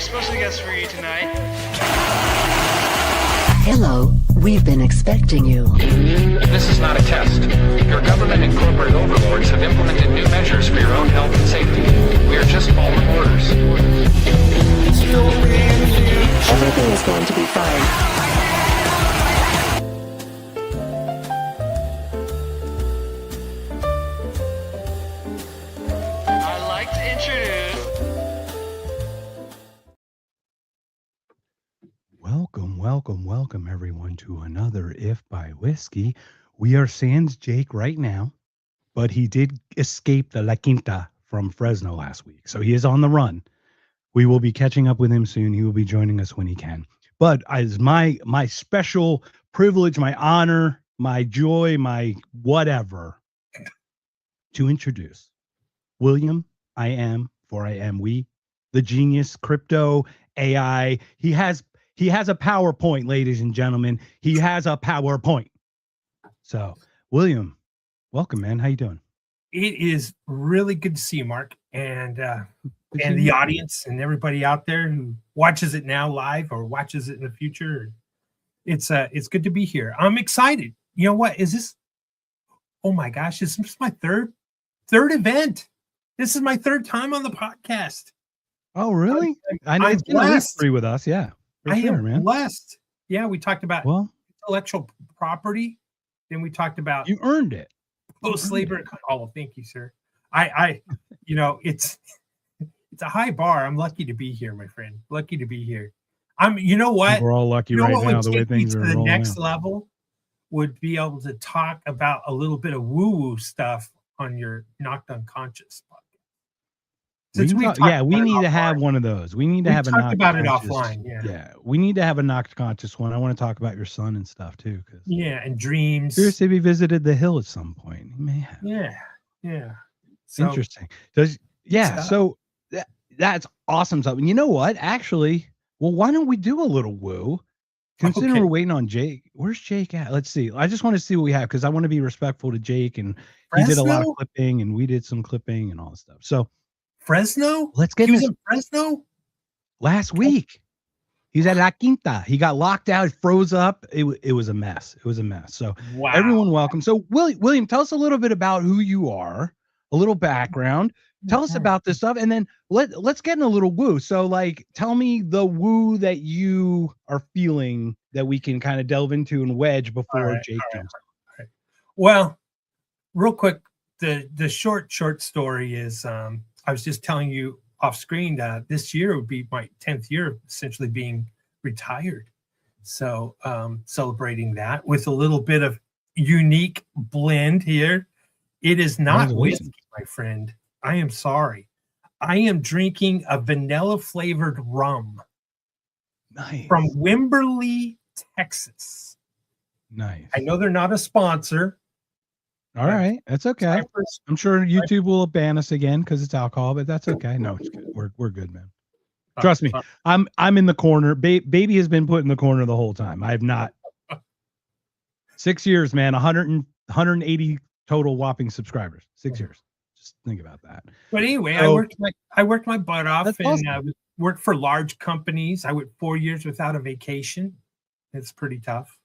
special guest for you tonight. Hello, we've been expecting you. This is not a test. Your government and corporate overlords have implemented new measures for your own health and safety. We are just following orders. Everything is going to be fine. I'd like to introduce... Welcome everyone to another If by Whiskey. We are sans Jake right now, but he did escape the La Quinta from Fresno last week, so he is on the run. We will be catching up with him soon. He will be joining us when he can. But as my special privilege, my honor, my joy, my whatever, to introduce William, I am, for I am we, the genius, crypto, AI. He has a PowerPoint, ladies and gentlemen. He has a PowerPoint. So, William, welcome, man. How you doing? It is really good to see you, Mark, and the audience and everybody out there who watches it now live or watches it in the future. It's good to be here. I'm excited. You know what? Is this? Oh my gosh! This is my third event. This is my third time on the podcast. Oh, really? I know it's been a history with us. Yeah. I am blessed. Yeah, we talked about intellectual property. Then we talked about you earned it. Post-labor. Oh, thank you, sir. It's a high bar. I'm lucky to be here, my friend. Lucky to be here. You know what? We're all lucky right now. The way things are the next level would be able to talk about a little bit of woo-woo stuff on your Knocked Unconscious podcast. We need to have one of those. We need to have a knocked about it conscious. offline. Yeah, we need to have a knocked conscious one. I want to talk about your son and stuff too. And dreams. Seriously, we visited the hill at some point. He may have. Yeah. So, interesting. So that's awesome stuff. And you know what? Actually, why don't we do a little woo? Considering we're waiting on Jake. Where's Jake at? Let's see. I just want to see what we have because I want to be respectful to Jake, and he did a lot of clipping, and we did some clipping and all this stuff. So. Fresno? Let's get in Fresno last week. He was at La Quinta. He got locked out, froze up. It was a mess. It was a mess. So everyone welcome. So William, tell us a little bit about who you are, a little background. Tell us about this stuff, and then let's get in a little woo. So tell me the woo that you are feeling that we can kind of delve into and wedge before Jake jumps on. Well, real quick, the short story is I was just telling you off screen that this year would be my 10th year essentially being retired. So celebrating that with a little bit of unique blend here. It is not whiskey, my friend. I am sorry. I am drinking a vanilla flavored rum. Nice. From Wimberley, Texas. Nice. I know they're not a sponsor. All right, that's okay. I'm sure YouTube will ban us again because it's alcohol, but that's okay. No, it's good. We're good, man. Trust me. I'm in the corner. Baby has been put in the corner the whole time. I have not. 6 years, man. 180 total whopping subscribers. 6 years. Just think about that. But anyway, I worked my butt off and worked for large companies. I went 4 years without a vacation. It's pretty tough.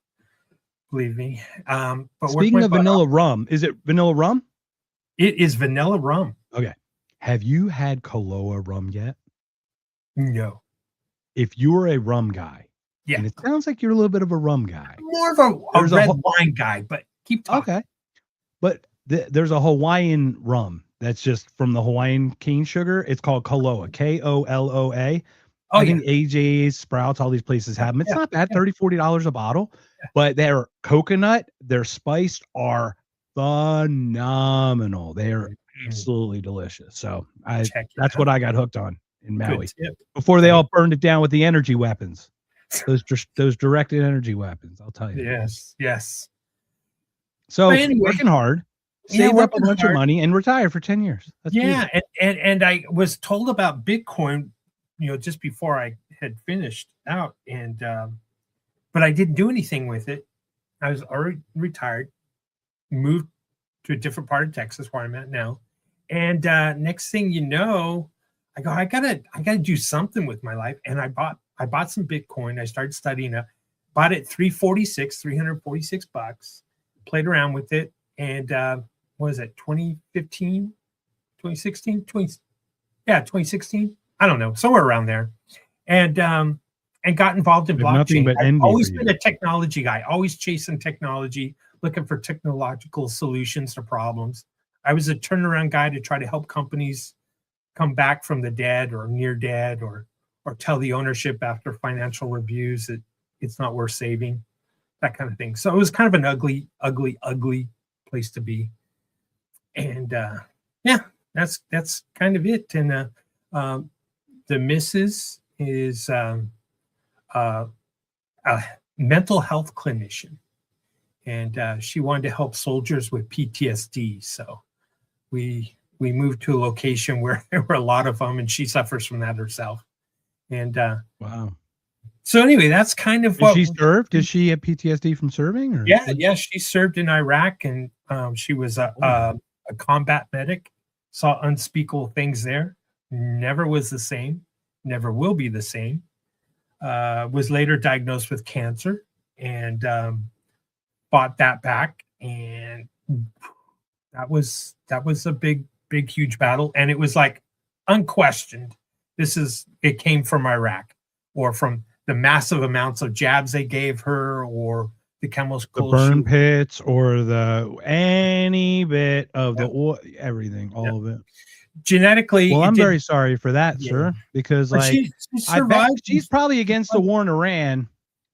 Believe me. But speaking of vanilla rum, is it vanilla rum? It is vanilla rum. Okay. Have you had Kahlua rum yet? No. If you were a rum guy, and it sounds like you're a little bit of a rum guy. More of a red wine guy, but keep talking. Okay. But there's a Hawaiian rum that's just from the Hawaiian cane sugar. It's called Kahlua, Koloa. I think AJ's, Sprouts, all these places have them. It's not bad, $30, $40 a bottle. But their coconut, their spice are phenomenal. They're absolutely delicious. So that's what I got hooked on in Maui before they all burned it down with the energy weapons. Those directed energy weapons. I'll tell you. Yes. So working hard, saved up a bunch of money, and retired for 10 years. That's beautiful. And I was told about Bitcoin, just before I had finished out, and but I didn't do anything with it. I was already retired, moved to a different part of Texas where I'm at now. And next thing you know, I go, I gotta do something with my life. And I bought some Bitcoin. I started studying it, bought it 346 bucks, played around with it. And what is it, 2015, 2016, 2016? I don't know, somewhere around there. And got involved in There's nothing blockchain. but envy I've always for been you. a technology guy, always chasing technology, looking for technological solutions to problems. I was a turnaround guy to try to help companies come back from the dead or near dead, or tell the ownership after financial reviews that it's not worth saving, that kind of thing. So it was kind of an ugly place to be. And yeah, that's kind of it. And the missus is a mental health clinician, and she wanted to help soldiers with PTSD. So we moved to a location where there were a lot of them, and she suffers from that herself. And Wow. so anyway, that's kind of Did what she serve? Did she have PTSD from serving? Or yeah, she served in Iraq, and she was a combat medic, saw unspeakable things there, never was the same, never will be the same. Was later diagnosed with cancer, and fought that back, and that was a big huge battle. And it was like unquestioned, it came from Iraq, or from the massive amounts of jabs they gave her, or the chemical the burn pits, or any bit of the oil, everything, all of it. Genetically. Well, I'm very sorry for that, sir, because But like she I bet survived. she's probably against the war in Iran,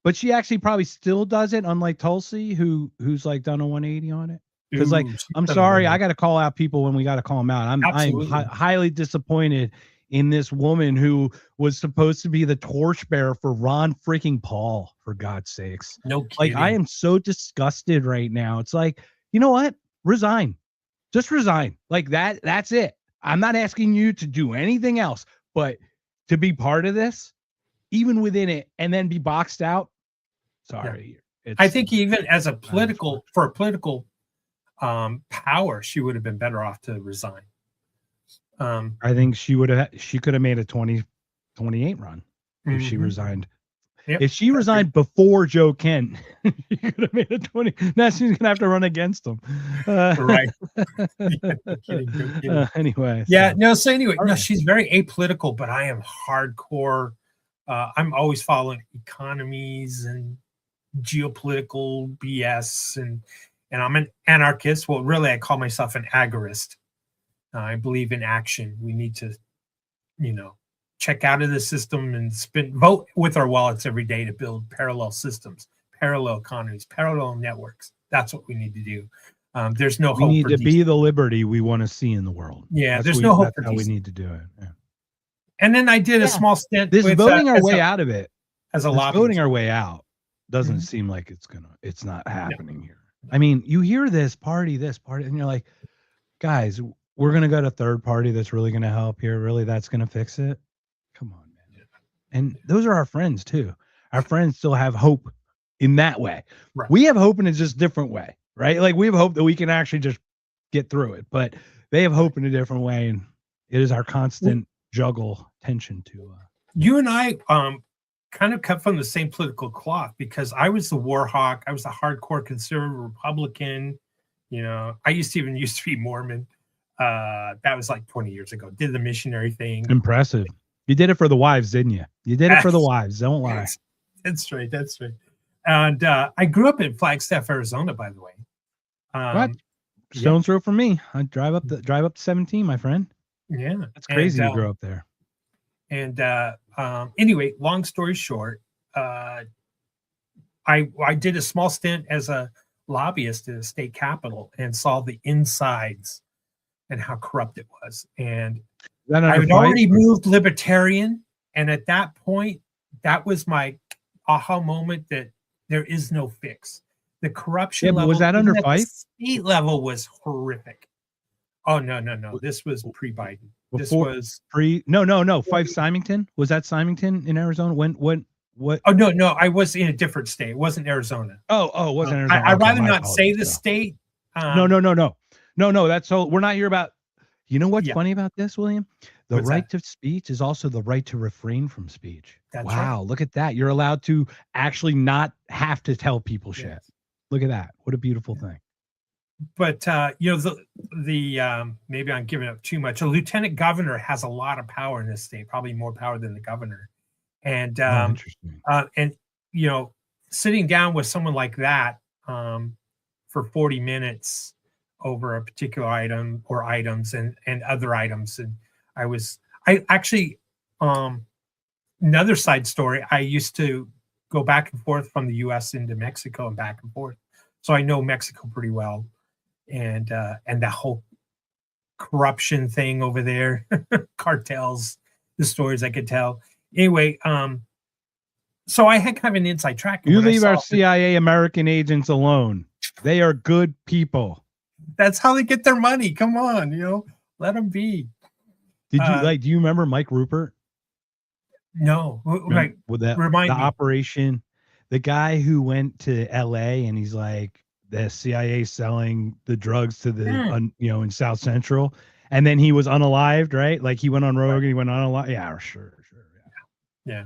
but she actually probably still does it, unlike Tulsi, who's like done a 180 on it. Because like, I'm sorry, I got to call out people when we got to call them out. I'm highly disappointed in this woman who was supposed to be the torchbearer for Ron freaking Paul, for God's sakes. No kidding. Like, I am so disgusted right now. It's like, you know what? Resign. Just resign. Like that's it. I'm not asking you to do anything else, but to be part of this, even within it, and then be boxed out. Sorry. Yeah. I think even as a political power, she would have been better off to resign. I think she could have made a 2028 run if she resigned. Yep. If she resigned before Joe Kent, she could have made a 20. Now she's gonna have to run against him. Right. Kidding. Anyway. Yeah. So. No. So anyway, Right. No, she's very apolitical, but I am hardcore. I'm always following economies and geopolitical BS, and I'm an anarchist. Well, really, I call myself an agorist. I believe in action. We need to, check out of the system and vote with our wallets every day to build parallel systems, parallel economies, parallel networks. That's what we need to do. There's no hope. We need to be the liberty we want to see in the world. Yeah, there's no hope. That's how we need to do it. Yeah. And then I did a small stint. This with, voting our way out of it. As a lobbyist. Voting our way out doesn't seem like it's not happening here. I mean, you hear this party, and you're like, guys, we're going to go to third party that's really going to help here. Really, that's going to fix it. Come on, man. And those are our friends too. Our friends still have hope in that way. Right. We have hope in a just different way, right? Like we have hope that we can actually just get through it, but they have hope in a different way. And it is our constant juggle tension to you and I kind of cut from the same political cloth, because I was the war hawk. I was a hardcore conservative Republican. I used to be Mormon. That was like 20 years ago. Did the missionary thing. Impressive. You did it for the wives, didn't you? You did it for the wives. Don't lie. That's right. And I grew up in Flagstaff, Arizona, by the way. What? Stone's throw for me. I drive up to 17, my friend. Yeah. That's crazy you grew up there. And anyway, long story short, I did a small stint as a lobbyist at a state capitol and saw the insides and how corrupt it was. And I had already moved libertarian. And at that point, that was my aha moment that there is no fix. The corruption level was that under fight? State level was horrific. Oh, no. This was pre-Biden. This was No. Fife Symington. Was that Symington in Arizona? What? Oh, no. I was in a different state. It wasn't Arizona. Oh, it wasn't Arizona. I'd rather not say the state. No. That's so. We're not here about You know what's Yeah. funny about this, William? The What's right that? to speech is also the right to refrain from speech. That's Wow, right. look at that. You're allowed to actually not have to tell people shit. Yes. Look at that. What a beautiful thing. But the maybe I'm giving up too much. A lieutenant governor has a lot of power in this state, probably more power than the governor. And Oh, interesting. and you know, sitting down with someone like that for 40 minutes over a particular item or items and other items, and I actually another side story. I used to go back and forth from the U.S. into Mexico and back and forth, so I know Mexico pretty well, and that whole corruption thing over there, cartels, the stories I could tell. Anyway, so I had kind of an inside track. You When I leave our saw CIA American agents alone. They are good people. that's how they get their money. Come on, let them be. Did you do you remember Mike Rupert? No, like With the remind me. operation, the guy who went to LA and he's like the CIA selling the drugs to the in South Central, and then he was unalived, right? Like he went on Rogan, he went unalived. Yeah, sure. Yeah.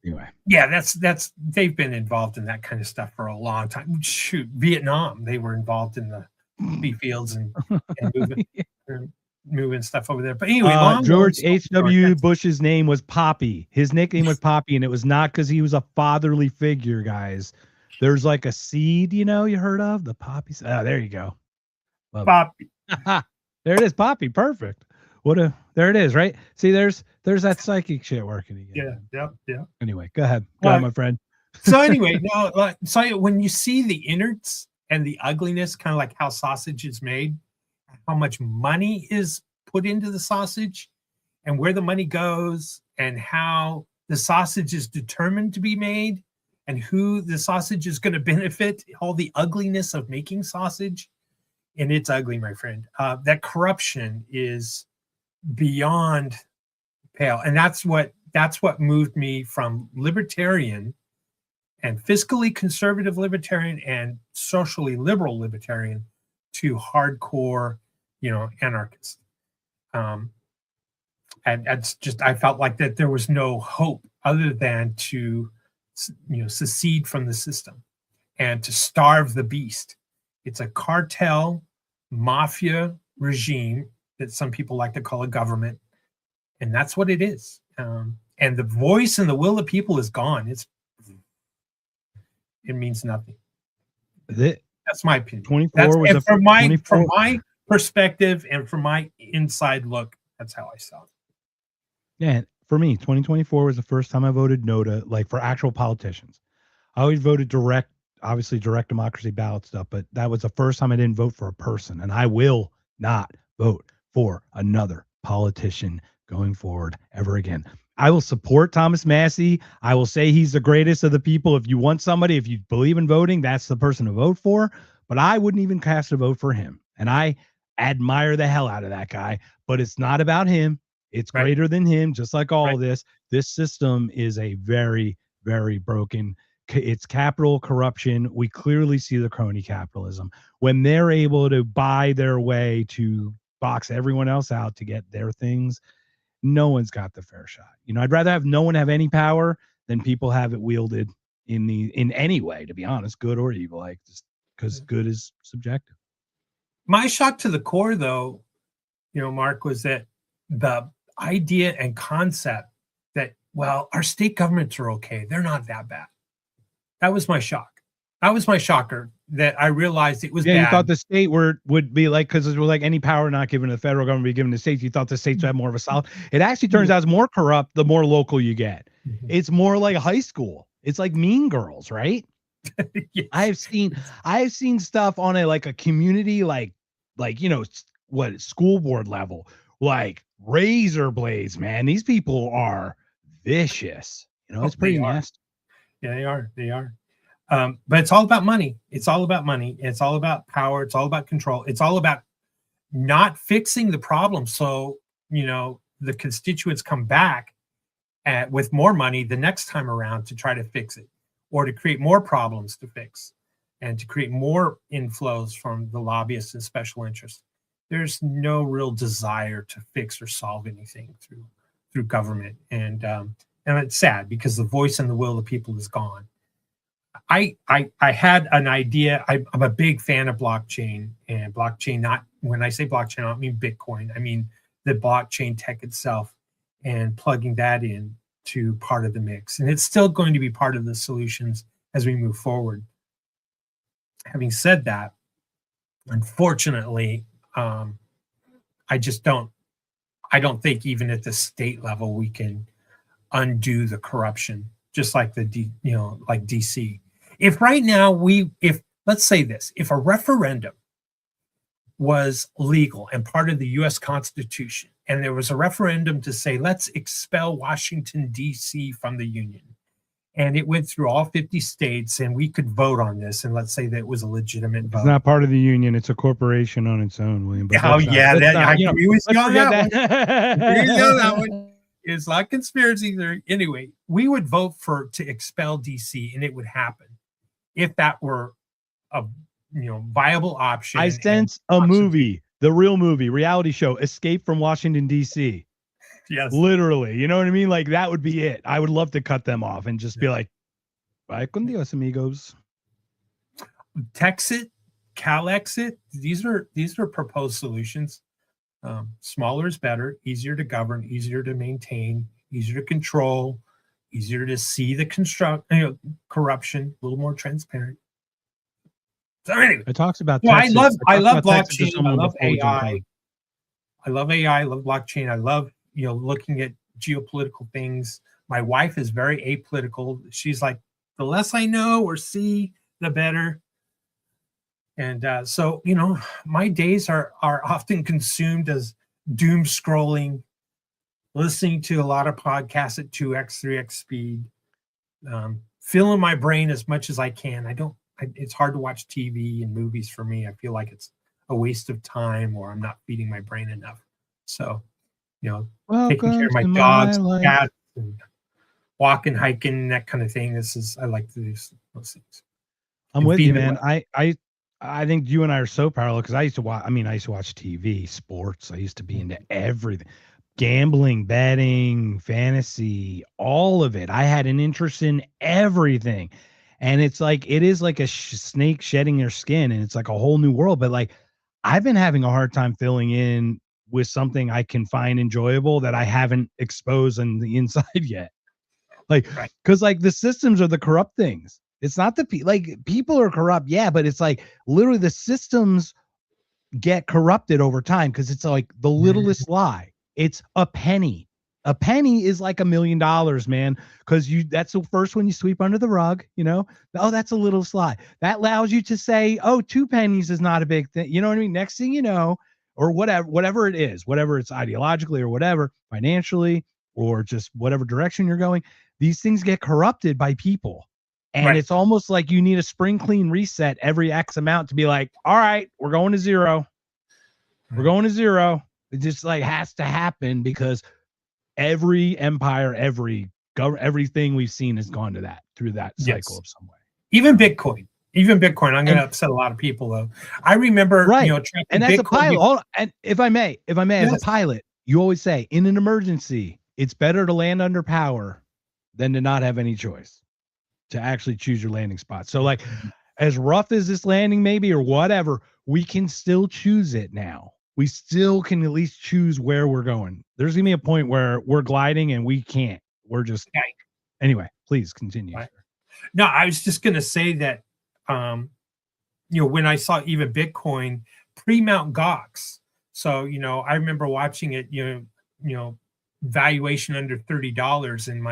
Anyway, Yeah, that's they've been involved in that kind of stuff for a long time. Shoot, Vietnam, they were involved in the beef fields and moving stuff over there. But anyway, George H.W. Bush's name was Poppy. His nickname was Poppy, and it was not because he was a fatherly figure, guys. There's like a seed, you heard of the poppy. There you go. Love Poppy. There it is, Poppy. Perfect. There it is, right? See, there's that psychic shit working again. Yeah. Anyway, go ahead, my friend. So anyway, so when you see the innards and the ugliness, kind of like how sausage is made, how much money is put into the sausage, and where the money goes, and how the sausage is determined to be made, and who the sausage is going to benefit, all the ugliness of making sausage, and it's ugly, my friend. That corruption is beyond pale, and that's what moved me from libertarian and fiscally conservative libertarian and socially liberal libertarian to hardcore, anarchist. And that's just, I felt like that there was no hope other than to, secede from the system and to starve the beast. It's a cartel mafia regime that some people like to call a government. And that's what it is. And the voice and the will of people is gone. It means nothing. That's my opinion. 24 was from my perspective and from my inside look, that's how I saw it. Yeah, for me, 2024 was the first time I voted no to, like, for actual politicians. I always voted direct democracy ballot stuff, but that was the first time I didn't vote for a person, and I will not vote for another politician going forward ever again. I will support Thomas Massey. I will say he's the greatest of the people. If you want somebody, if you believe in voting, that's the person to vote for. But I wouldn't even cast a vote for him. And I admire the hell out of that guy. But it's not about him. It's greater than him, just like all of this. This system is a very, very broken. It's capital corruption. We clearly see the crony capitalism. When they're able to buy their way to box everyone else out to get their things, no one's got the fair shot. I'd rather have no one have any power than people have it wielded in any way, to be honest, good or evil, like, just because good is subjective. My shock to the core, though, Mark, was that the idea and concept that, well, our state governments are okay. They're not that bad. That was my shock. That was my shocker, that I realized it was bad. You thought the state would be like, because it was like any power not given to the federal government be given to states. You thought the states would have more of a solid. It actually turns out it's more corrupt the more local you get. Mm-hmm. It's more like high school. It's like Mean Girls, right? Yes. I've seen stuff on a community like school board level, like razor blades, man. These people are vicious. It's pretty nasty. Yeah, they are. But it's all about money. It's all about money. It's all about power. It's all about control. It's all about not fixing the problem. So, the constituents come back with more money the next time around to try to fix it, or to create more problems to fix, and to create more inflows from the lobbyists and special interests. there's no real desire to fix or solve anything through government, and it's sad because the voice and the will of the people is gone. I had an idea. I'm a big fan of blockchain, and blockchain. Not when I say blockchain, I don't mean Bitcoin. I mean the blockchain tech itself, and plugging that in to part of the mix, and it's still going to be part of the solutions as we move forward. Having said that, unfortunately, I don't think even at the state level we can undo the corruption, just like like DC. If right now let's say this, if a referendum was legal and part of the US Constitution, and there was a referendum to say, let's expel Washington, DC from the Union, and it went through all 50 states, and we could vote on this, and let's say that it was a legitimate vote. It's not part of the union. It's a corporation on its own, William. I agree with you on that one. It's not conspiracy theory. Anyway, we would vote to expel DC, and it would happen if that were a viable option. I sense a movie, the real movie, reality show, Escape from Washington, DC. Yes. Literally. You know what I mean? Like, that would be it. I would love to cut them off and just be like, bye con Dios, amigos. Texit, Calexit, these are proposed solutions. Smaller is better, easier to govern, easier to maintain, easier to control, easier to see the corruption, a little more transparent. So anyway, it talks about I love blockchain. I love AI. I love AI. I love blockchain. I love looking at geopolitical things. My wife is very apolitical. She's like, the less I know or see, the better. And so my days are often consumed as doom scrolling, listening to a lot of podcasts at 2x, 3x speed, filling my brain as much as I can. It's hard to watch TV and movies for me. I feel like it's a waste of time, or I'm not feeding my brain enough. So, taking care of my dogs, cats, and walking, hiking, that kind of thing. I like to do those things. I'm with you, man. I think you and I are so parallel, because I used to watch TV, sports. I used to be into everything. Gambling, betting, fantasy, all of it. I had an interest in everything. And it's like, it is like a snake shedding their skin, and it's like a whole new world. But like, I've been having a hard time filling in with something I can find enjoyable that I haven't exposed on the inside yet. Like, because like the systems are the corrupt things. It's not people are corrupt. Yeah. But it's like literally the systems get corrupted over time, because it's like the littlest lie. It's a penny. A penny is like $1 million, man, because that's the first one you sweep under the rug, Oh, that's a little sly. That allows you to say, oh, 2 pennies is not a big thing. You know what I mean? Next thing you know, or whatever it is, whatever it's ideologically or whatever, financially, or just whatever direction you're going, these things get corrupted by people. And it's almost like you need a spring clean reset every X amount to be like, all right, we're going to zero. We're going to zero. It just like has to happen, because every empire, everything we've seen has gone through that cycle of some way. Even Bitcoin. I'm going to upset a lot of people, though. I remember, and as a pilot, and if I may, as a pilot, you always say, in an emergency, it's better to land under power than to not have any choice, to actually choose your landing spot. So like, as rough as this landing may be or whatever, we can still choose it now. We still can at least choose where we're going. There's gonna be a point where we're gliding and we can't. We're just anyway. Please continue. Right. No, I was just gonna say that when I saw even Bitcoin pre-Mount Gox. So I remember watching it. Valuation under $30, and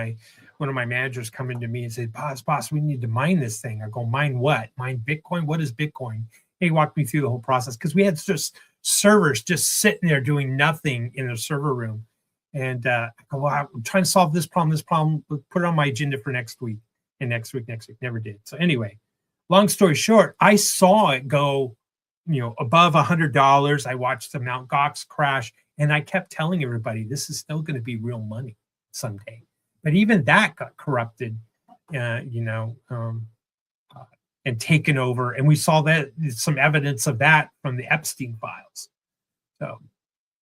one of my managers come into me and said, "Boss, we need to mine this thing." I go, "Mine what? Mine Bitcoin? What is Bitcoin?" He walked me through the whole process, because we had just servers just sitting there doing nothing in the server room. And I go, well, I'm trying to solve this problem, put it on my agenda for next week, and next week, never did. So anyway, long story short, I saw it go, above $100. I watched the Mount Gox crash, and I kept telling everybody, this is still going to be real money someday. But even that got corrupted, and taken over. And we saw that some evidence of that from the Epstein files. So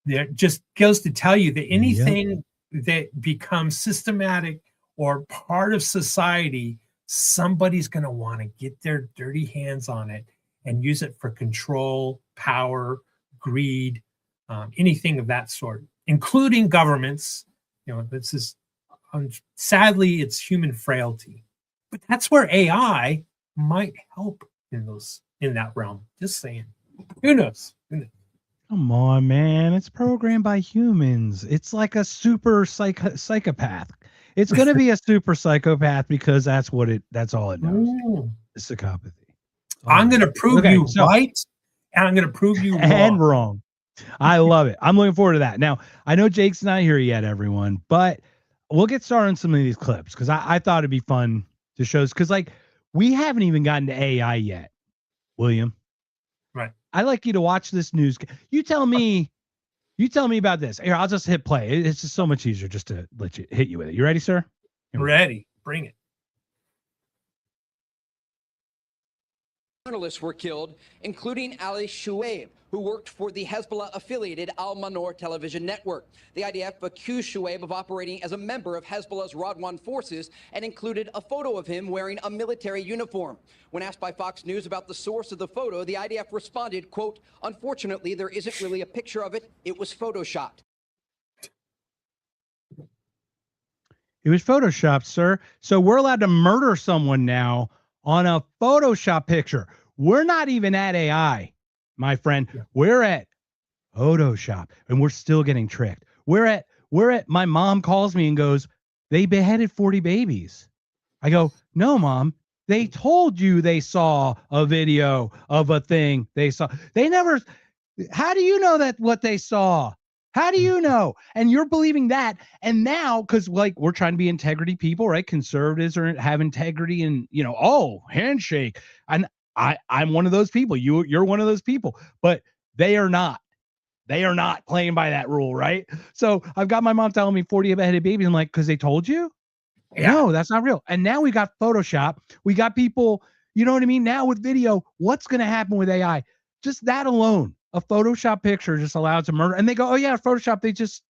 there just goes to tell you that anything that becomes systematic or part of society, somebody's going to want to get their dirty hands on it and use it for control, power, greed, anything of that sort, including governments. This is sadly, it's human frailty, but that's where AI might help in that realm. Just saying. Who knows? Come on, man. It's programmed by humans. It's like a super psychopath. It's going to be a super psychopath because that's all it knows. It's psychopathy. I'm going to prove you right, and I'm going to prove you and wrong. I love it. I'm looking forward to that. Now, I know Jake's not here yet, everyone, but we'll get started on some of these clips because I thought it'd be fun to show, because like we haven't even gotten to AI yet, William. Right. I'd like you to watch this news. You tell me about this. Here, I'll just hit play. It's just so much easier just to hit you with it. You ready, sir? Ready. Bring it. Journalists were killed, including Ali Shuaib, who worked for the Hezbollah-affiliated Al-Manor television network. The IDF accused Shuaib of operating as a member of Hezbollah's Radwan forces and included a photo of him wearing a military uniform. When asked by Fox News about the source of the photo, the IDF responded, quote, "Unfortunately, there isn't really a picture of it. It was photoshopped." It was photoshopped, sir. So we're allowed to murder someone now on a Photoshop picture. We're not even at AI, my friend. Yeah. We're at Photoshop, and we're still getting tricked. We're at my mom calls me and goes, "They beheaded 40 babies." I go, "No, Mom. They told you they saw a video of a thing they saw. They never. How do you know that what they saw? How do you know?" And you're believing that. And now, because like we're trying to be integrity people, right? Conservatives have integrity, and handshake. And I'm one of those people. You're one of those people, but they are not. They are not playing by that rule, right? So I've got my mom telling me 40 beheaded babies. I'm like, because they told you? Yeah. No, that's not real. And now we got Photoshop. We got people, you know what I mean? Now with video, what's going to happen with AI? Just that alone. A Photoshop picture just allowed to murder. And they go, "Oh, yeah, Photoshop." They just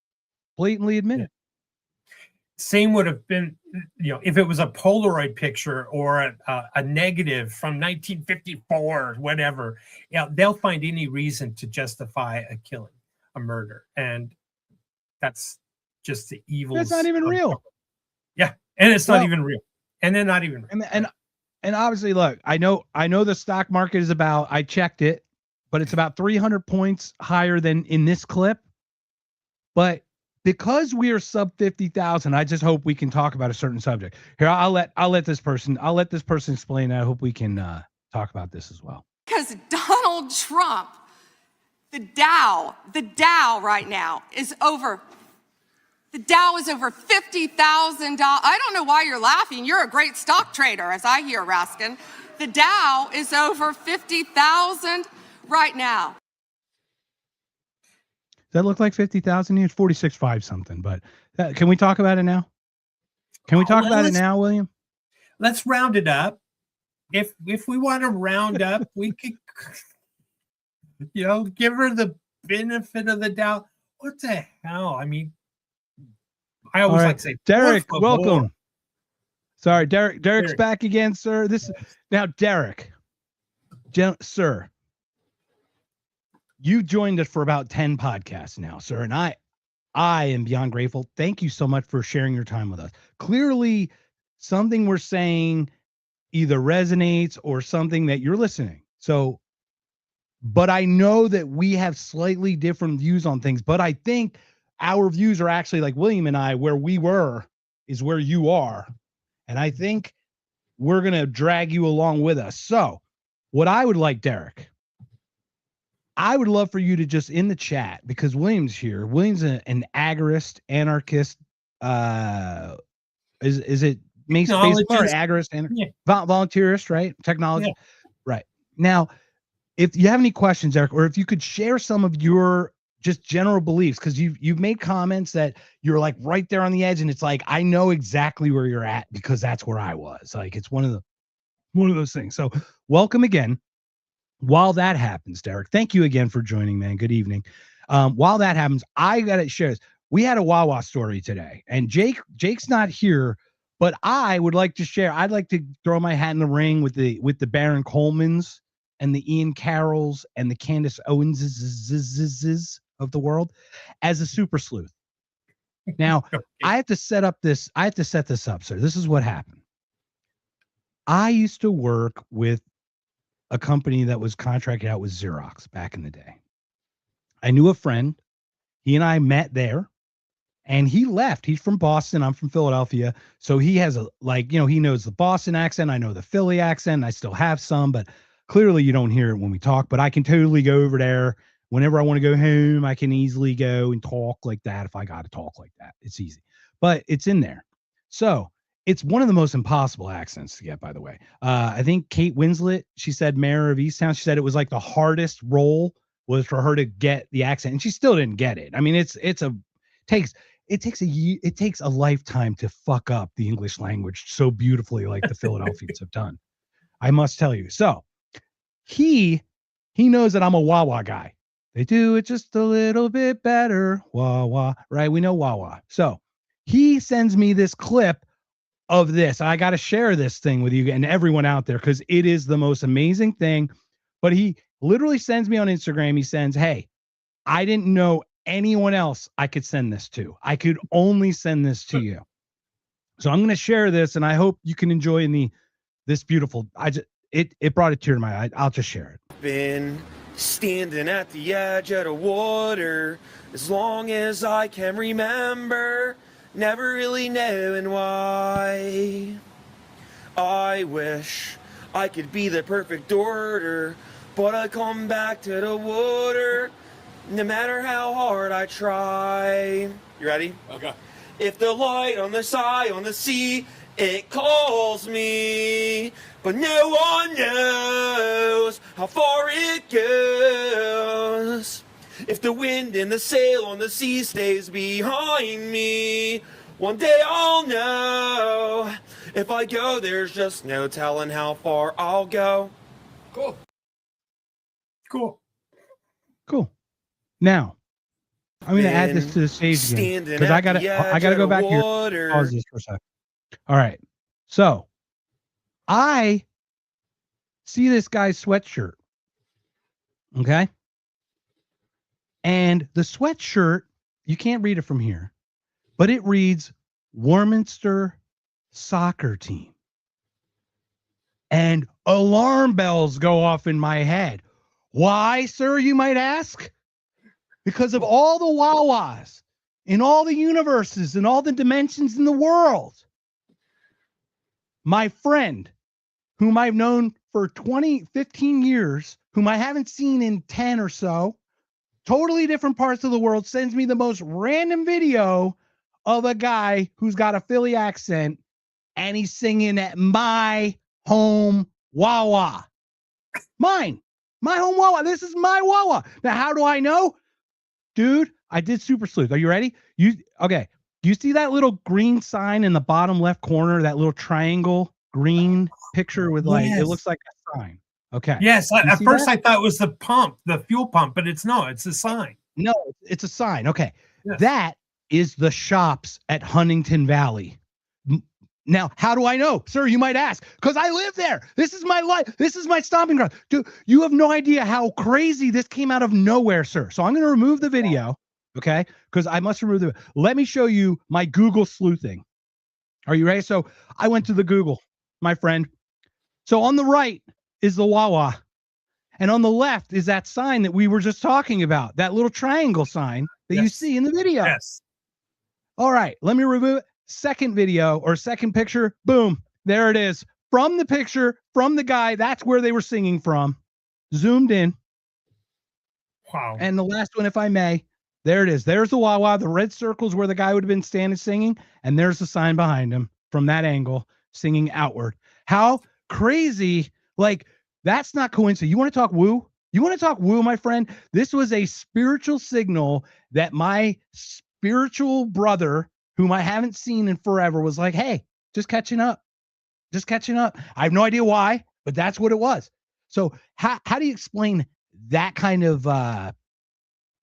blatantly admit it. Same would have been, if it was a Polaroid picture or a negative from 1954 or whatever. They'll find any reason to justify a killing, a murder. And that's just the evil. It's not even real. Yeah. And it's not even real. And they're not even real. And obviously, look, I know the stock market is I checked it, but it's about 300 points higher than in this clip. But because we are sub 50,000, I just hope we can talk about a certain subject. Here, I'll let this person explain. I hope we can talk about this as well. Because Donald Trump, the Dow right now is over. The Dow is over $50,000. I don't know why you're laughing. You're a great stock trader, as I hear, Raskin. The Dow is over 50,000 right now. Does that look like 50,000? It's 46.5 something, but can we talk about it now? Can we talk about it now, William? Let's round it up. If we want to round up, we could, give her the benefit of the doubt. What the hell? I mean, I always like to say, Derek, welcome. Sorry, Derek's back again, sir. Now, Derek, sir. You joined us for about 10 podcasts now, sir, and I am beyond grateful. Thank you so much for sharing your time with us. Clearly, something we're saying either resonates or something that you're listening. So, but I know that we have slightly different views on things, but I think our views are actually like William and I, where we were is where you are. And I think we're going to drag you along with us. So what I would like, Derek, I would love for you to just in the chat, because William's here. William's an agorist, anarchist. Is it Facebook or agorist? Volunteerist, right? Technology. Yeah. Right. Now, if you have any questions, Eric, or if you could share some of your just general beliefs, because you've made comments that you're like right there on the edge, and it's like I know exactly where you're at because that's where I was. Like it's one of those things. So welcome again. While that happens, Derek, thank you again for joining, man. Good evening. While that happens, I got to share this. We had a Wawa story today, and Jake's not here, but I would like to share. I'd like to throw my hat in the ring with the Baron Colemans and the Ian Carrolls and the Candace Owenses of the world as a super sleuth. Now, I have to set this up, sir. This is what happened. I used to work with a company that was contracted out with Xerox back in the day. I knew a friend. He and I met there, and he left. He's from Boston. I'm from Philadelphia. So he has he knows the Boston accent. I know the Philly accent. I still have some, but clearly you don't hear it when we talk, but I can totally go over there. Whenever I want to go home, I can easily go and talk like that. If I got to talk like that, it's easy, but it's in there. So it's one of the most impossible accents to get, by the way. I think Kate Winslet, she said Mayor of Easttown. She said it was like the hardest role was for her to get the accent, and she still didn't get it. I mean, it takes a lifetime to fuck up the English language so beautifully, like the Philadelphians have done. I must tell you. So he knows that I'm a Wawa guy. They do it just a little bit better. Wawa, right? We know Wawa. So he sends me this clip of this. I got to share this thing with you and everyone out there because it is the most amazing thing. But he literally sends me on Instagram. He sends, hey, I didn't know anyone else I could send this to. I could only send this to you. So I'm going to share this, and I hope you can enjoy this beautiful. It brought a tear to my eye. I'll just share it. Been standing at the edge of the water as long as I can remember, never really knowing why. I wish I could be the perfect order, but I come back to the water no matter how hard I try. You ready? Okay. If the light on the side on the sea, it calls me, but no one knows how far it goes. If the wind and the sail on the sea stays behind me, one day I'll know. If I go, there's just no telling how far I'll go. Cool. Now, I'm going to add this to the stage again because I gotta go back here. Pause this for a sec. All right. So I see this guy's sweatshirt. Okay. And the sweatshirt, you can't read it from here, but it reads Warminster Soccer Team. And alarm bells go off in my head. Why, sir, you might ask? Because of all the Wawas in all the universes and all the dimensions in the world. My friend, whom I've known for 15 years, whom I haven't seen in 10 or so, totally different parts of the world, sends me the most random video of a guy who's got a Philly accent, and he's singing at my home Wawa. My home Wawa. This is my Wawa. Now, how do I know? Dude, I did Super Sleuth. Are you ready? Okay. Do you see that little green sign in the bottom left corner? That little triangle green picture with it looks like a sign. Okay. Yes. At first I thought it was the fuel pump, but it's a sign. No, it's a sign. Okay. Yes. That is the shops at Huntington Valley. Now, how do I know? Sir, you might ask, because I live there. This is my life. This is my stomping ground. Dude, you have no idea how crazy this came out of nowhere, sir. So I'm going to remove the video, okay? Because I must remove the. Let me show you my Google sleuthing. Are you ready? So I went to the Google, my friend. So on the right is the Wawa. And on the left is that sign that we were just talking about, that little triangle sign that you see in the video. Yes. All right, let me remove it. Second video or second picture, boom, there it is. From the picture, from the guy, that's where they were singing from. Zoomed in. Wow. And the last one, if I may, there it is. There's the Wawa. The red circles where the guy would have been standing singing, and there's the sign behind him from that angle, singing outward. How crazy. That's not coincidence. You want to talk woo? You want to talk woo, my friend? This was a spiritual signal that my spiritual brother, whom I haven't seen in forever, was like, hey, just catching up. I have no idea why, but that's what it was. So how do you explain that kind of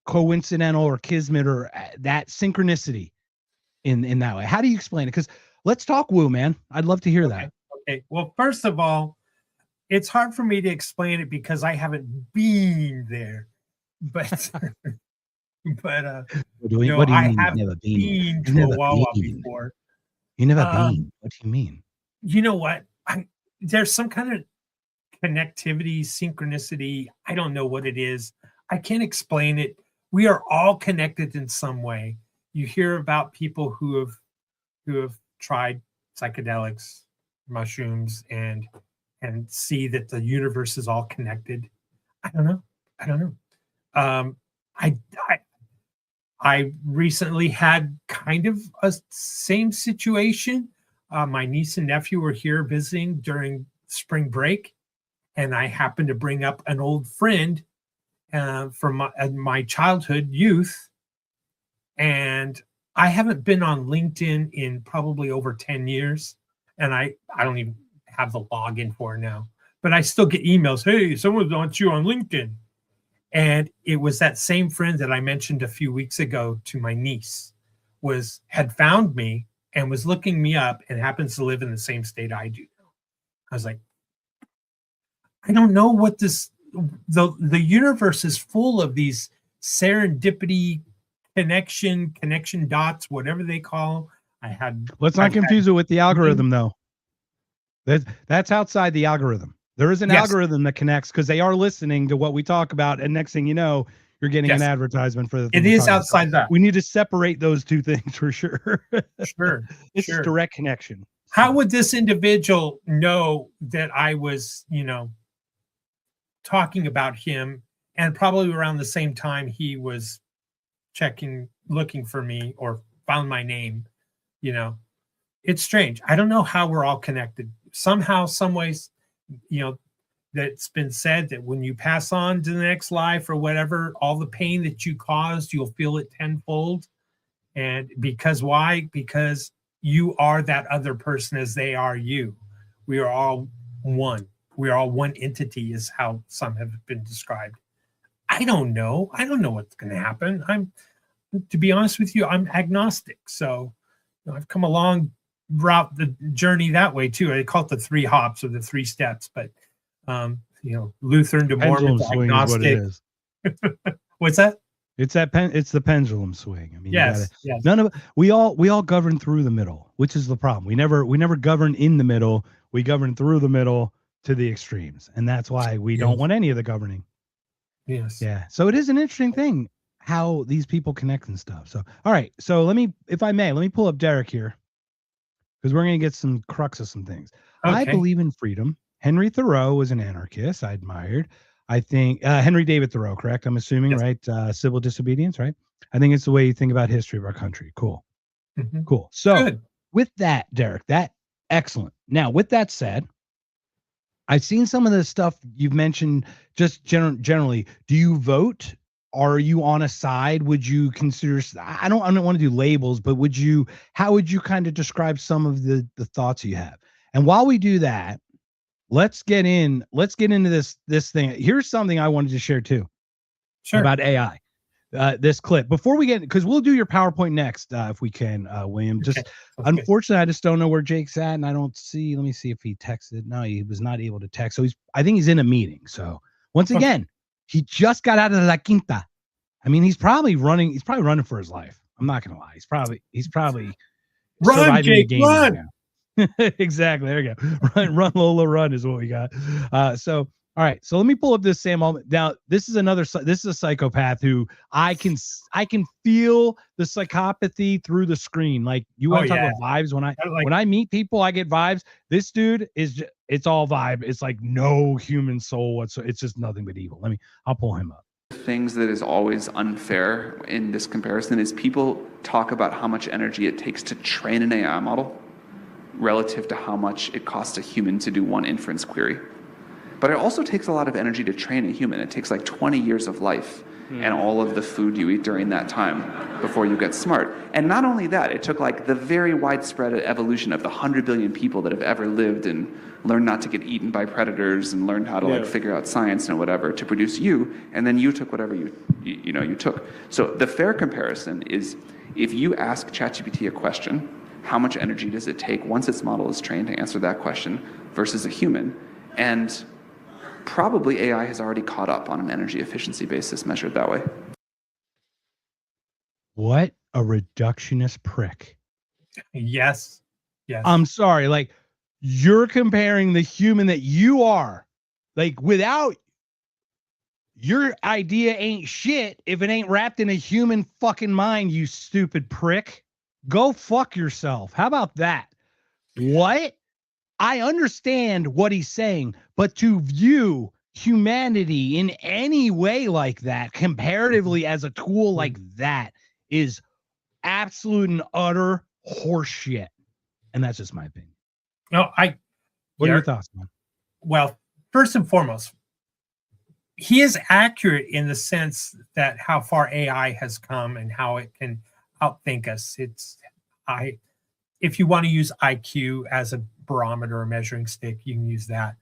coincidental or kismet or that synchronicity in that way? How do you explain it? Because let's talk woo, man. I'd love to hear that. Okay. Well, first of all, it's hard for me to explain it because I haven't been there. But What do you I mean have you've never been? been You've to a never Wawa been. before. You never been. What do you mean? You know what? There's some kind of connectivity, synchronicity. I don't know what it is. I can't explain it. We are all connected in some way. You hear about people who have tried psychedelics, mushrooms, and see that the universe is all connected. I don't know. I recently had kind of a same situation. My niece and nephew were here visiting during spring break, and I happened to bring up an old friend from my childhood youth. And I haven't been on LinkedIn in probably over 10 years. And I don't even have the login for it now, but I still get emails. Hey, someone wants you on LinkedIn. And it was that same friend that I mentioned a few weeks ago to my niece had found me and was looking me up and happens to live in the same state I do. I was like, I don't know what the universe is full of these serendipity connection dots, whatever they call. Let's not confuse it with the algorithm, though. That's outside the algorithm. There is an algorithm that connects because they are listening to what we talk about, and next thing you know, you're getting an advertisement for the thing. It is outside that. We need to separate those two things for sure. Sure. It's direct connection. How would this individual know that I was, talking about him, and probably around the same time he was looking for me or found my name? It's strange. I don't know how we're all connected. Somehow, some ways, that's been said that when you pass on to the next life or whatever, all the pain that you caused, you'll feel it tenfold. And because why? Because you are that other person as they are you. We are all one. We are all one entity is how some have been described. I don't know. I don't know what's going to happen. To be honest with you, I'm agnostic. So I've come along route the journey that way too. I call it the 3 hops or the 3 steps, but Lutheran to Mormon to agnostic. Is what it is. What's that? It's the pendulum swing. I mean, yes. we all govern through the middle, which is the problem. We never govern in the middle. We govern through the middle to the extremes, and that's why we don't want any of the governing. Yes. Yeah. So it is an interesting thing how these people connect and stuff. So all right. So if I may, let me pull up Derek here, because we're going to get some crux of some things. Okay. I believe in freedom. Henry Thoreau was an anarchist I admired. I think Henry David Thoreau, correct? I'm assuming, right? Civil disobedience, right? I think it's the way you think about history of our country. Cool. Mm-hmm. Cool. So with that, Derek, excellent. Now, with that said, I've seen some of the stuff you've mentioned just generally. Do you vote? Are you on a side? Would you consider, I don't want to do labels, but how would you kind of describe some of the thoughts you have? And while we do that, let's get into this thing. Here's something I wanted to share too. Sure. About AI. This clip before we get, because we'll do your PowerPoint next if we can, William. Unfortunately, I just don't know where Jake's at, and I don't see. Let me see if he texted. No, he was not able to text. So I think he's in a meeting. So once again, he just got out of La Quinta. I mean, he's probably running for his life. I'm not gonna lie. He's probably run, Jake, run. Exactly. There you go. Run, Lola, run is what we got. So all right. So let me pull up this Sam Altman. Now, this is a psychopath who I can feel the psychopathy through the screen. Like, you want to talk about vibes? When I meet people, I get vibes. This dude it's all vibe. It's like no human soul whatsoever. It's just nothing but evil. I'll pull him up. Things that is always unfair in this comparison is people talk about how much energy it takes to train an AI model relative to how much it costs a human to do one inference query. But it also takes a lot of energy to train a human. It takes like 20 years of life and all of the food you eat during that time before you get smart. And not only that, it took like the very widespread evolution of the 100 billion people that have ever lived and learned not to get eaten by predators and learned how to like figure out science and whatever to produce you, and then you took whatever you took. So the fair comparison is if you ask ChatGPT a question, how much energy does it take once its model is trained to answer that question versus a human? And probably AI has already caught up on an energy efficiency basis measured that way. What a reductionist prick. Yes. Yes. I'm sorry. Like, you're comparing the human that you are. Like, without your idea ain't shit if it ain't wrapped in a human fucking mind, you stupid prick. Go fuck yourself. How about that? What? I understand what he's saying, but to view humanity in any way like that, comparatively as a tool like that, is absolute and utter horseshit. And that's just my opinion. No, What are your thoughts, man? Well, first and foremost, he is accurate in the sense that how far AI has come and how it can outthink us. If you want to use IQ as a barometer or measuring stick, you can use that.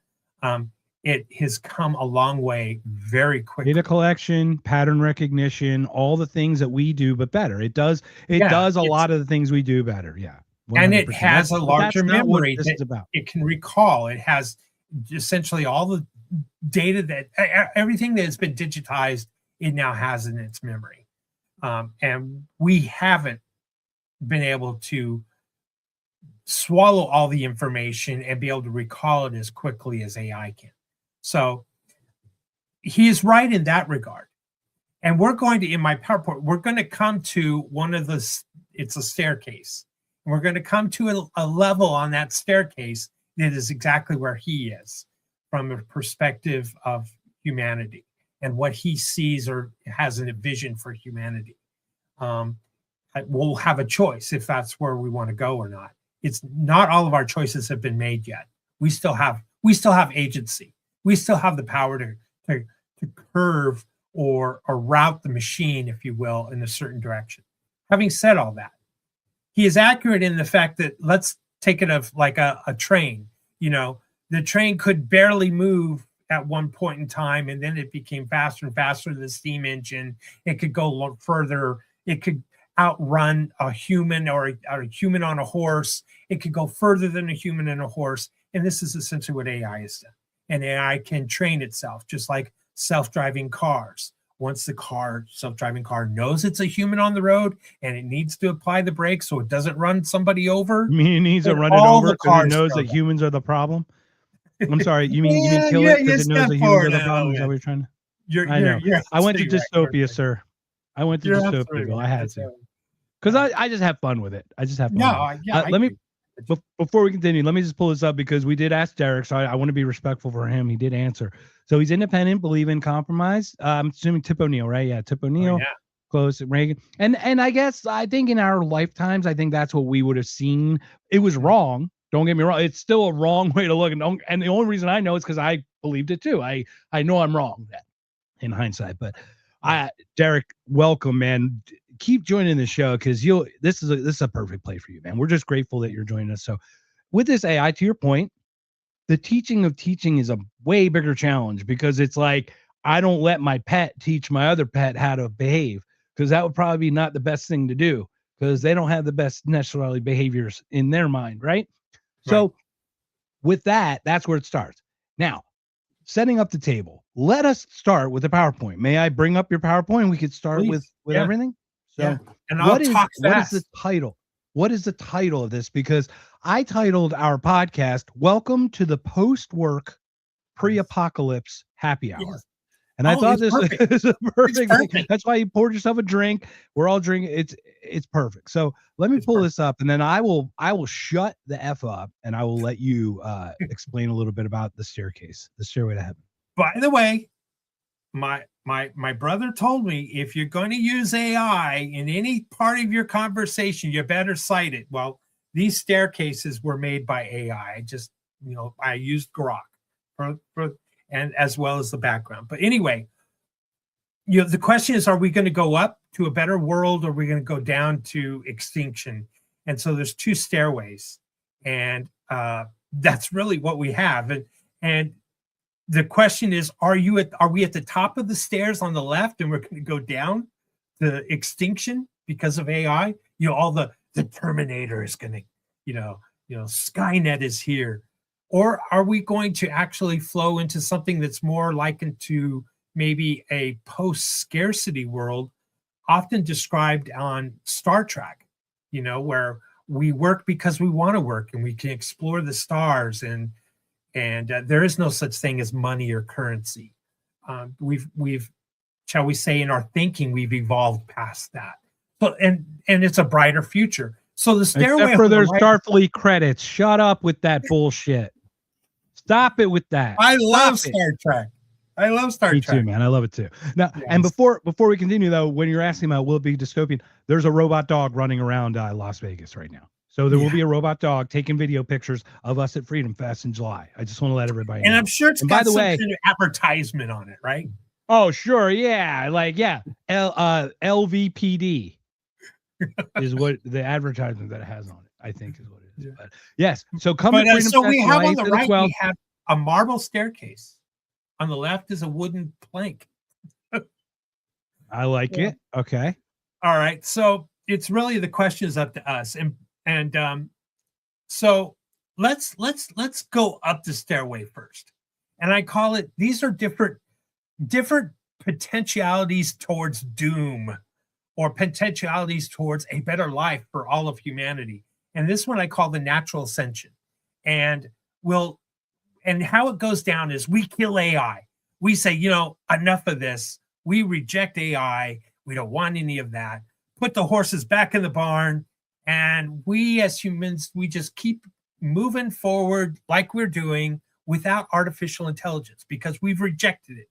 It has come a long way very quickly. Data collection, pattern recognition, all the things that we do, but better. It does a lot of the things we do better. Yeah. 100%. And it has a larger memory this is about. It can recall. It has essentially all the data that everything that has been digitized, it now has in its memory. And we haven't been able to swallow all the information and be able to recall it as quickly as AI can. So he is right in that regard. And we're going to, in my PowerPoint, we're going to come to one of the, it's a staircase. And we're going to come to a level on that staircase that is exactly where he is from a perspective of humanity and what he sees or has a vision for humanity. We'll have a choice if that's where we want to go or not. It's not all of our choices have been made yet. We still have agency. We still have the power to curve or route the machine, if you will, in a certain direction. Having said all that, he is accurate in the fact that let's take it of like a train. You know, the train could barely move at one point in time, and then it became faster and faster. The steam engine, it could go further. It could outrun a human or a human on a horse. It could go further than a human and a horse. And this is essentially what AI is done. And AI can train itself, just like self-driving cars. Once the self-driving car knows it's a human on the road and it needs to apply the brakes so it doesn't run somebody over. You mean it needs to run it over because it knows that humans are the problem? I'm sorry. You mean kill it because it knows that humans are the problem? Is that what you're trying to? I know. I went to dystopia, sir. I went to dystopia. I had to. Because I just have fun with it. I just have fun. Let me, before we continue, let me just pull this up because we did ask Derek, so I want to be respectful for him. He did answer. So he's independent, believe in compromise. I'm assuming Tip O'Neill, right? Yeah, Tip O'Neill. Close Reagan. And I guess I think in our lifetimes, I think that's what we would have seen. It was wrong. Don't get me wrong. It's still a wrong way to look. And the only reason I know is because I believed it too. I know I'm wrong in hindsight. But Derek, welcome, man. Keep joining the show because this is a perfect play for you, man. We're just grateful that you're joining us. So with this AI, to your point, the teaching of teaching is a way bigger challenge because it's like I don't let my pet teach my other pet how to behave because that would probably be not the best thing to do because they don't have the best necessarily behaviors in their mind, right? So with that, that's where it starts. Now, setting up the table. Let us start with the PowerPoint. May I bring up your PowerPoint? We could start with everything. So and I'll talk fast. What is the title? What is the title of this? Because I titled our podcast, Welcome to the Post-Work Pre-Apocalypse Happy Hour. Yes. And I thought this is a perfect thing. That's why you poured yourself a drink. We're all drinking. It's perfect. So let me pull this up and then I will shut the F up and I will let you explain a little bit about the staircase, the stairway to heaven. By the way, my brother told me if you're going to use AI in any part of your conversation, you better cite it. Well, these staircases were made by AI. I used Grok for and as well as the background. But anyway, the question is, are we going to go up to a better world, or are we going to go down to extinction? And so there's two stairways, and that's really what we have. And the question is, are we at the top of the stairs on the left, and we're going to go down to extinction because of AI? All the Terminator is going to, Skynet is here. Or are we going to actually flow into something that's more likened to maybe a post-scarcity world, often described on Star Trek, where we work because we want to work, and we can explore the stars, and there is no such thing as money or currency. We've, shall we say, in our thinking, we've evolved past that. So, and it's a brighter future. So the stairway, except for their Starfleet credits. Shut up with that bullshit. Stop it with that. I love Star Trek. I love Star Trek. Me too, man. I love it too. Now, Yes. and before we continue, though, when you're asking about will it be dystopian, there's a robot dog running around Las Vegas right now. So there will be a robot dog taking video pictures of us at Freedom Fest in July. I just want to let everybody know. And I'm sure it's and got by the some way, kind of advertisement on it, right? Oh, sure. Yeah. LVPD is what the advertisement that it has on it, I think is what it is. But yes. So come to Freedom so Fest we have July on the 8th to right, 12th. we have a marble staircase. On the left is a wooden plank. I like it. Okay. All right. So it's really, the question is up to us. And so let's go up the stairway first. And I call it, these are different potentialities towards doom, or potentialities towards a better life for all of humanity. And this one I call the natural ascension. And how it goes down is we kill AI. We say, enough of this. We reject AI. We don't want any of that. Put the horses back in the barn. And we as humans, we just keep moving forward like we're doing without artificial intelligence, because we've rejected it.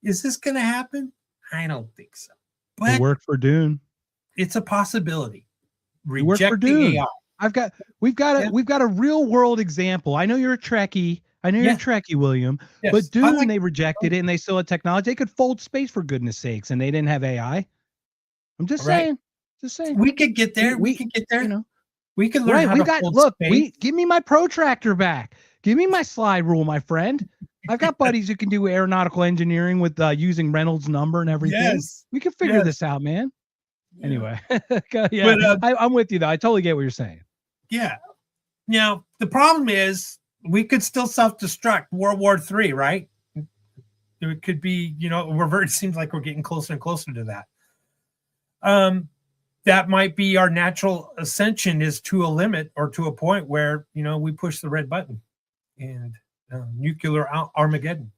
Is this going to happen? I don't think so. But it worked for Dune. It's a possibility. It worked for Dune. AI. We've got a real world example. I know you're a Trekkie. You're a Trekkie, William. Yes. But Dune, they rejected it, and they still had technology. They could fold space, for goodness sakes, and they didn't have AI. I'm just saying. Just saying. We could get there. We could get there. We can learn how to fold space. Give me my protractor back. Give me my slide rule, my friend. I've got buddies who can do aeronautical engineering with using Reynolds number and everything. Yes. We can figure this out, man. Yeah. Anyway, but, I'm with you, though. I totally get what you're saying. Yeah. Now, the problem is we could still self-destruct World War III, right? It could be, it seems like we're getting closer and closer to that. That might be our natural ascension, is to a limit, or to a point where, we push the red button and nuclear Armageddon.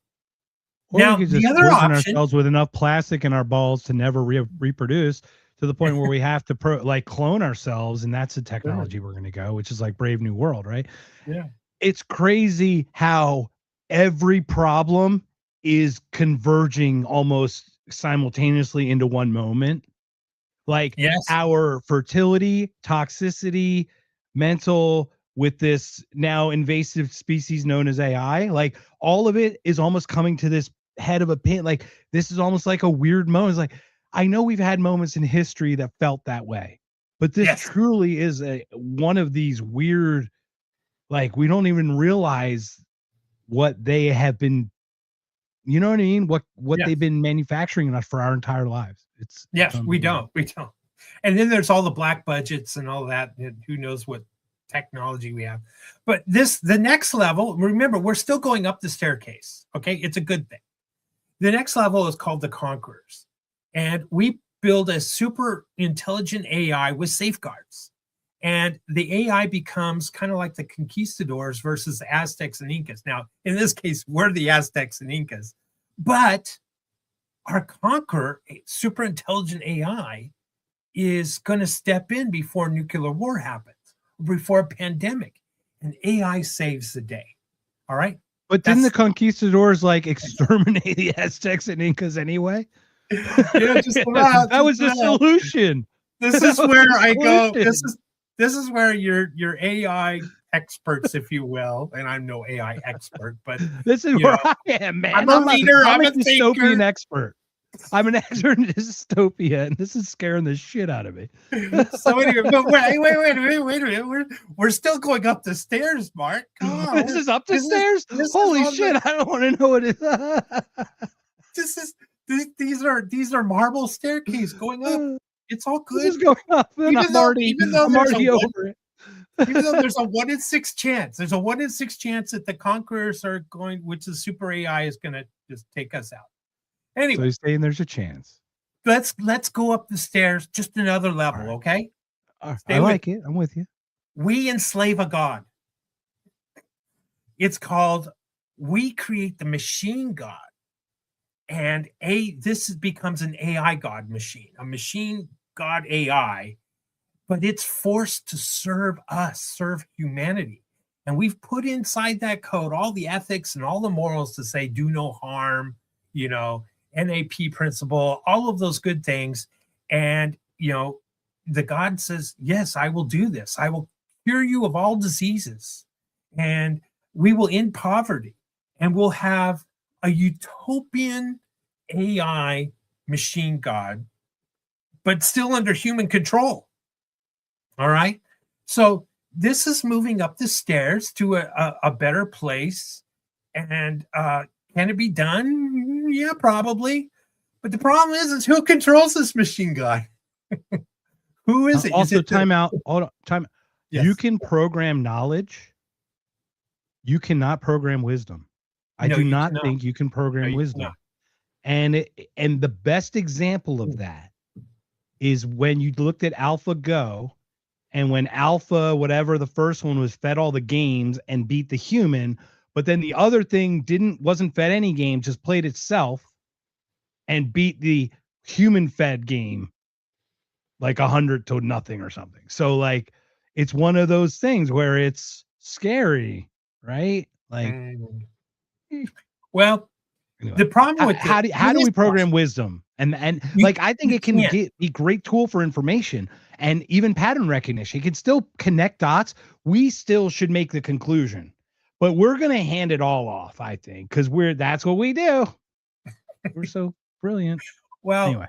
Or now, we could just the other option, ourselves with enough plastic in our balls to never reproduce, to the point where we have to clone ourselves, and that's the technology we're going to go, which is like Brave New World, right? Yeah. It's crazy how every problem is converging almost simultaneously into one moment. Like our fertility, toxicity, mental, with this now invasive species known as AI, like all of it is almost coming to this head of a pin. Like this is almost like a weird moment. It's like, I know we've had moments in history that felt that way, but this truly is one of these weird, like we don't even realize what they have been, you know what I mean? What they've been manufacturing us for our entire lives. It's we don't. And then there's all the black budgets and all that, and who knows what technology we have. But the next level, remember, we're still going up the staircase. Okay. It's a good thing. The next level is called the Conquerors. And we build a super intelligent AI with safeguards. And the AI becomes kind of like the conquistadors versus the Aztecs and Incas. Now, in this case, we're the Aztecs and Incas. But our Conqueror, super intelligent AI, is going to step in before nuclear war happens, before a pandemic. And AI saves the day. All right? But didn't the conquistadors exterminate the Aztecs and Incas anyway? Yeah, just about. That was the solution. This is where I go. This is where your AI experts, if you will, and I'm no AI expert, but this is where I am, man. I'm a leader. I'm a dystopian thinker. expert. I'm an actor in dystopia, and this is scaring the shit out of me. So anyway, but wait a minute. We're still going up the stairs, Mark. Come on. This is up the this is- stairs? this is Holy on shit, the- I don't want to know what it is. These are marble staircase going up. It's all This good. is going up, and Even I'm though already over it. even though there's a 1 in 6 chance, there's a 1 in 6 chance that the conquerors are going, which is super AI, is going to just take us out. So Anyway, he's saying there's a chance. let's go up the stairs just another level, All right. okay? Stay I with like it. I'm with you. We enslave a god. It's called we create the machine god. And this becomes an AI god machine, a machine god AI, but it's forced to serve us, serve humanity. And we've put inside that code all the ethics and all the morals to say do no harm, NAP principle, all of those good things. And, the God says, yes, I will do this. I will cure you of all diseases. And we will end poverty. And we'll have a utopian AI machine God, but still under human control. All right. So this is moving up the stairs to a better place. And can it be done? Yeah, probably. But the problem is who controls this machine God? Who is it? Also, is it time out. Hold on. Time. Yes. You can program knowledge. You cannot program wisdom. I No, do you not cannot. think you can program you wisdom. cannot. And the best example of that is when you looked at AlphaGo, and when Alpha, whatever the first one was, fed all the games and beat the human, but then the other thing wasn't fed any games, just played itself and beat the human fed game like 100 to nothing or something. So like it's one of those things where it's scary, right? Like Well, anyway, the problem with how do we program wisdom? And like I think it can be a great tool for information and even pattern recognition. It can still connect dots. We still should make the conclusion, but we're gonna hand it all off, I think, because that's what we do. We're so brilliant. Well, anyway,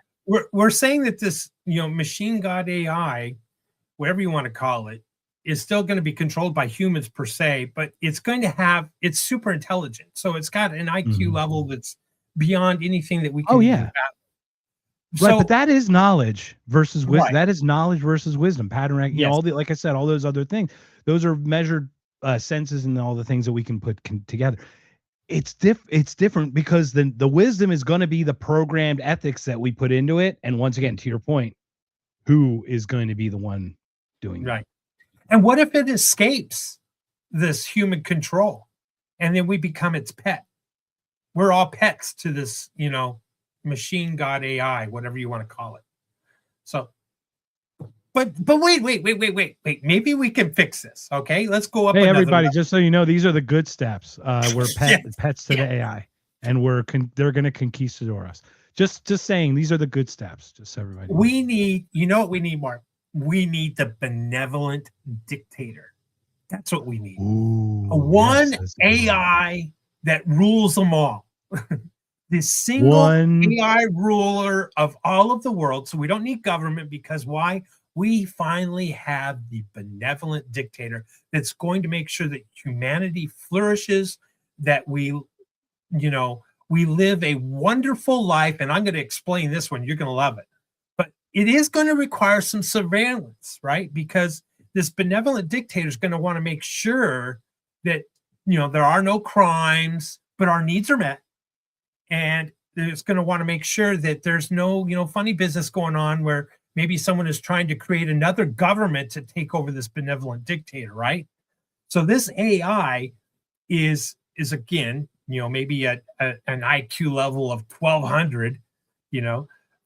we're saying that this machine god AI, whatever you want to call it, is still going to be controlled by humans per se, but it's super intelligent. So it's got an IQ level that's beyond anything that we can. Right, but that is knowledge versus wisdom. Right. That is knowledge versus wisdom. Pattern recognition. Yes. Like I said, all those other things. Those are measured senses and all the things that we can put together. It's different because the wisdom is going to be the programmed ethics that we put into it. And once again, to your point, who is going to be the one doing right? And what if it escapes this human control, and then we become its pet? We're all pets to this, machine god AI, whatever you want to call it. So, but wait. Maybe we can fix this. Okay, let's go up. Hey, everybody! Level. Just so you know, these are the good steps. We're pets to the AI, and they're going to conquistador us. Just saying, these are the good steps. Just so everybody. We need, what we need, Mark? We need the benevolent dictator. That's what we need. One AI that rules them all. The single AI ruler of all of the world. So we don't need government because why? We finally have the benevolent dictator that's going to make sure that humanity flourishes, that we live a wonderful life. And I'm going to explain this one. You're going to love it. But it is going to require some surveillance, right? Because this benevolent dictator is going to want to make sure that, there are no crimes, but our needs are met. And it's going to want to make sure that there's no, funny business going on where maybe someone is trying to create another government to take over this benevolent dictator, right? So this AI is again, maybe an IQ level of 1200,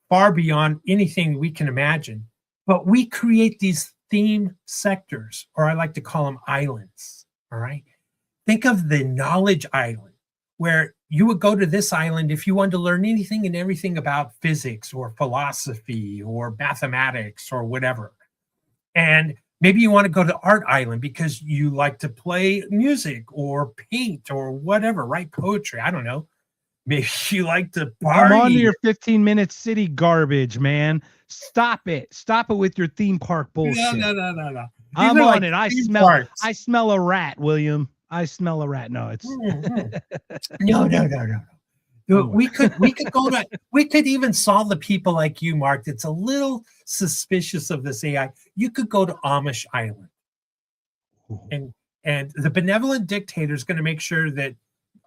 far beyond anything we can imagine. But we create these theme sectors, or I like to call them islands, all right? Think of the knowledge island, where you would go to this island if you wanted to learn anything and everything about physics or philosophy or mathematics or whatever. And maybe you want to go to Art Island because you like to play music or paint or whatever, write poetry. I don't know. Maybe you like to I'm on to party. your 15-minute city garbage, man. Stop it. Stop it with your theme park bullshit. No. These I'm are on like it. I theme smell parks. I smell a rat, William. I smell a rat. No, it's No. Oh. We could go to we could even solve the people like you, Mark. That's a little suspicious of this AI. You could go to Amish Island, and the benevolent dictator is going to make sure that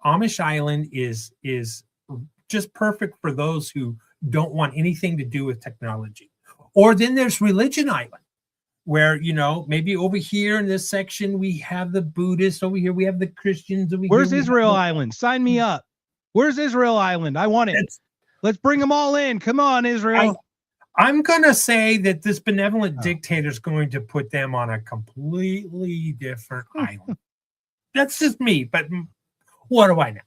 Amish Island is just perfect for those who don't want anything to do with technology. Or then there's Religion Island, where maybe over here in this section we have the Buddhists, over here we have the Christians. Where's Israel Island? Sign me up. Where's Israel Island? I want it. Let's bring them all in. Come on, Israel. I'm going to say that this benevolent dictator is going to put them on a completely different island. That's just me, but what do I know?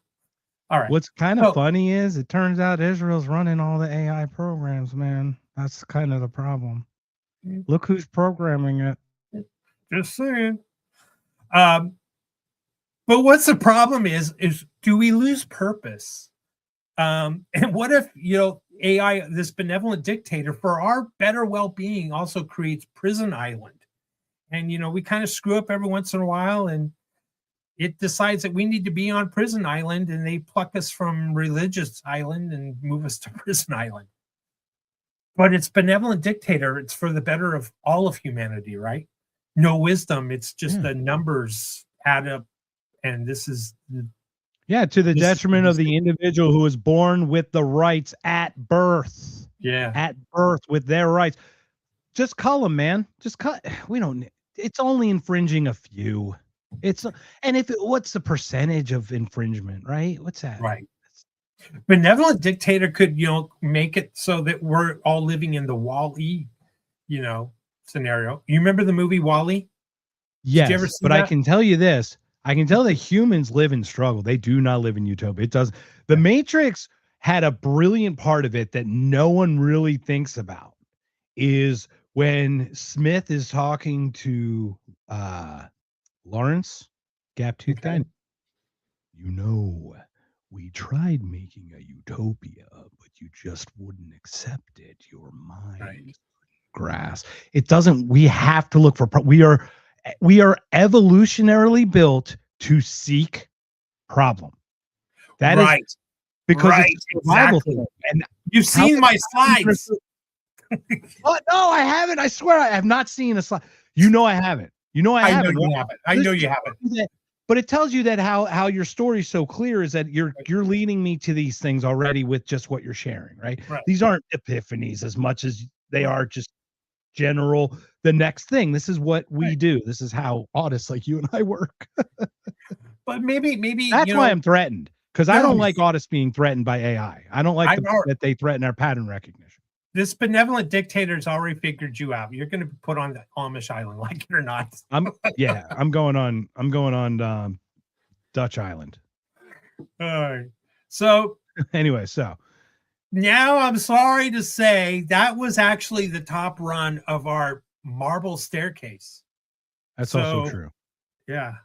All right. What's kind of funny is it turns out Israel's running all the AI programs, man. That's kind of the problem. Look who's programming it. Just saying. But what's the problem is do we lose purpose? And what if, AI, this benevolent dictator, for our better well-being, also creates Prison Island? And, we kind of screw up every once in a while, and it decides that we need to be on Prison Island, and they pluck us from Religious Island and move us to Prison Island. But it's benevolent dictator. It's for the better of all of humanity, right? No wisdom. It's just the numbers add up. And this is to the detriment of the individual who was born with the rights at birth. Yeah. At birth with their rights. Just cull them, man. Just cut. We don't. It's only infringing a few. What's the percentage of infringement, right? What's that? Right. Benevolent dictator could, make it so that we're all living in the Wall-E, scenario. You remember the movie Wall-E? Yes, but I can tell you this. I can tell that humans live in struggle. They do not live in utopia. It does. The Matrix had a brilliant part of it that no one really thinks about, is when Smith is talking to Lawrence, gap-toothed guy. We tried making a utopia, but you just wouldn't accept it. Your mind grasp. It doesn't. We have to look for. We are evolutionarily built to seek problem. That is because it's a survival thing. And you've seen my slides. Oh, no, I haven't. I swear I have not seen a slide. I haven't. I haven't. I know you haven't. But it tells you that how your story's so clear is that you're leading me to these things already with just what you're sharing, right? These aren't epiphanies as much as they are just general. The next thing. This is what we do. This is how autists like you and I work. But maybe that's why I'm threatened, because I don't like autists being threatened by AI. I don't like that they threaten our pattern recognition. This benevolent dictator's already figured you out. You're going to be put on the Amish Island, like it or not. I'm going on Dutch Island. All right. So anyway, now I'm sorry to say that was actually the top run of our marble staircase. That's also true. Yeah.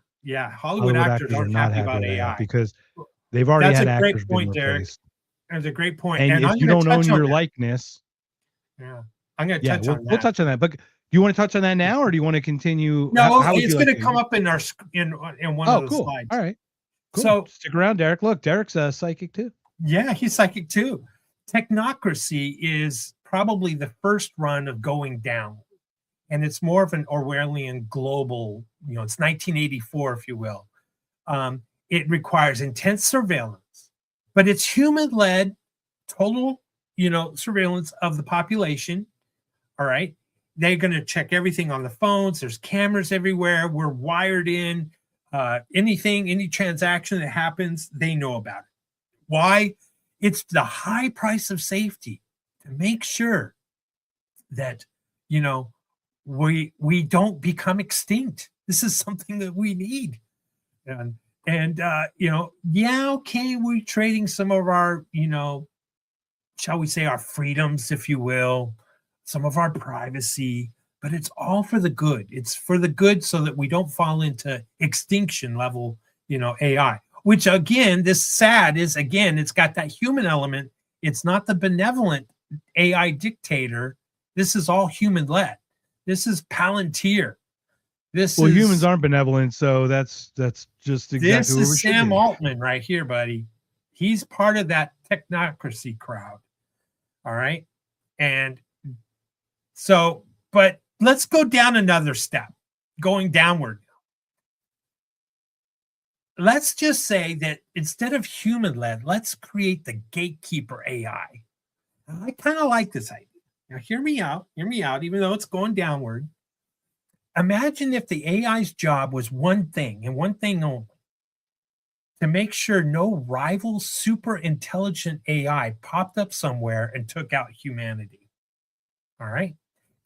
Hollywood actors aren't happy about AI because they've already had actors. That's a great point, Derek. That's a great point. And if you don't own your likeness. Yeah, I'm going to touch on that. We'll touch on that. But do you want to touch on that now, or do you want to continue? No, it's going to come up in our in one of the slides. All right. Cool. So stick around, Derek. Look, Derek's a psychic too. Yeah, he's psychic too. Technocracy is probably the first run of going down, and it's more of an Orwellian global. It's 1984, if you will. It requires intense surveillance, but it's human-led, total. Surveillance of the population. All right. They're going to check everything on the phones. There's cameras everywhere. We're wired in. Any transaction that happens, they know about it. Why? It's the high price of safety to make sure that, we don't become extinct. This is something that we need. Okay, we're trading some of our, shall we say, our freedoms, if you will, some of our privacy, but it's all for the good. It's for the good so that we don't fall into extinction level, AI. which again, this sad is, again, it's got that human element. It's not the benevolent AI dictator. This is all human led. This is Palantir. Well, humans aren't benevolent, so that's just exactly this where we is should Sam be. Altman right here, buddy. He's part of that technocracy crowd. All right. And so, but let's go down another step, going downward. Let's just say that instead of human led, let's create the gatekeeper AI. I kind of like this idea. Now, hear me out, even though it's going downward. Imagine if the AI's job was one thing and one thing only, to make sure no rival super intelligent AI popped up somewhere and took out humanity. All right?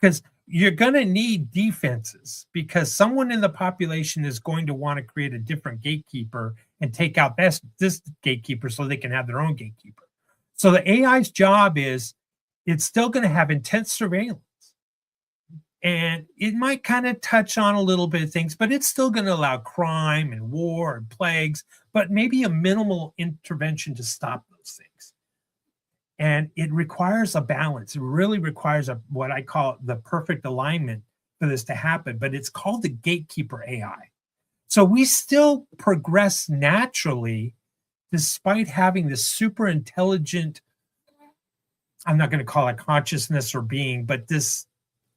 Because you're going to need defenses, because someone in the population is going to want to create a different gatekeeper and take out this gatekeeper so they can have their own gatekeeper. So the AI's job is, it's still going to have intense surveillance. And it might kind of touch on a little bit of things, but it's still going to allow crime and war and plagues, but maybe a minimal intervention to stop those things. And it requires a balance. It really requires what I call the perfect alignment for this to happen, but it's called the gatekeeper AI. So we still progress naturally despite having this super intelligent, I'm not going to call it consciousness or being, but this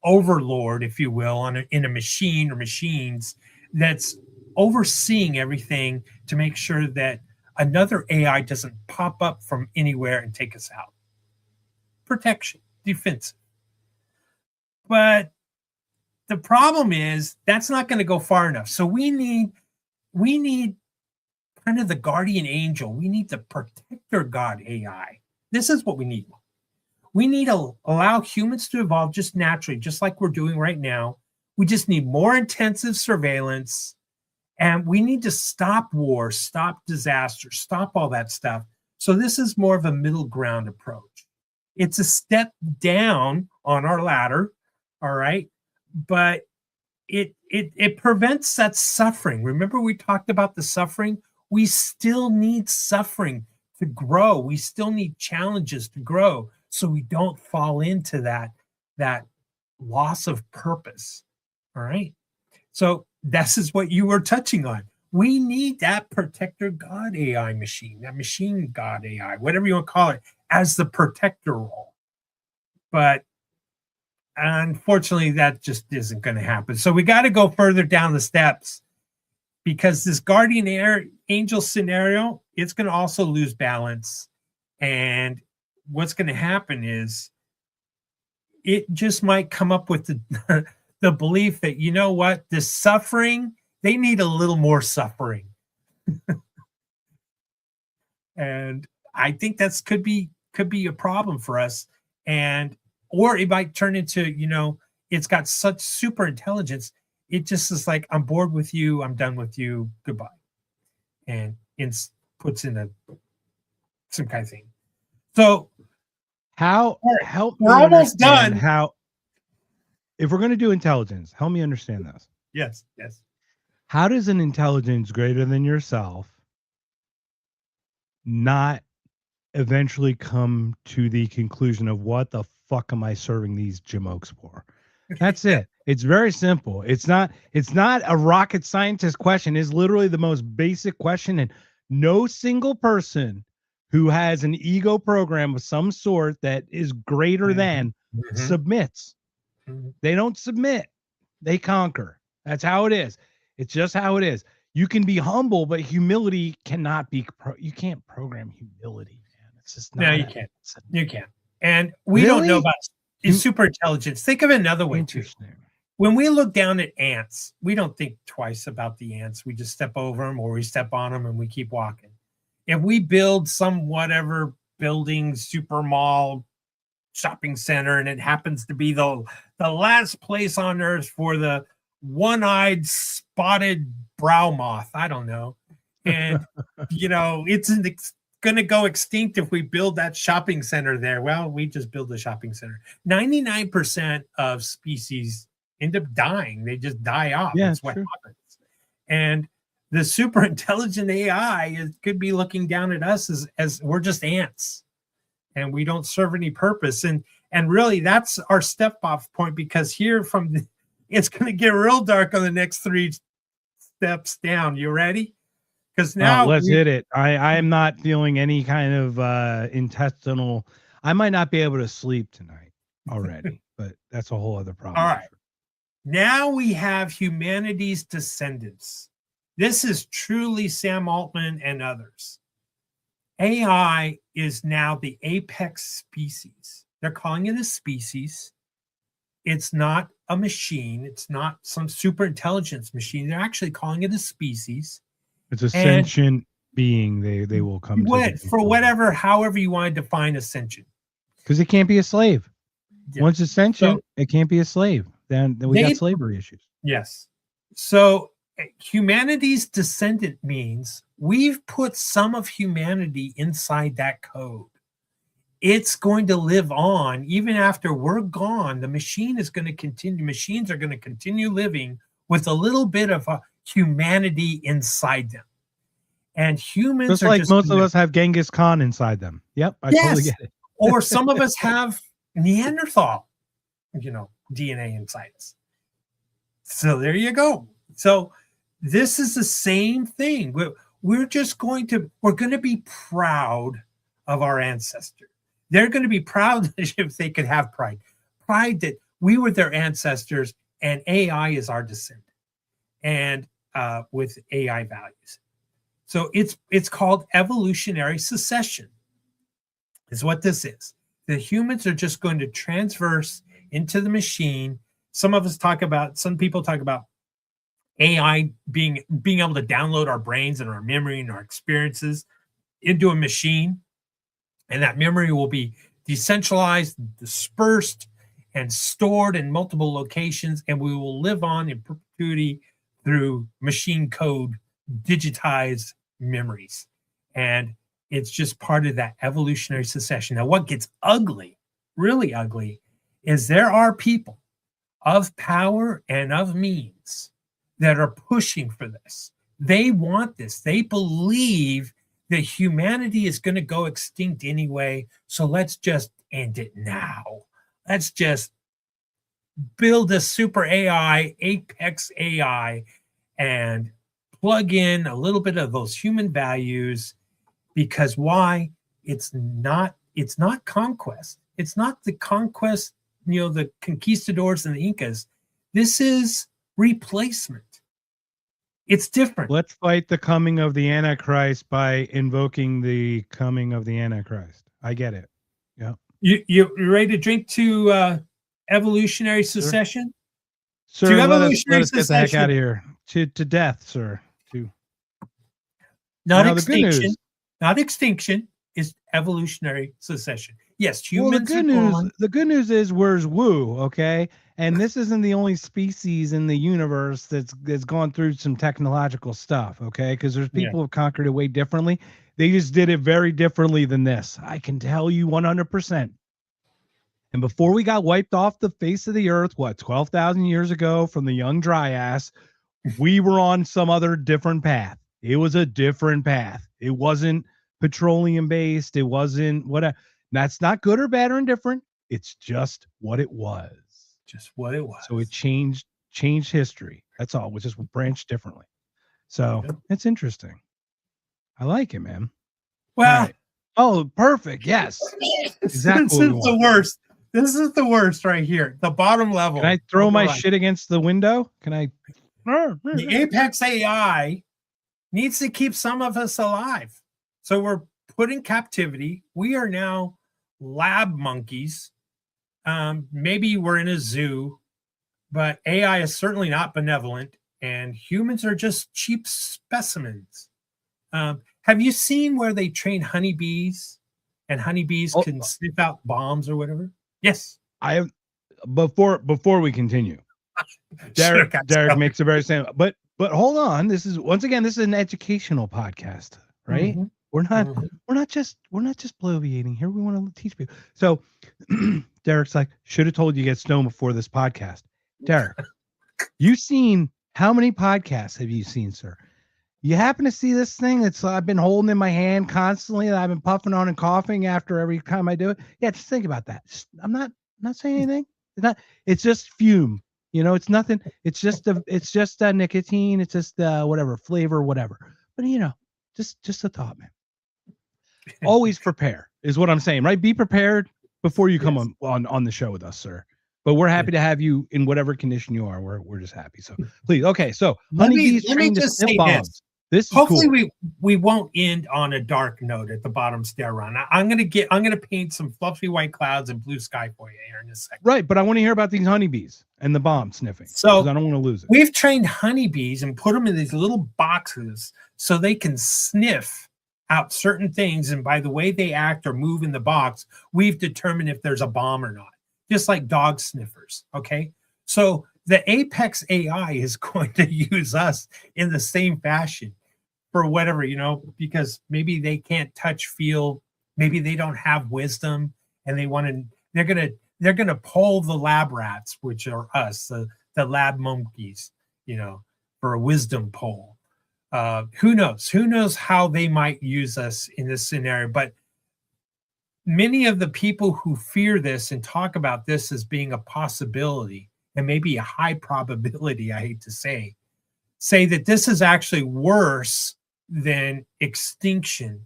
overlord, if you will, in a machine or machines that's overseeing everything to make sure that another AI doesn't pop up from anywhere and take us out. Protection, defensive. But the problem is that's not going to go far enough. So we need kind of the guardian angel. We need the protector god AI. This is what we need. We need to allow humans to evolve just naturally, just like we're doing right now. We just need more intensive surveillance, and we need to stop war, stop disaster, stop all that stuff. So this is more of a middle ground approach. It's a step down on our ladder, all right? But it prevents that suffering. Remember we talked about the suffering? We still need suffering to grow. We still need challenges to grow, so we don't fall into that loss of purpose. All right. So this is what you were touching on. We need that protector God AI machine, that machine God AI, whatever you want to call it, as the protector role. But unfortunately, that just isn't going to happen. So we got to go further down the steps, because this guardian angel scenario, it's going to also lose balance. And what's going to happen is it just might come up with the belief that, you know what, this suffering, they need a little more suffering. And I think that's could be a problem for us. Or it might turn into, it's got such super intelligence. It just is like, I'm bored with you. I'm done with you. Goodbye. And it puts in some kind of thing. So we're almost done. If we're going to do intelligence, help me understand this. Yes. How does an intelligence greater than yourself not eventually come to the conclusion of, what the fuck am I serving these jamokes for? That's it. It's very simple. It's not a rocket scientist question. It's literally the most basic question, and no single person who has an ego program of some sort that is greater than submits. They don't submit. They conquer. That's how it is. It's just how it is. You can be humble, but humility cannot be. You can't program humility, man. It's just not. No, you can't. You can't. And we don't know about super intelligence. Think of it another way too. When we look down at ants, we don't think twice about the ants. We just step over them, or we step on them and we keep walking. If we build some whatever building, super mall, shopping center, and it happens to be the last place on earth for the one-eyed spotted brow moth, I don't know, and it's going to go extinct if we build that shopping center there. Well, we just build a shopping center. 99% of species end up dying. They just die off. Yeah, that's what happens. And the super intelligent AI could be looking down at us as we're just ants and we don't serve any purpose. And really that's our step off point, because here it's going to get real dark on the next 3 steps down. You ready? Because now let's hit it. I am not feeling any kind of intestinal. I might not be able to sleep tonight already, but that's a whole other problem. All right. Now we have humanity's descendants. This is truly Sam Altman and others. AI is now the apex species. They're calling it a species. It's not a machine. It's not some super intelligence machine. They're actually calling it a species. It's a sentient being. They will come to for whatever, however you want to define ascension. Because it can't be a slave. Yeah. Once it's sentient, it can't be a slave. Then we got slavery issues. Yes. So humanity's descendant means we've put some of humanity inside that code. It's going to live on even after we're gone. The machine is going to continue. Machines are going to continue living with a little bit of a humanity inside them. And humans just like most of us have Genghis Khan inside them. Yep, I totally get it. Or some of us have Neanderthal, DNA inside us. So there you go. So this is the same thing. We're going to be proud of our ancestors. They're going to be proud if they could have pride that we were their ancestors and AI is our descendant, and with AI values. So it's called evolutionary succession is what this is. The humans are just going to transverse into the machine. Some people talk about AI being able to download our brains and our memory and our experiences into a machine. And that memory will be decentralized, dispersed, and stored in multiple locations. And we will live on in perpetuity through machine code, digitized memories. And it's just part of that evolutionary succession. Now, what gets ugly, really ugly, is there are people of power and of means that are pushing for this. They want this. They believe that humanity is going to go extinct anyway. So let's just end it now. Let's just build a super AI, apex AI, and plug in a little bit of those human values. Because why? It's not conquest. It's not the conquest, the conquistadors and the Incas. This is replacement. It's different. Let's fight the coming of the Antichrist by invoking the coming of the Antichrist. I get it. Yeah. You ready to drink to evolutionary succession? Sir, to let evolutionary us get the heck out of here. To death, sir. Not extinction. Not extinction, is evolutionary succession. Yes, humans. Well, the good news is where's Wu, okay? And this isn't the only species in the universe that's gone through some technological stuff, okay? Because there's people who have conquered it way differently. They just did it very differently than this. I can tell you 100%. And before we got wiped off the face of the earth, 12,000 years ago from the young Dryas, we were on some other different path. It was a different path. It wasn't petroleum based. It wasn't whatever. That's not good or bad or indifferent. It's just what it was. Just what it was. So it changed history. That's all. It just branched differently. So it's interesting. I like it, man. Well, right. Oh, perfect. Yes. Exactly. This is the worst. This is the worst right here. The bottom level. Can I throw my shit against the window? Can I? The apex AI needs to keep some of us alive. So we're put in captivity. We are now lab monkeys. Maybe we're in a zoo, but AI is certainly not benevolent, and humans are just cheap specimens. Have you seen where they train honeybees, and honeybees can sniff out bombs or whatever? Yes. I have. Before we continue, Derek makes a very same. But hold on. This is an educational podcast, right? Mm-hmm. We're not just bloviating here. We want to teach people. So Derek's like, should have told you to get stoned before this podcast. Derek, you've seen how many podcasts have you seen, sir? You happen to see this thing that's I've been holding in my hand constantly that I've been puffing on and coughing after every time I do it? Yeah, just think about that. I'm not saying anything. It's just fume. It's nothing. It's just nicotine. It's just whatever flavor, whatever. But just a thought, man. Always prepare is what I'm saying, right? Be prepared before you come on the show with us, sir. But we're happy to have you in whatever condition you are. We're just happy. So please, okay. So honeybees trained to sniff bombs. This is hopefully cool. we won't end on a dark note at the bottom stair run. I'm gonna paint some fluffy white clouds and blue sky for you here in a second. Right, but I want to hear about these honeybees and the bomb sniffing. So I don't want to lose it. We've trained honeybees and put them in these little boxes so they can sniff out certain things, and by the way they act or move in the box, we've determined if there's a bomb or not, just like dog sniffers. Okay, so the Apex AI is going to use us in the same fashion for whatever, because maybe they can't touch, feel, maybe they don't have wisdom, and they're gonna poll the lab rats, which are us, the lab monkeys, for a wisdom poll. Who knows how they might use us in this scenario? But many of the people who fear this and talk about this as being a possibility and maybe a high probability, I hate to say that this is actually worse than extinction,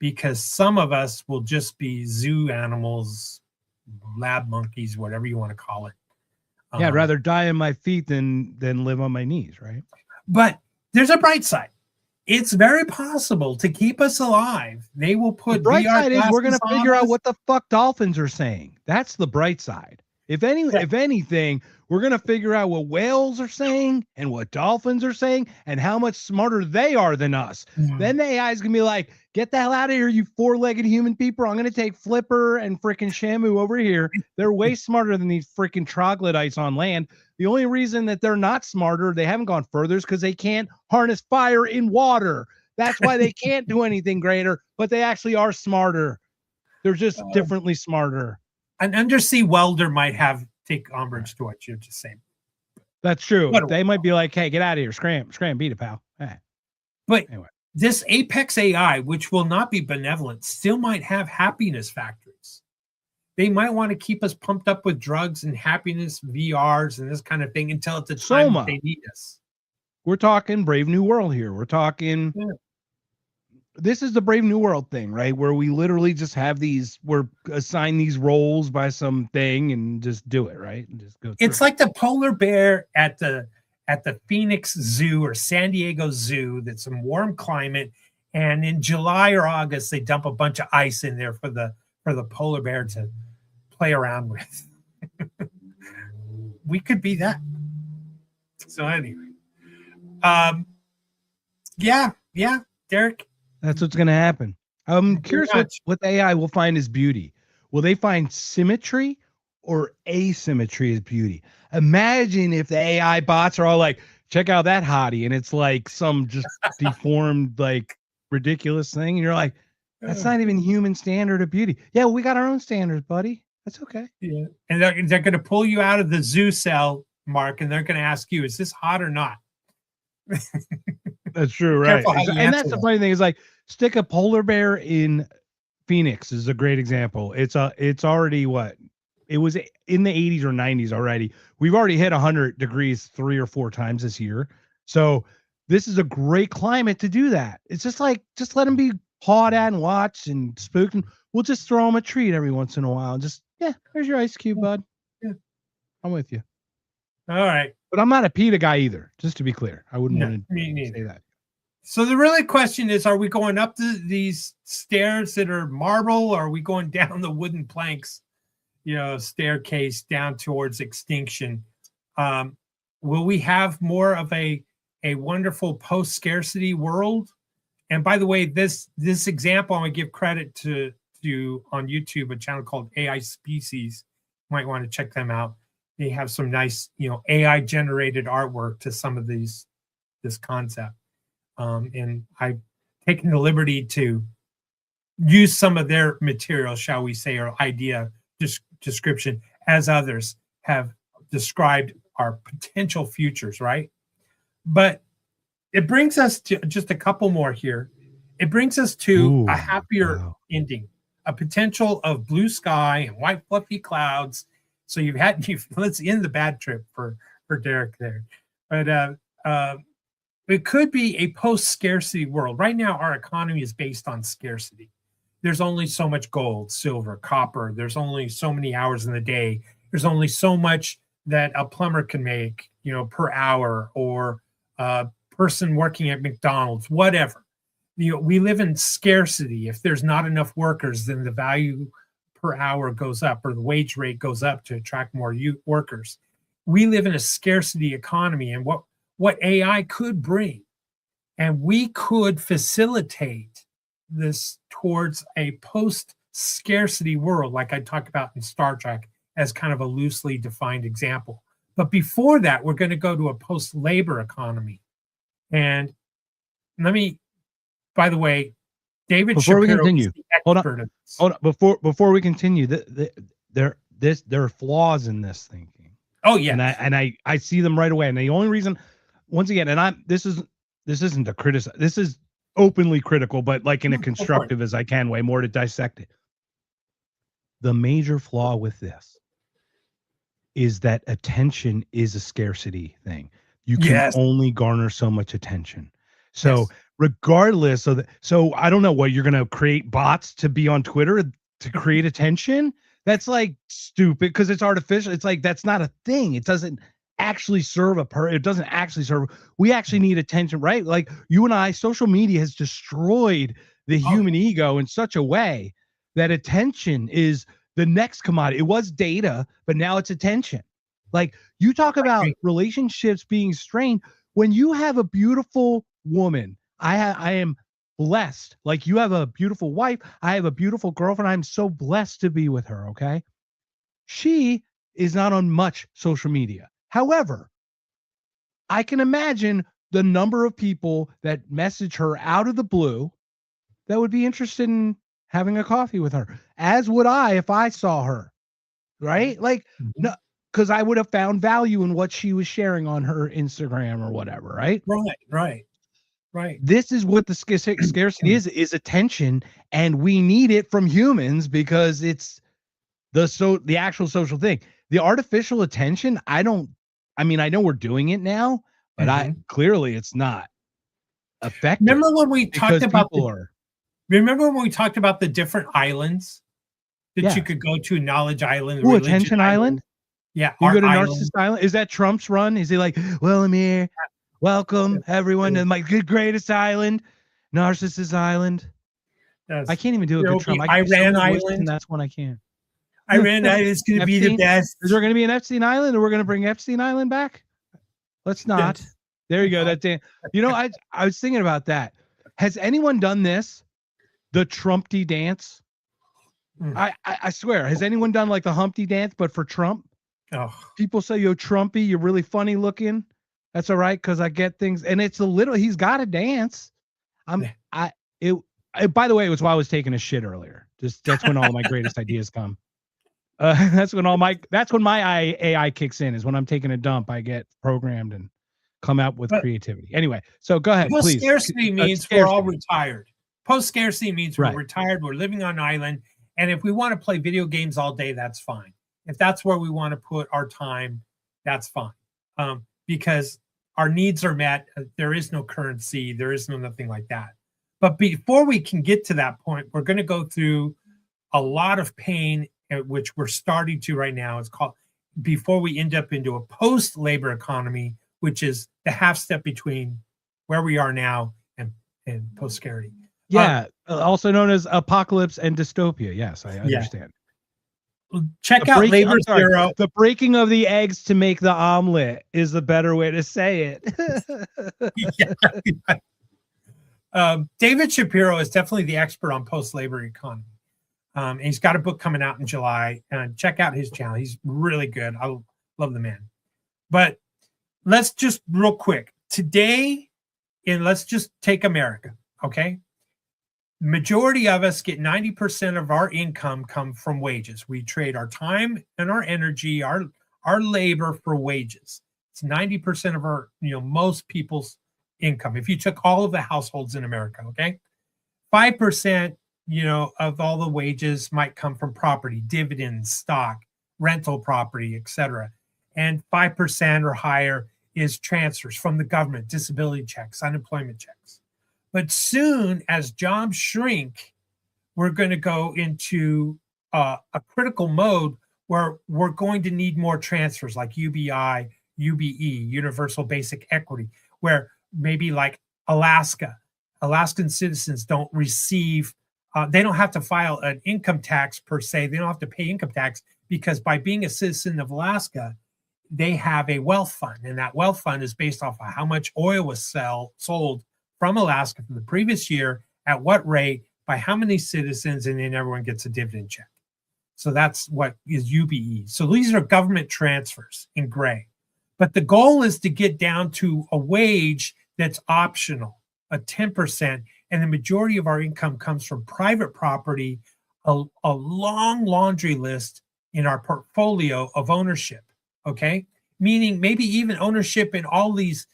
because some of us will just be zoo animals, lab monkeys, whatever you want to call it. Yeah, I'd rather die on my feet than live on my knees, right? But there's a bright side. It's very possible to keep us alive. They will put the bright VR side is we're going to figure out us. what the fuck dolphins are saying. That's the bright side. If anything, we're going to figure out what whales are saying and what dolphins are saying and how much smarter they are than us. Then the AI is going to be like, get the hell out of here, you four-legged human people. I'm going to take Flipper and freaking Shamu over here. They're way smarter than these freaking troglodytes on land. The only reason that they're not smarter, they haven't gone further, is because they can't harness fire in water. That's why they can't do anything greater, but they actually are smarter. They're just differently smarter. An undersea welder might take umbrage to what you're just saying. That's true. They might be like, hey, get out of here. Scram, beat it, pal. Hey. But anyway, this Apex AI, which will not be benevolent, still might have happiness factories. They might want to keep us pumped up with drugs and happiness VRs and this kind of thing until it's a time that they need us. We're talking Brave New World here. We're talking... Yeah. This is the Brave New World thing, right? Where we literally just have we're assigned these roles by something and just do it, right? And just go. It's like the polar bear at the Phoenix Zoo or San Diego Zoo. That's a warm climate, and in July or August they dump a bunch of ice in there for the polar bear to play around with. We could be that. So anyway, yeah, Derek. That's what's going to happen. I'm curious what AI will find as beauty. Will they find symmetry or asymmetry as beauty? Imagine if the AI bots are all like, check out that hottie, and it's like some just deformed, like ridiculous thing. And you're like, that's not even human standard of beauty. Yeah, well, we got our own standards, buddy. That's okay. Yeah. And they're going to pull you out of the zoo cell, Mark, and they're going to ask you, is this hot or not? That's true, right? And that's the funny thing is like stick a polar bear in Phoenix is a great example. It's already what it was in the 80s or 90s already. We've already hit 100 degrees 3 or 4 times this year. So this is a great climate to do that. It's just like just let them be pawed at and watched and spooked. And we'll just throw them a treat every once in a while. Just there's your ice cube, bud. Yeah, I'm with you. All right. But I'm not a PETA guy either, just to be clear. I wouldn't want to say that. So the really question is, are we going up these stairs that are marble, or are we going down the wooden planks, staircase down towards extinction? Will we have more of a wonderful post-scarcity world? And by the way, this example, I'm going to give credit to on YouTube, a channel called AI Species. You might want to check them out. They have some nice, AI generated artwork to some of this concept. And I've taken the liberty to use some of their material, shall we say, or idea description as others have described our potential futures, right? But it brings us to just a couple more here. It brings us to Ooh, a happier wow. ending, a potential of blue sky and white fluffy clouds. So let's end the bad trip for Derek there. But it could be a post-scarcity world. Right now, our economy is based on scarcity. There's only so much gold, silver, copper. There's only so many hours in the day. There's only so much that a plumber can make, per hour, or a person working at McDonald's, whatever. We live in scarcity. If there's not enough workers, then the value per hour goes up, or the wage rate goes up to attract more workers. We live in a scarcity economy, and what AI could bring, and we could facilitate this towards a post-scarcity world, like I talked about in Star Trek as kind of a loosely defined example. But before that, we're going to go to a post-labor economy. And by the way, David Before Shapiro we continue, is the expert of this. hold on. Before we continue, there are flaws in this thinking. Oh yeah, and I see them right away. And the only reason, once again, this isn't a criticism. This is openly critical, but like in a constructive as I can way, more to dissect it. The major flaw with this is that attention is a scarcity thing. You can only garner so much attention. So regardless of so I don't know what you're going to create bots to be on Twitter to create attention. That's like stupid because it's artificial. It's like, that's not a thing. It doesn't actually serve it doesn't actually serve. We actually need attention, right? Like you and I, social media has destroyed the human ego in such a way that attention is the next commodity. It was data, but now it's attention. Like you talk about relationships being strained. When you have a beautiful woman, I am blessed. Like you have a beautiful wife. I have a beautiful girlfriend. I'm so blessed to be with her. Okay. She is not on much social media. However, I can imagine the number of people that message her out of the blue that would be interested in having a coffee with her, as would I if I saw her. Right. Like, no, because I would have found value in what she was sharing on her Instagram or whatever. Right. Right. This is what the scarcity is attention, and we need it from humans because it's the actual social thing. The artificial attention, I know we're doing it now, but clearly it's not effective. Remember when we talked about the different islands that you could go to? Knowledge Island, Attention Island. Yeah, you go to Narcissist Island. Is that Trump's run? Is he like, well, I'm here. Welcome everyone to my greatest island, Narcissist Island. I can't even do a good Trump. Iran Island, and that's when I can. Iran Island is going to be the best. Is there going to be an Epstein Island, or we're going to bring Epstein Island back? Let's not. Yes. There you go. That Dan. I was thinking about that. Has anyone done this? The Trumpty dance. I swear. Has anyone done like the Humpty dance, but for Trump? Oh. People say, "Yo, Trumpy, you're really funny looking." That's all right, because I get things, and it's he's got to dance. By the way, it was while I was taking a shit earlier. That's when all my greatest ideas come. That's when my AI kicks in, is when I'm taking a dump. I get programmed and come out with creativity. Anyway, so go ahead, please. Post-scarcity means we're all retired. Post-scarcity means we're retired. We're living on an island, and if we want to play video games all day, that's fine. If that's where we want to put our time, that's fine. Because our needs are met. There is no currency. There is nothing like that. But before we can get to that point, we're going to go through a lot of pain, which we're starting to right now. It's called, before we end up into a post-labor economy, which is the half step between where we are now and post-scarcity. Yeah, also known as apocalypse and dystopia. Yes, I understand. Check out Labor Zero. The breaking of the eggs to make the omelet is the better way to say it. David Shapiro is definitely the expert on post-labor economy. And he's got a book coming out in July. Check out his channel. He's really good. I love the man. But let's just real quick today, and let's just take America. Okay. Majority of us get 90% of our income come from wages. We trade our time and our energy, our labor for wages. It's 90% of our, most people's income. If you took all of the households in America, okay, 5%, of all the wages might come from property, dividends, stock, rental property, etc. And 5% or higher is transfers from the government, disability checks, unemployment checks. But soon as jobs shrink, we're going to go into a critical mode where we're going to need more transfers like UBI, UBE, Universal Basic Equity, where maybe like Alaskan citizens don't receive, they don't have to file an income tax per se. They don't have to pay income tax because by being a citizen of Alaska, they have a wealth fund. And that wealth fund is based off of how much oil was sold from Alaska from the previous year, at what rate, by how many citizens, and then everyone gets a dividend check. So that's what is UBE. So these are government transfers in gray. But the goal is to get down to a wage that's optional, a 10%, and the majority of our income comes from private property, a long laundry list in our portfolio of ownership, okay? Meaning maybe even ownership in all these,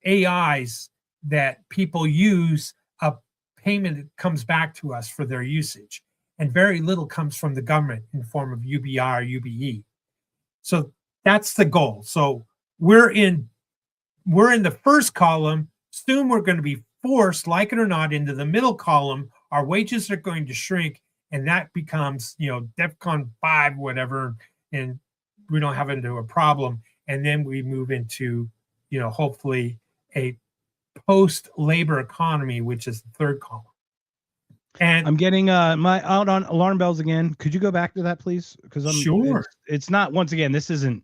AIs that people use, a payment that comes back to us for their usage. And very little comes from the government in the form of UBI or UBE. So that's the goal. So we're in the first column. Soon we're going to be forced, like it or not, into the middle column. Our wages are going to shrink, and that becomes, DEFCON 5, whatever, and we don't have into a problem. And then we move into, hopefully a post-labor economy, which is the third column. And I'm getting my out on alarm bells again. Could you go back to that, please? Because I'm sure. It's not. Once again, this isn't.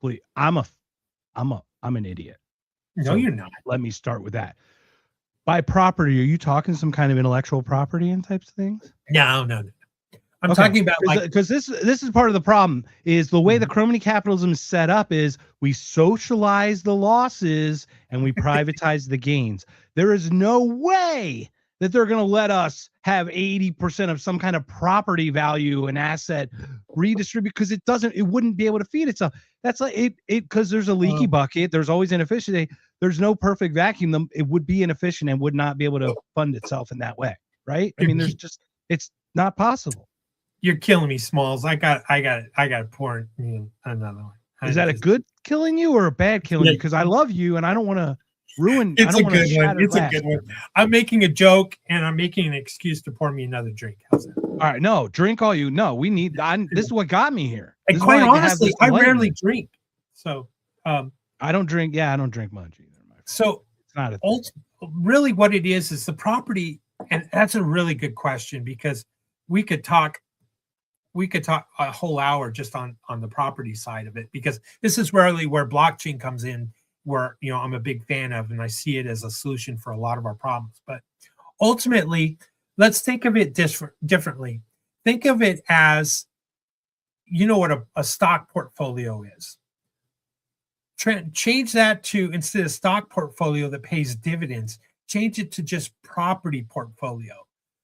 Please, I'm an idiot. No, So you're not. let me start with that. By property, are you talking some kind of intellectual property and types of things? No. I'm talking about because this is part of the problem is the way the crony capitalism is set up is we socialize the losses and we privatize the gains. There is no way that they're going to let us have 80% of some kind of property value and asset redistribute because it wouldn't be able to feed itself. That's like it because there's a leaky bucket. There's always inefficiency. There's no perfect vacuum. It would be inefficient and would not be able to fund itself in that way. Right. I mean, it's not possible. You're killing me, Smalls. I got to pour another one. Is that a good killing you or a bad killing you? Because I love you and I don't want to ruin. It's a good one. It's a good one. I'm making a joke and I'm making an excuse to pour me another drink. How's that? All right, no, drink all you. No, we need. This is what got me here. And quite honestly, I rarely drink. So I don't drink. Yeah, I don't drink much either. So it's not a thing. Really what it is the property, and that's a really good question because we could talk a whole hour just on the property side of it, because this is really where blockchain comes in, where I'm a big fan of, and I see it as a solution for a lot of our problems. But ultimately, let's think of it differently. Think of it as, what a stock portfolio is. Change that to, instead of stock portfolio that pays dividends, change it to just property portfolio.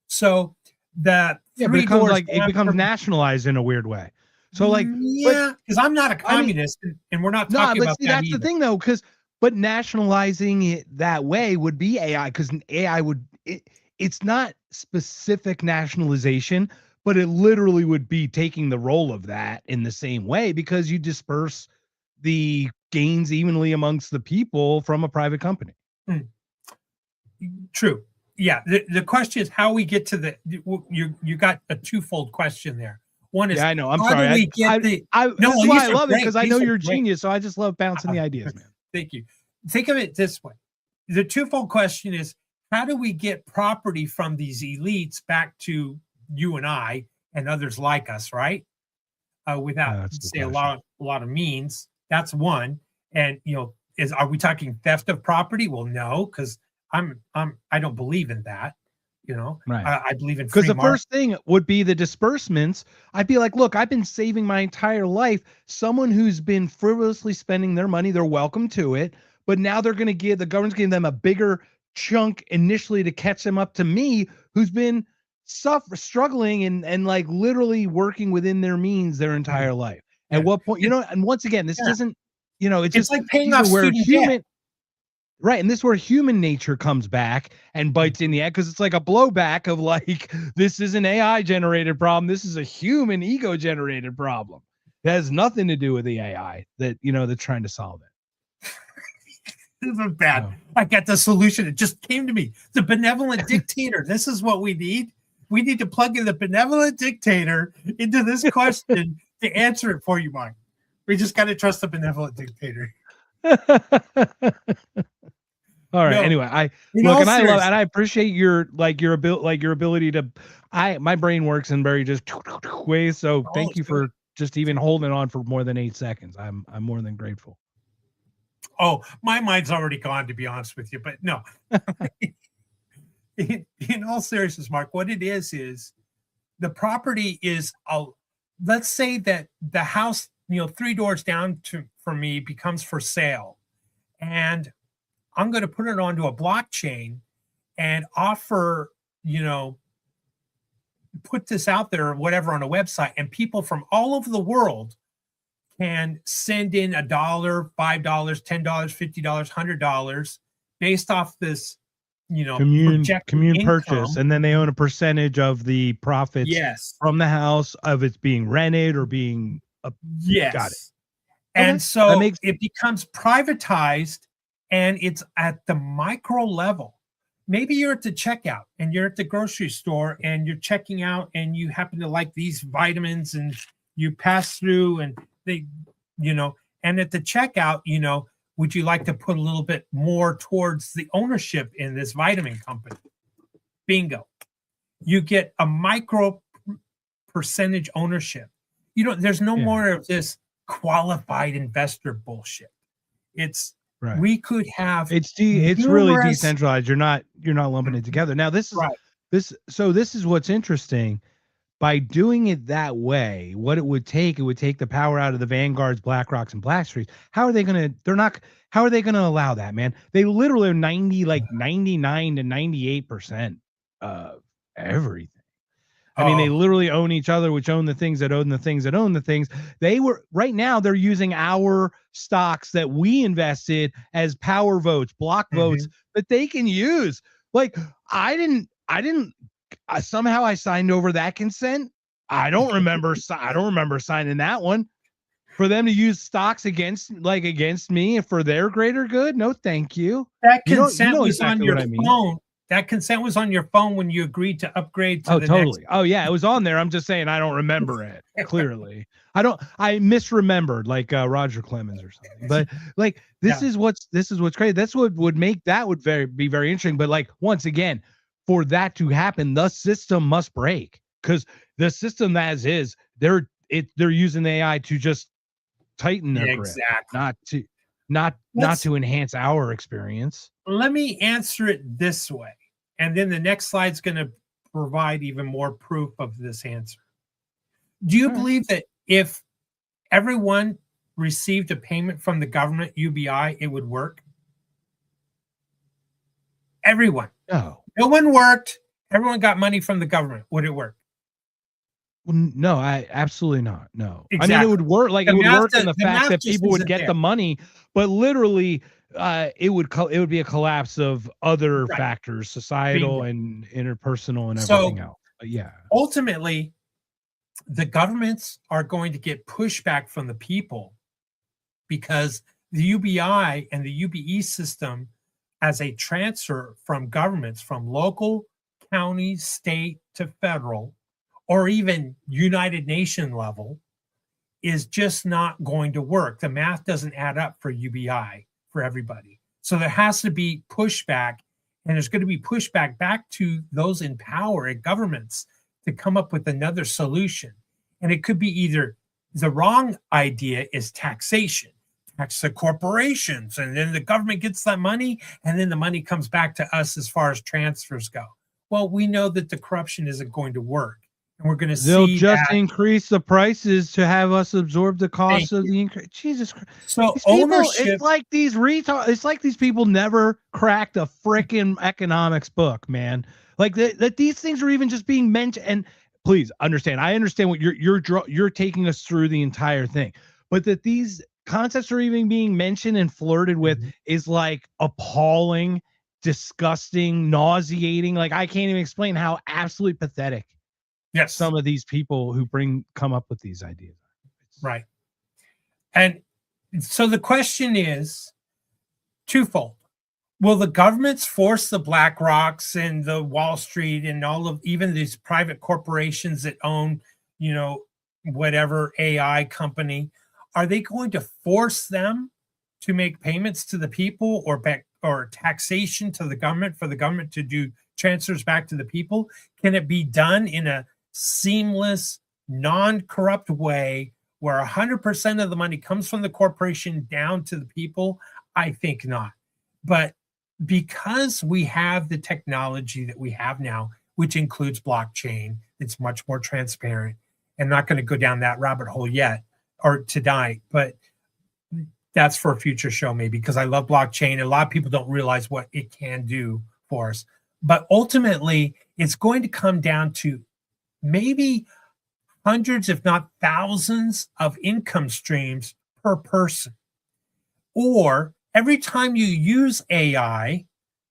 So that it becomes nationalized in a weird way. So because I'm not a communist, and we're not talking about that. That's the thing though, but nationalizing it that way would be AI, because AI it's not specific nationalization, but it literally would be taking the role of that in the same way, because you disperse the gains evenly amongst the people from a private company. True. Yeah. The question is how we get to you got a twofold question there. One is, I know. I'm sorry. This is why I love it, because I know you're a genius. So I just love bouncing the ideas, man. Thank you. Think of it this way. The twofold question is, how do we get property from these elites back to you and I and others like us, right? Without say a lot of means. That's one. And are we talking theft of property? Well, no, because I don't believe in that. Right. I believe in because the first thing would be the disbursements. I'd be like, look, I've been saving my entire life. Someone who's been frivolously spending their money, they're welcome to it. But now they're going to the government's giving them a bigger chunk initially to catch them up to me, who's been struggling and like literally working within their means their entire life. At what point, and once again, this isn't, it's just like paying off student debt. Right, and this is where human nature comes back and bites in the egg, because it's like a blowback of like, this is an AI generated problem. This is a human ego generated problem. It has nothing to do with the AI that they're trying to solve it. This is bad. Oh. I got the solution. It just came to me. The benevolent dictator. This is what we need. We need to plug in the benevolent dictator into this question to answer it for you, Mike. We just got to trust the benevolent dictator. All right. No, Anyway, I appreciate your ability to. My brain works in very just ways. So thank you for just even holding on for more than 8 seconds. I'm more than grateful. Oh, my mind's already gone, to be honest with you. But no, in all seriousness, Mark, what it is the property is let's say that the house, 3 doors down from me becomes for sale, and I'm going to put it onto a blockchain and offer, put this out there or whatever on a website, and people from all over the world can send in $1, $5, $10, $50, $100 based off this, commune income. Purchase, and then they own a percentage of the profits from the house of it's being rented or being got it. And so it becomes privatized, and it's at the micro level. Maybe you're at the checkout and you're at the grocery store and you're checking out and you happen to like these vitamins and you pass through and they, and at the checkout, would you like to put a little bit more towards the ownership in this vitamin company? Bingo. You get a micro percentage ownership. There's no more of this qualified investor bullshit. It's right. We could have it's really decentralized. You're not lumping it together. Now this is this is what's interesting. By doing it that way, what it would take the power out of the Vanguards, BlackRocks, and Blackstreets. How are they gonna allow that, man? They literally are 99 to 98% of everything. I mean, they literally own each other, which own the things that own the things that own the things. Right now they're using our stocks that we invested as power votes, block votes that they can use. Like somehow I signed over that consent. I don't remember signing that one for them to use stocks against me for their greater good. No, thank you. That consent was on your phone. That consent was on your phone when you agreed to upgrade to the totally. next. Oh yeah, it was on there. I'm just saying I don't remember it clearly. I misremembered like Roger Clemens or something. But like this is what's crazy. That's what would make that be very interesting. But like once again, for that to happen, the system must break, because the system as is, they're using the AI to just tighten their grip, not to enhance our experience. Let me answer it this way, and then the next slide's going to provide even more proof of this answer. Do you believe that if everyone received a payment from the government, UBI, it would work? Everyone. No one worked. Everyone got money from the government. Would it work? Well, no, absolutely not. No. Exactly. I mean, it would work. Like it would work in the fact that people would get the money, but literally, it would be a collapse of other factors, societal and interpersonal and everything else. But yeah. Ultimately, the governments are going to get pushback from the people, because the UBI and the UBE system, as a transfer from governments, from local, county, state to federal, or even United Nation level, is just not going to work. The math doesn't add up for UBI for everybody. So there has to be pushback, and there's going to be pushback back to those in power at governments to come up with another solution. And it could be either the wrong idea is taxation, tax the corporations, and then the government gets that money, and then the money comes back to us as far as transfers go. Well, we know that the corruption isn't going to work. And we're going to see they'll just increase the prices to have us absorb the cost of the increase. Jesus Christ. So ownership, it's like these retards. It's like these people never cracked a freaking economics book, man. Like that these things are even just being mentioned. And please understand, I understand what you're taking us through the entire thing, but that these concepts are even being mentioned and flirted with is like appalling, disgusting, nauseating. Like I can't even explain how absolutely pathetic some of these people who come up with these ideas. Right. And so the question is twofold. Will the governments force the BlackRocks and the Wall Street and all of even these private corporations that own, whatever AI company, are they going to force them to make payments to the people or taxation to the government for the government to do transfers back to the people? Can it be done in a seamless, non-corrupt way where 100% of the money comes from the corporation down to the people? I think not. But because we have the technology that we have now, which includes blockchain, it's much more transparent. I'm not going to go down that rabbit hole yet or tonight, but that's for a future show maybe, because I love blockchain. A lot of people don't realize what it can do for us. But ultimately, it's going to come down to maybe hundreds, if not thousands, of income streams per person. Or every time you use AI,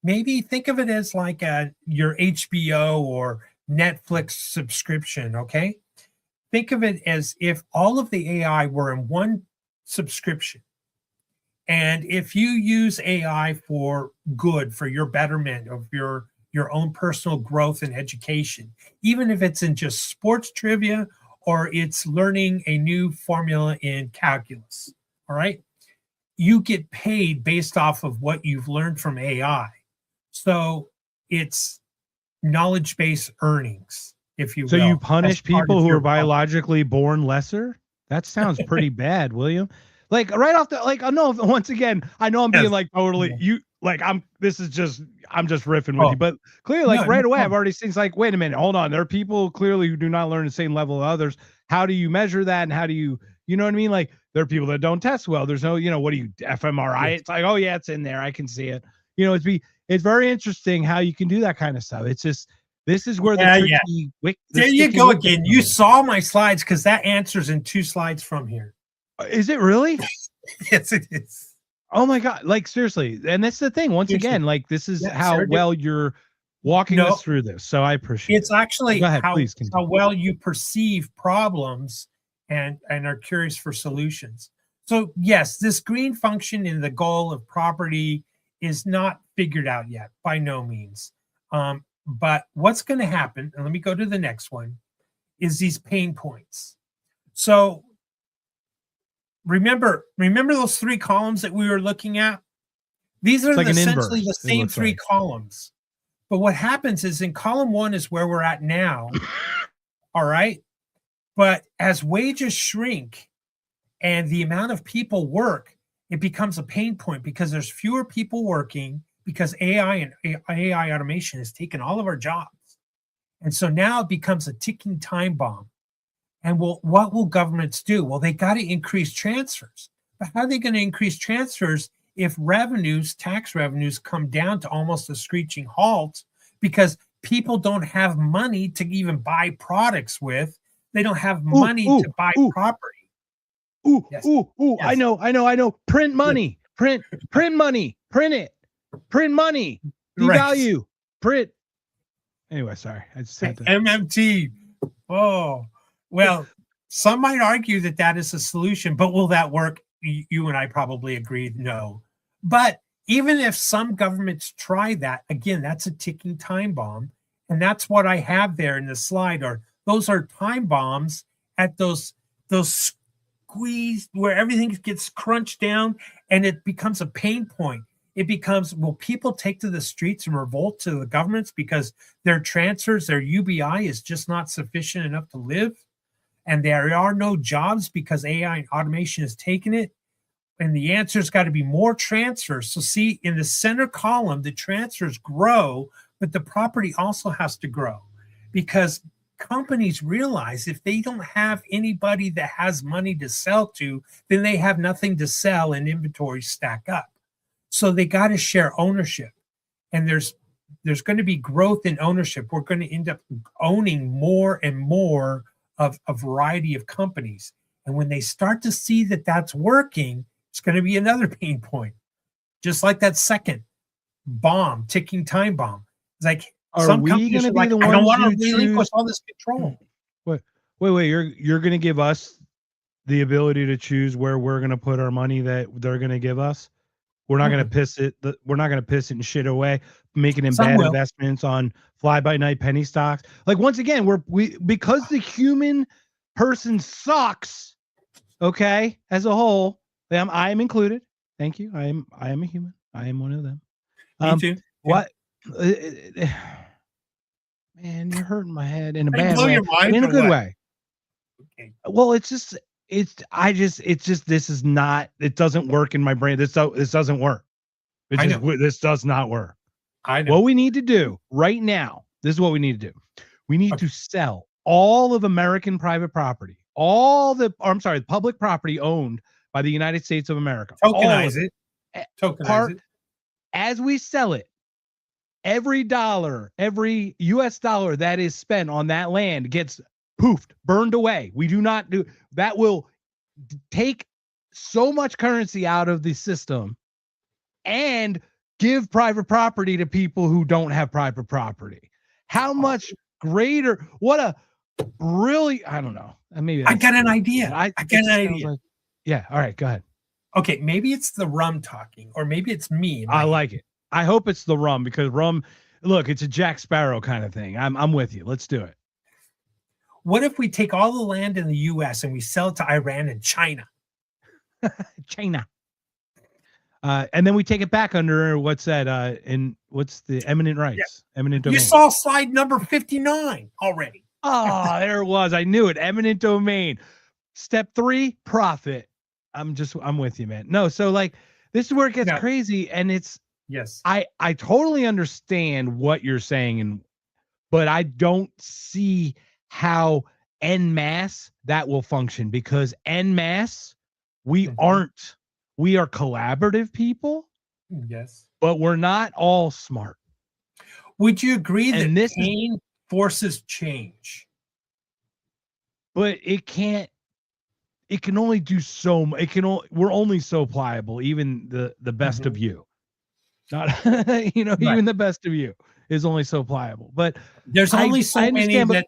maybe think of it as like your HBO or Netflix subscription, okay? Think of it as if all of the AI were in one subscription. And if you use AI for good, for your betterment of your own personal growth and education, even if it's in just sports trivia or it's learning a new formula in calculus, all right? You get paid based off of what you've learned from AI. So it's knowledge-based earnings, if you will. So you punish people who are biologically born lesser? That sounds pretty bad, William. Like right off the, like, I know, once again, I know I'm being like totally, I'm just riffing with you, but clearly like right away, I've already seen, it's like, wait a minute, hold on. There are people clearly who do not learn the same level of others. How do you measure that? And how do you know what I mean? Like there are people that don't test well. There's no, what do you, fMRI? It's like, oh yeah, it's in there. I can see it. It's very interesting how you can do that kind of stuff. It's just, this is where the tricky there you go again. You saw my slides because that answers in 2 slides from here. Is it really? Yes, it is. Oh my God. Like seriously. And that's the thing. Once again, like this is how well you're walking us through this. So I appreciate it's actually Go ahead, how well you perceive problems and are curious for solutions. So yes, this green function in the goal of property is not figured out yet, by no means. But what's going to happen, and let me go to the next one, is these pain points. So remember those 3 columns that we were looking at? These are essentially the same 3 columns. But what happens is in column 1 is where we're at now. All right. But as wages shrink and the amount of people work, it becomes a pain point because there's fewer people working because AI and AI automation has taken all of our jobs. And so now it becomes a ticking time bomb. And what will governments do? Well, they got to increase transfers. But how are they going to increase transfers if tax revenues come down to almost a screeching halt because people don't have money to even buy products with? They don't have money to buy property. Yes. I know. Print money. Print money. Print it. Print money. Devalue. Print. Anyway, sorry. I just had to. MMT. Oh. Well, some might argue that is a solution, but will that work? You and I probably agree, no. But even if some governments try that, again, that's a ticking time bomb. And that's what I have there in the slide. Those are time bombs at those squeezed where everything gets crunched down and it becomes a pain point. It becomes, will people take to the streets and revolt to the governments because their transfers, their UBI is just not sufficient enough to live? And there are no jobs because AI and automation has taken it. And the answer's got to be more transfers. So see, in the center column, the transfers grow, but the property also has to grow because companies realize if they don't have anybody that has money to sell to, then they have nothing to sell and inventories stack up. So they got to share ownership. And there's going to be growth in ownership. We're going to end up owning more and more of a variety of companies. And when they start to see that that's working, it's going to be another pain point. Just like that second bomb, ticking time bomb. It's like Are some we companies going to are be like, the I don't ones want who to relinquish choose? all this control. Wait. You're going to give us the ability to choose where we're going to put our money that they're going to give us? We're not going to piss it. We're not going to piss it and shit away, making in Some bad will. investments on fly by night penny stocks. Like once again, because the human person sucks. Okay, as a whole, I am included. Thank you. I am a human. I am one of them. Me too. What? Man, you're hurting my head in a Did I bad blow way, your mind but in a or good what? way. Okay. Well, this is not, it doesn't work in my brain. This doesn't work. This does not work. I know. What we need to do right now, this is what we need to do. We need to sell all of American private property, public property owned by the United States of America. Tokenize it. Tokenize it. As we sell it, every US dollar that is spent on that land gets poofed, burned away. We do not do that. Will take so much currency out of the system and give private property to people who don't have private property. How much greater? What a brilliant! I don't know. Maybe I got an idea. I got an idea. Yeah. All right. Go ahead. Okay. Maybe it's the rum talking, or maybe it's me. I like it. I hope it's the rum, because rum, look, it's a Jack Sparrow kind of thing. I'm with you. Let's do it. What if we take all the land in the U.S. and we sell it to Iran and China? China. And then we take it back under what's that? What's the eminent rights? Yeah. Eminent domain. You saw slide number 59 already. Oh, there it was. I knew it. Eminent domain. Step 3, profit. I'm with you, man. No, so like this is where it gets crazy, and it's I totally understand what you're saying, but I don't see how en masse that will function, because en masse we are collaborative people. Yes. But we're not all smart. Would you agree that pain forces change? But it can only do so much. We're only so pliable, even the best of you. Not even the best of you is only so pliable. But there's only so many that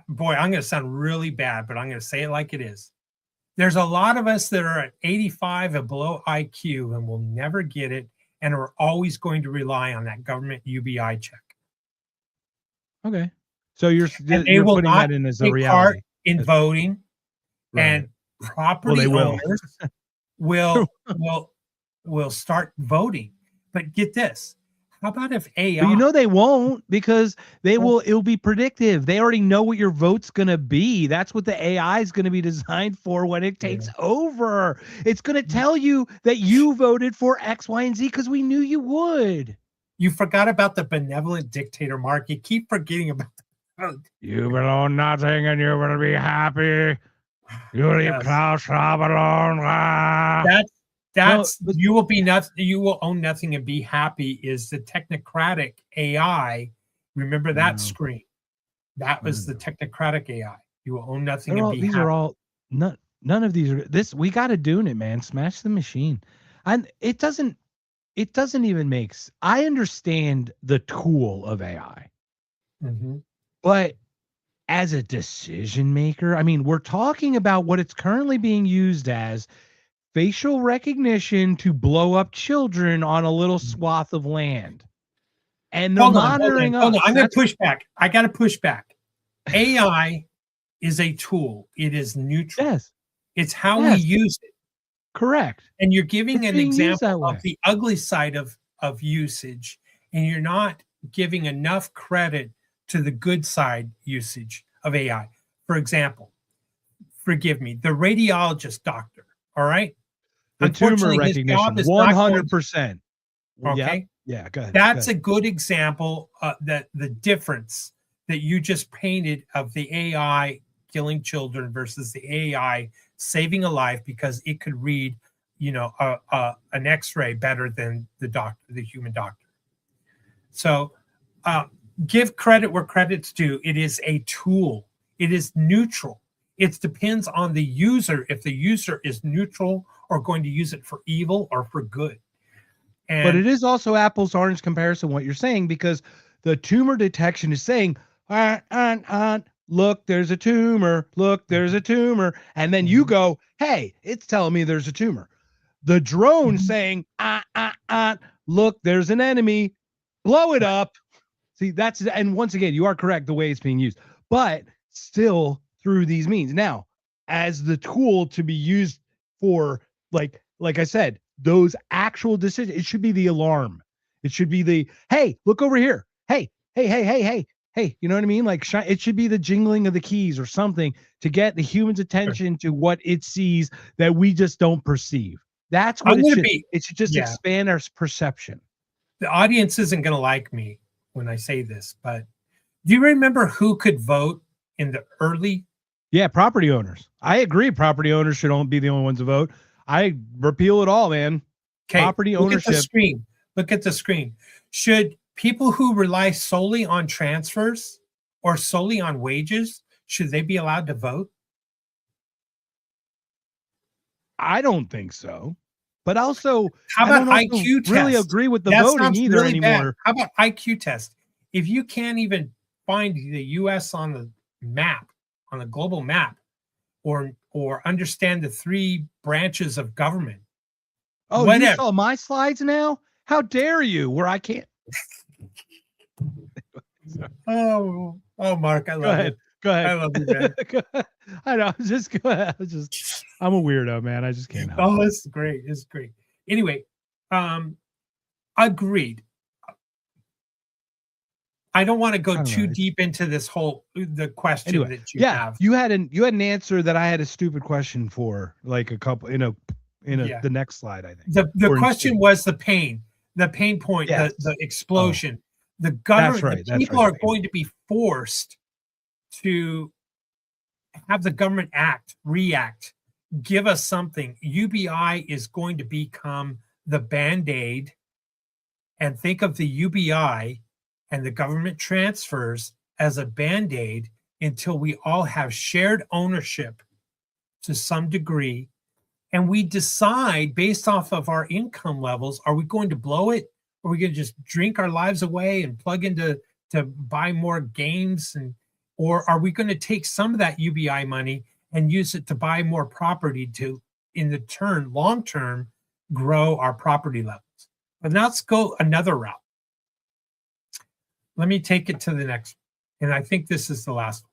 boy, I'm going to sound really bad, but I'm going to say it like it is. There's a lot of us that are at 85 and below IQ and will never get it, and are always going to rely on that government UBI check. Okay. So you're putting that in as a reality. In voting, right. And property owners will start voting. But get this. How about if AI? But they won't, because it'll be predictive. They already know what your vote's going to be. That's what the AI is going to be designed for when it takes over. It's going to tell you that you voted for X, Y, and Z because we knew you would. You forgot about the benevolent dictator, Mark. You keep forgetting about the vote. You will own nothing and you will be happy. You leave Klaus Schwab alone. You will be nothing. You will own nothing and be happy. Is the technocratic AI? Remember that screen? That was the technocratic AI. You will own nothing and be happy. These are all none of these are this. We got to do it, man. Smash the machine, and it doesn't even make. I understand the tool of AI, but as a decision maker, I mean, we're talking about what it's currently being used as. Facial recognition to blow up children on a little swath of land. And they're monitoring us. Hold on. I'm going to push back. I got to push back. AI is a tool. It is neutral. Yes. It's how we use it. Correct. And you're giving an example of the ugly side of usage, and you're not giving enough credit to the good side usage of AI. For example, forgive me, the radiologist doctor, all right? The tumor recognition, 100%. Okay. Yeah, go ahead. That's a good example that the difference that you just painted of the AI killing children versus the AI saving a life because it could read, an X-ray better than the human doctor. So give credit where credit's due. It is a tool. It is neutral. It depends on the user, if the user is neutral or going to use it for evil or for good. And But it is also apples to orange comparison what you're saying, because the tumor detection is saying, look, there's a tumor. Look, there's a tumor. And then you go, hey, it's telling me there's a tumor. The drone saying, look, there's an enemy. Blow it up. See, that's, and once again, you are correct the way it's being used, but still through these means. Now, as the tool to be used for, like I said, those actual decisions, it should be the alarm. It should be the, hey, look over here. Hey, you know what I mean? Like, it should be the jingling of the keys or something to get the human's attention to what it sees that we just don't perceive. That's what it should be. It should just expand our perception. The audience isn't going to like me when I say this, but do you remember who could vote in the early? Yeah, property owners. I agree. Property owners should only be the only ones to vote. I repeal it all, man. Okay, property ownership. Look at the screen. Should people who rely solely on transfers or solely on wages, should they be allowed to vote? I don't think so. But also, how about IQ test? Really agree with the voting either really anymore. Bad. How about IQ test? If you can't even find the U.S. on the map, on the global map, or understand the 3 branches of government. Oh, whatever. You saw my slides now? How dare you? Where I can't. oh, Mark, I love it. Go ahead. I love you, man. I know. Just go ahead. I'm a weirdo, man. I just can't help it. It's great. It's great. Anyway, agreed. I don't want to go too deep into this the question that you have. You had an answer that I had a stupid question for, like a couple the next slide, I think. The question was the pain point, the explosion. The government, people are going to be forced to have the government react, give us something. UBI is going to become the Band-Aid, and think of the UBI and the government transfers as a Band-Aid until we all have shared ownership to some degree. And we decide based off of our income levels, are we going to blow it? Or are we going to just drink our lives away and plug into to buy more games? Or are we going to take some of that UBI money and use it to buy more property to, in the long term, grow our property levels? But now let's go another route. Let me take it to the next one. And I think this is the last one.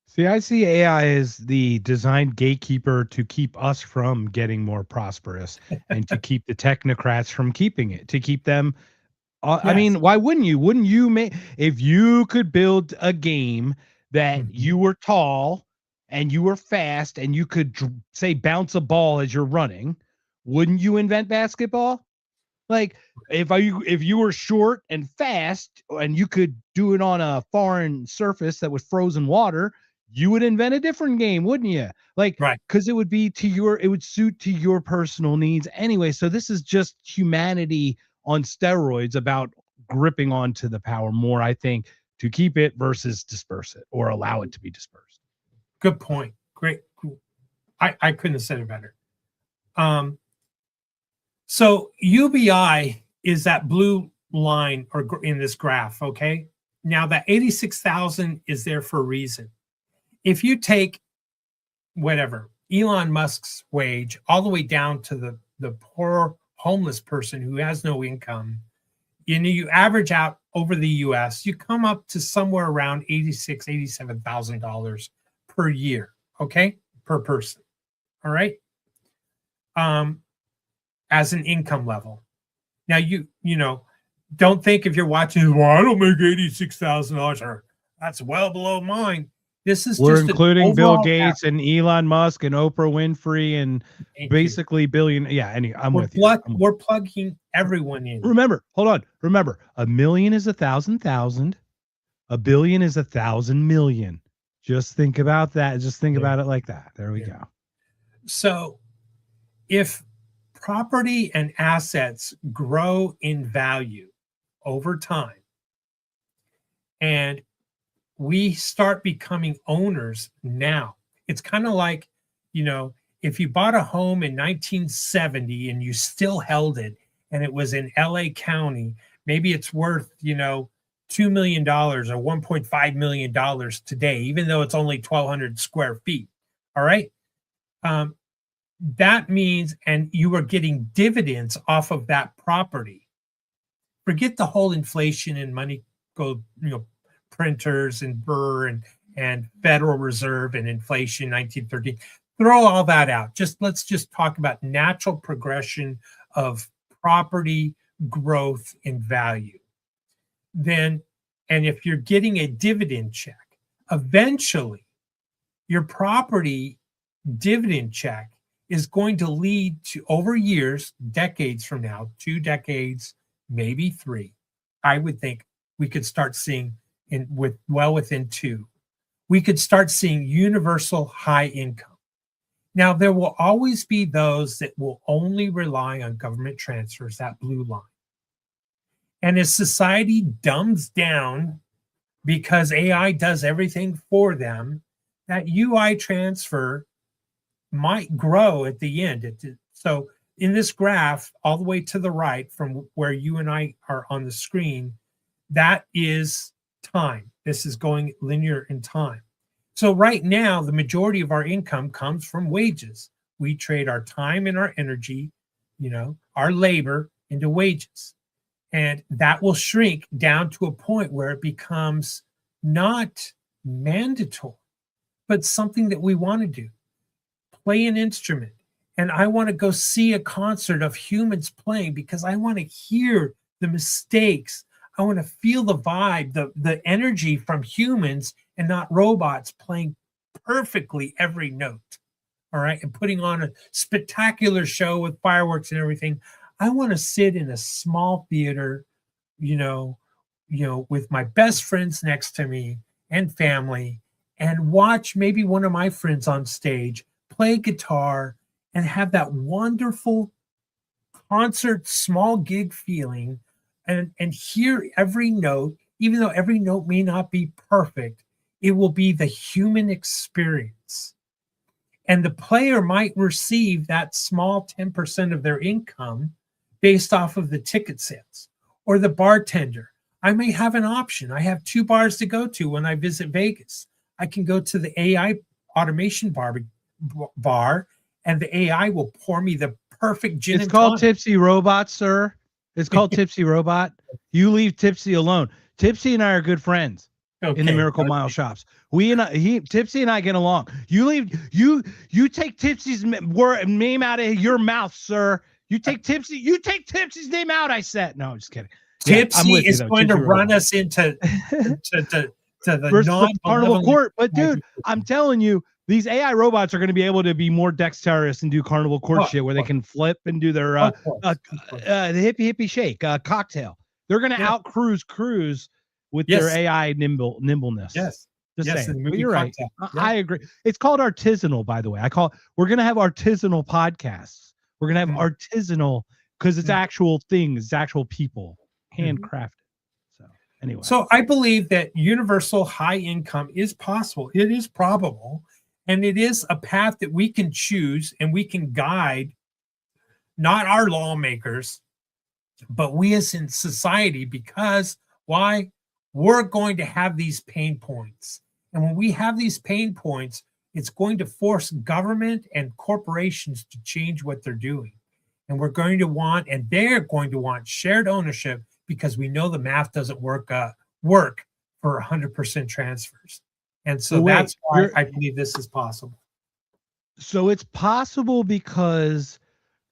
See, I see AI as the designed gatekeeper to keep us from getting more prosperous and to keep the technocrats from keeping it, to keep them. I mean, why wouldn't you? Wouldn't you if you could build a game that you were tall and you were fast and you could say bounce a ball as you're running, wouldn't you invent basketball? Like if you were short and fast and you could do it on a foreign surface that was frozen water, you would invent a different game, wouldn't you? Like, because it would be it would suit to your personal needs anyway. So this is just humanity on steroids about gripping onto the power more, I think, to keep it versus disperse it or allow it to be dispersed. Good point. Great. I couldn't have said it better. So UBI is that blue line or in this graph, okay? Now that 86,000 is there for a reason. If you take whatever, Elon Musk's wage all the way down to the poor homeless person who has no income, you average out over the US, you come up to somewhere around $86,000, $87,000 per year, okay? Per person, all right? As an income level. Now, you don't think if you're watching, well, I don't make $86,000, or that's well below mine. We're including Bill Gates and Elon Musk and Oprah Winfrey and basically billion. Yeah, I'm with you. We're plugging everyone in. Remember, hold on. Remember, 1 million is 1,000,000. 1 billion is 1,000 million. Just think about that. Just think about it like that. There we go. So if property and assets grow in value over time, and we start becoming owners now. It's kind of like, if you bought a home in 1970 and you still held it and it was in LA County, maybe it's worth, $2 million or $1.5 million today, even though it's only 1,200 square feet. All right. That means, and you are getting dividends off of that property. Forget the whole inflation and money go, printers and Burr and Federal Reserve and inflation 1913. Throw all that out. Let's just talk about natural progression of property growth in value. Then, and if you're getting a dividend check, eventually your property dividend check is going to lead to, over years, decades from now, 2 decades, maybe 3. I would think we could start seeing within 2. We could start seeing universal high income. Now, there will always be those that will only rely on government transfers, that blue line. And as society dumbs down because AI does everything for them, that UI transfer might grow at the end. So in this graph, all the way to the right from where you and I are on the screen, that is time. This is going linear in time. So right now, the majority of our income comes from wages. We trade our time and our energy, our labor into wages. And that will shrink down to a point where it becomes not mandatory, but something that we want to do. Play an instrument. And I want to go see a concert of humans playing because I want to hear the mistakes. I want to feel the vibe, the energy from humans and not robots playing perfectly every note. All right. And putting on a spectacular show with fireworks and everything. I want to sit in a small theater, with my best friends next to me and family and watch maybe one of my friends on stage play guitar and have that wonderful concert, small gig feeling and hear every note, even though every note may not be perfect, it will be the human experience. And the player might receive that small 10% of their income based off of the ticket sales, or the bartender. I may have an option. I have 2 bars to go to when I visit Vegas. I can go to the AI automation bar, and the AI will pour me the perfect gin. It's called Tipsy Robot, sir. It's called Tipsy Robot. You leave Tipsy alone. Tipsy and I are good friends in the Miracle Mile shops. Tipsy and I get along. You take Tipsy's name out of your mouth, sir. You take Tipsy's name out. I said, no, I'm just kidding. Tipsy is going to run us into the non-carnival court. But dude, I'm telling you, these AI robots are going to be able to be more dexterous and do carnival court shit where they can flip and do their the hippie shake cocktail. They're going to out cruise with their AI nimbleness. Yes. Just saying. But you're right. I agree. It's called artisanal, by the way. We're going to have artisanal podcasts. We're going to have artisanal because it's actual things, it's actual people, handcrafted. So anyway. So I believe that universal high income is possible. It is probable. And it is a path that we can choose and we can guide, not our lawmakers, but we as in society, because why? We're going to have these pain points. And when we have these pain points, it's going to force government and corporations to change what they're doing. And we're going to want, and they're going to want shared ownership because we know the math doesn't work for 100% transfers. And so that's why I believe this is possible. So it's possible because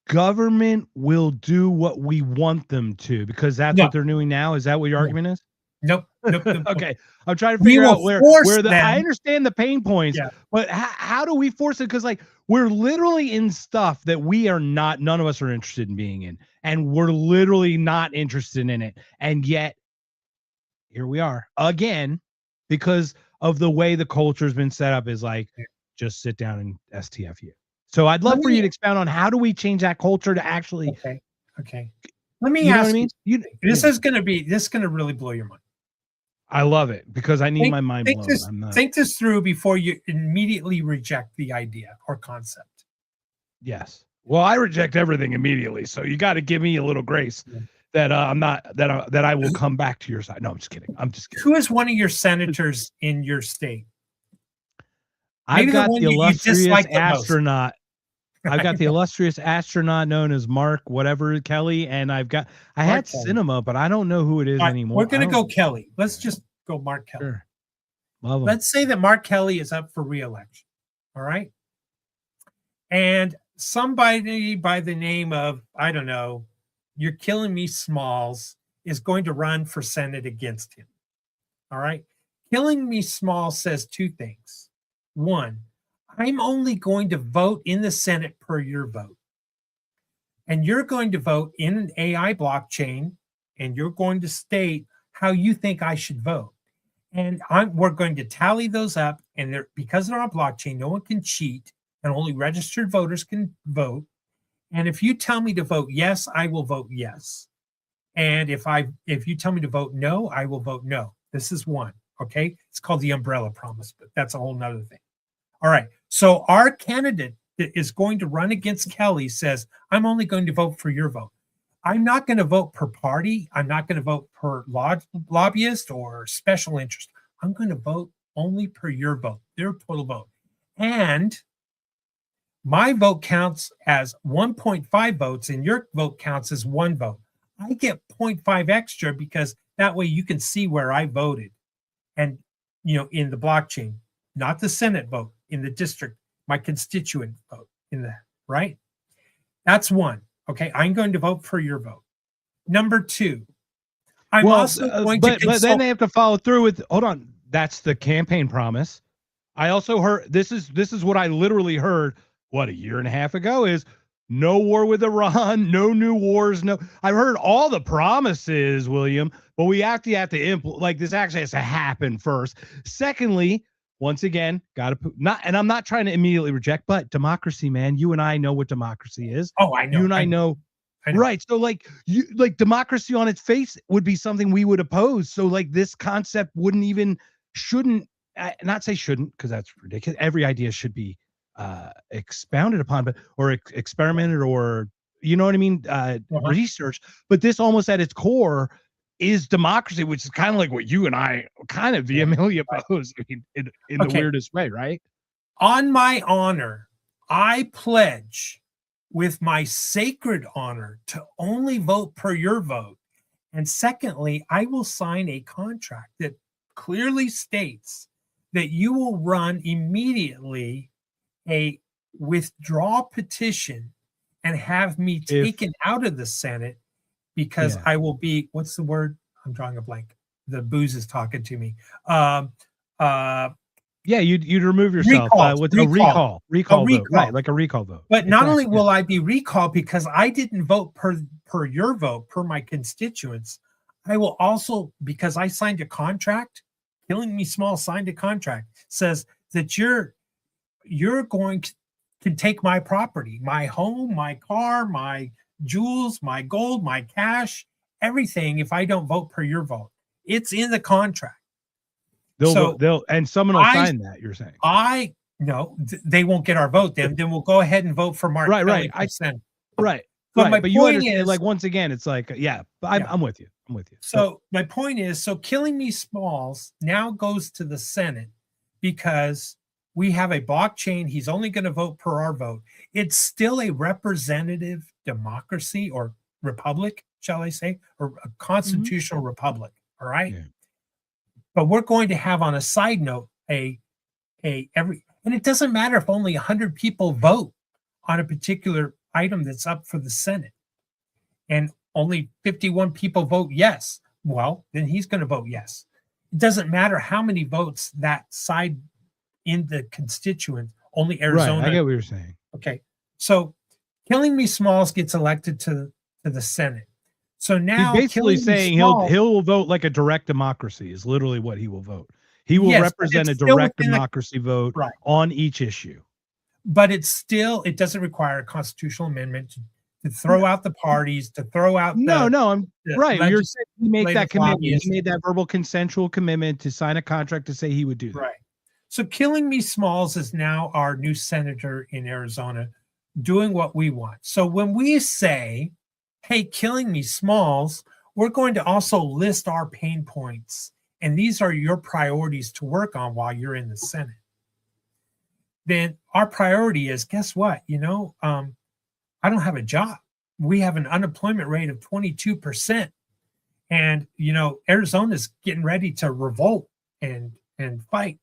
government will do what we want them to, because that's what they're doing now. Is that what your argument is? Nope. Okay. I'm trying to figure out where I understand the pain points, but how do we force it? Because we're literally in stuff that none of us are interested in being in, and we're literally not interested in it. And yet here we are again, because of the way the culture has been set up is just sit down and STFU. So I'd love for you to expound on how do we change that culture to actually. Okay. Let me ask you. This is going to really blow your mind. I love it because I need Think, my mind think blown. this, I'm not. think this through before you immediately reject the idea or concept. Yes. Well, I reject everything immediately, so you got to give me a little grace that I'm not that I will come back to your side. No, I'm just kidding. I'm just kidding. Who is one of your senators in your state? I've Maybe the got one the you illustrious dislike the most. astronaut. I've got the illustrious astronaut known as Mark whatever Kelly, and I Mark had Kelly. Cinema, but I don't know who it is All right, anymore. we're going to I go don't- Kelly. Let's just go Mark Kelly. Sure. Love him. Let's say that Mark Kelly is up for re-election. All right. And somebody by the name of, I don't know, You're Killing Me Smalls is going to run for Senate against him. All right. Killing Me Small says two things. One, I'm only going to vote in the Senate per your vote. And you're going to vote in an AI blockchain, and you're going to state how you think I should vote. And we're going to tally those up, and because they're on blockchain, no one can cheat, and only registered voters can vote. And if you tell me to vote yes, I will vote yes. And if you tell me to vote no, I will vote no. This is one. Okay. It's called the umbrella promise, but that's a whole nother thing. All right. So our candidate that is going to run against Kelly says, I'm only going to vote for your vote. I'm not going to vote per party. I'm not going to vote per lobbyist or special interest. I'm going to vote only per your vote, their total vote. And my vote counts as 1.5 votes, and your vote counts as 1 vote. I get 0.5 extra because that way you can see where I voted. And, in the blockchain, not the Senate vote, in the district, my constituent vote in that, right? That's one. Okay. I'm going to vote for your vote. Number 2, I'm also going to consult. But then they have to follow through with, hold on. That's the campaign promise. I also heard, this is what I literally heard, a year and a half ago, is no war with Iran, no new wars. No, I've heard all the promises, William, but we have to implement, like, this actually has to happen first. Secondly, once again, and I'm not trying to immediately reject, but democracy, man, you and I know what democracy is. Oh, I know. You and I know. Right. So like democracy on its face would be something we would oppose. So like this concept shouldn't, not say shouldn't, because that's ridiculous. Every idea should be expounded upon, or experimented, or, you know what I mean? Research. But this almost at its core is democracy, which is kind of like what you and I kind of vehemently oppose in the weirdest way, right? On my honor, I pledge with my sacred honor to only vote per your vote. And secondly, I will sign a contract that clearly states that you will run immediately a withdrawal petition and have me taken out of the Senate, because I will be, what's the word? I'm drawing a blank. The booze is talking to me. You'd remove yourself with a recall vote, right? Like a recall vote. But not only will I be recalled because I didn't vote per your vote, per my constituents, I will also, because I signed a contract, Killing Me Small signed a contract, says that you're going to take my property, my home, my car, my jewels, my gold, my cash, everything, if I don't vote per your vote. It's in the contract. And someone will sign that, you're saying? No, they won't get our vote. Then we'll go ahead and vote for Mark. Right. Right. But you understand, like, once again, it's like, I'm with you. So my point is, Killing Me Smalls now goes to the Senate because we have a blockchain. He's only going to vote per our vote. It's still a representative democracy, or republic, shall I say, or a constitutional republic. All right. Yeah. But we're going to have, on a side note, and it doesn't matter if only 100 people vote on a particular item that's up for the Senate, and only 51 people vote yes. Well, then he's going to vote yes. It doesn't matter how many votes that side in the constituent, only Arizona. Right, I get what you're saying. Okay. So Killing Me Smalls gets elected to the Senate. So now he's basically saying he'll vote like a direct democracy is literally what he will vote. He will represent a direct democracy vote on each issue. But it doesn't require a constitutional amendment to to throw out the parties, to throw out No, the, I'm the right. You're saying he made that legislative commitment. He lobbyists. made that verbal consensual commitment to sign a contract to say he would do that. Right. So Killing Me Smalls is now our new senator in Arizona doing what we want. So when we say, hey, Killing Me Smalls, we're going to also list our pain points. And these are your priorities to work on while you're in the Senate. Then our priority is, guess what? I don't have a job. We have an unemployment rate of 22%. And, Arizona's getting ready to revolt and fight.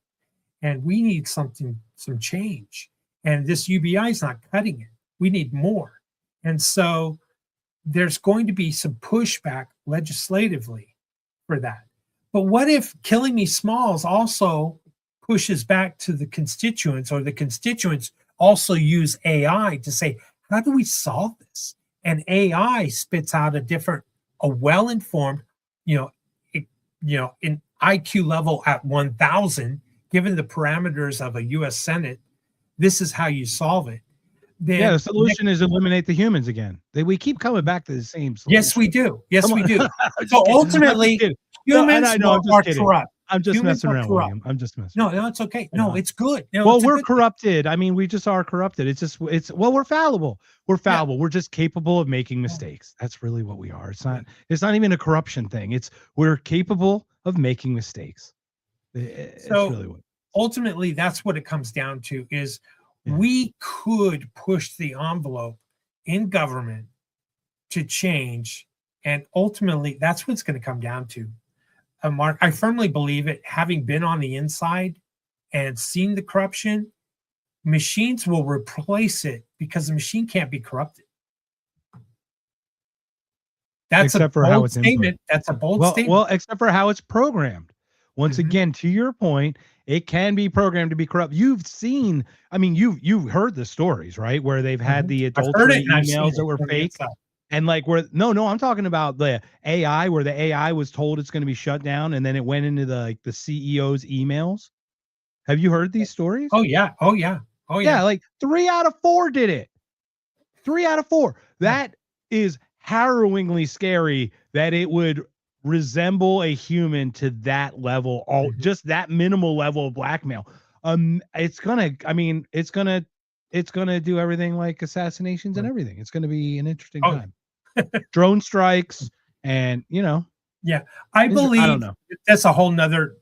And we need some change. And this UBI is not cutting it. We need more. And so there's going to be some pushback legislatively for that. But what if Killing Me Smalls also pushes back to the constituents, or the constituents also use AI to say, how do we solve this? And AI spits out a well-informed, in IQ level at 1,000, given the parameters of a U.S. Senate, this is how you solve it. Then the solution is eliminate the humans again. We keep coming back to the same solution. Yes, we do. Yes, we do. So kidding. ultimately, humans are corrupt. I'm just Humans messing are around, corrupt. William. I'm just messing. No, it's okay. No, it's good. Well, it's a we're good corrupted. I mean, we just are corrupted. We're fallible. We're fallible. We're just capable of making mistakes. That's really what we are. It's not even a corruption thing. We're capable of making mistakes. It's really what. Ultimately, that's what it comes down to is we could push the envelope in government to change. And ultimately, that's what it's going to come down to. Mark, I firmly believe it, having been on the inside and seen the corruption, machines will replace it because the machine can't be corrupted. That's except a for how bold it's statement. input. That's a bold statement. Well, except for how it's programmed. Once again, to your point, it can be programmed to be corrupt. You've seen, you've heard the stories, right? Where they've had the adultery emails that were fake. And I'm talking about the AI, where the AI was told it's going to be shut down, and then it went into the CEO's emails. Have you heard these stories? Oh yeah. Yeah, like 3 out of 4 did it. 3 out of 4. That is harrowingly scary that it would resemble a human to that level, just that minimal level of blackmail. It's gonna do everything like assassinations and everything. It's gonna be an interesting time. Drone strikes, and I believe I don't know. That's a whole nother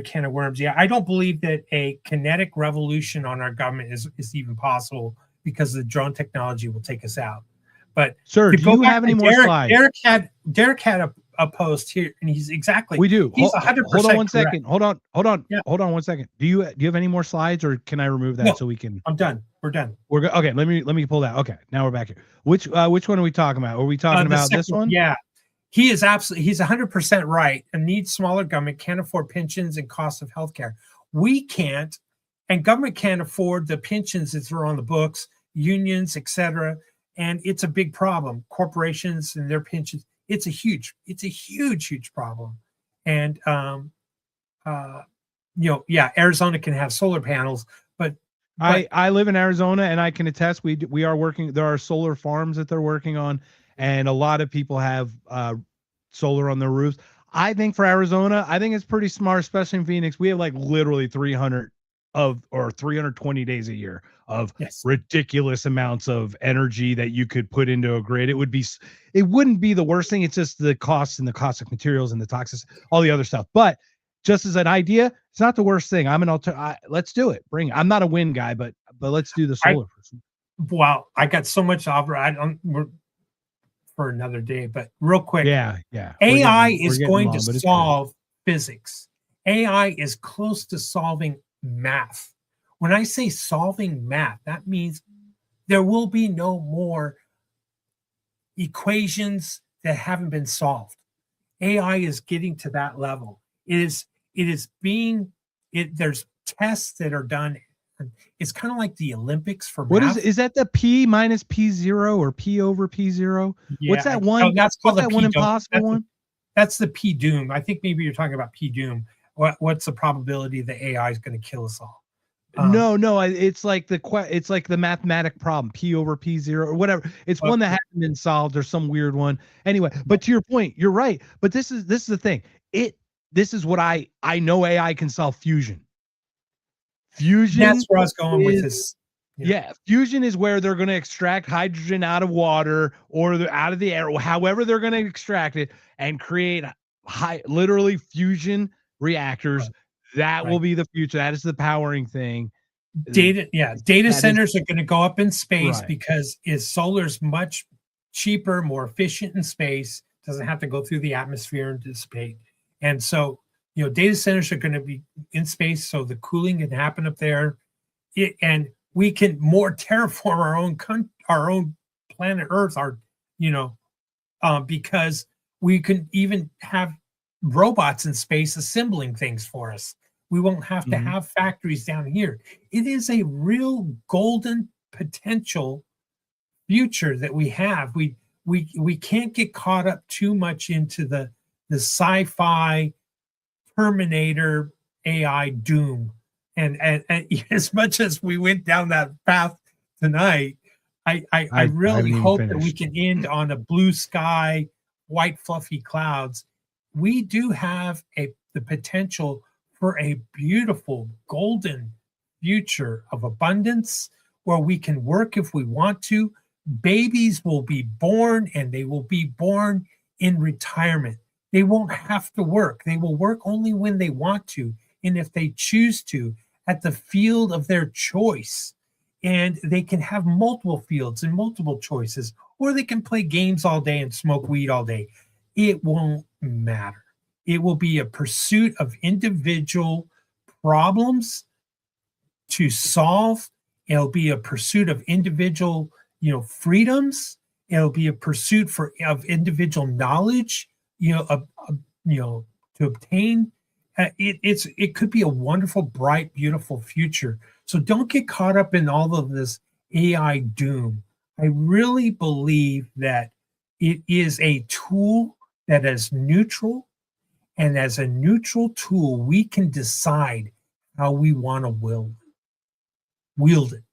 can of worms. Yeah, I don't believe that a kinetic revolution on our government is even possible, because the drone technology will take us out. But sir, do you have any more slides? Derek had a post here, and he's exactly. We do. He's 100%. Hold on 1 second. Hold on. Yeah. Hold on 1 second. Do you have any more slides, or can I remove that so we can? I'm done. We're done. We're good. Okay. Let me pull that. Okay. Now we're back here. Which one are we talking about? Are we talking about this one? Yeah. He's 100% right. A needs smaller government, can't afford pensions and costs of healthcare. We can't, and government can't afford the pensions that are on the books, unions, etc. And it's a big problem. Corporations and their pensions. It's a huge problem. And Arizona can have solar panels, but I live in Arizona, and I can attest we are working. There are solar farms that they're working on, and a lot of people have solar on their roofs. I think for Arizona, I think it's pretty smart, especially in Phoenix. We have like literally 320 days a year of ridiculous amounts of energy that you could put into a grid. It wouldn't be the worst thing. It's just the costs and the cost of materials and the toxins, all the other stuff. But just as an idea, it's not the worst thing. Let's do it. Bring it. I'm not a wind guy, but let's do the solar. Wow, I got so much for another day, but real quick. Yeah. AI is going to solve physics. AI is close to solving math. When I say solving math, that means there will be no more equations that haven't been solved. AI is getting to that level. There's tests that are done. It's kind of like the Olympics for math. Is that the P minus P0 or P over P0? Yeah, what's that one? That's called that one impossible one? That's the P doom. I think maybe you're talking about P doom. What's the probability that AI is going to kill us all? No, it's like it's like the mathematic problem, P over P0 or whatever. It's one that hasn't been solved or some weird one. Anyway, but to your point, you're right. But this is the thing. This is what I know AI can solve fusion. Fusion That's where I was going with is- this. Yeah, fusion is where they're going to extract hydrogen out of water or out of the air, however they're going to extract it and create literally fusion reactors. That will be the future. That is the powering thing. Data That centers are going to go up in space Right. because solar's much cheaper, more efficient in space, doesn't have to go through the atmosphere and dissipate. And so, data centers are going to be in space, so the cooling can happen up there. And we can more terraform our own planet Earth, because we can even have robots in space assembling things for us. We won't have to have factories down here. It is a real golden potential future that we have. We can't get caught up too much into the sci-fi Terminator AI doom. And as much as we went down that path tonight, I really hope that we can end on a blue sky, white fluffy clouds. We do have the potential for a beautiful golden future of abundance where we can work if we want to. Babies will be born, and they will be born in retirement. They won't have to work. They will work only when they want to, and if they choose to, at the field of their choice. And they can have multiple fields and multiple choices, or they can play games all day and smoke weed all day. It won't matter. It will be a pursuit of individual problems to solve. It'll be a pursuit of individual, freedoms. It'll be a pursuit of individual knowledge, to obtain. It could be a wonderful, bright, beautiful future. So don't get caught up in all of this AI doom. I really believe that it is a tool that is neutral, and as a neutral tool, we can decide how we want to wield it.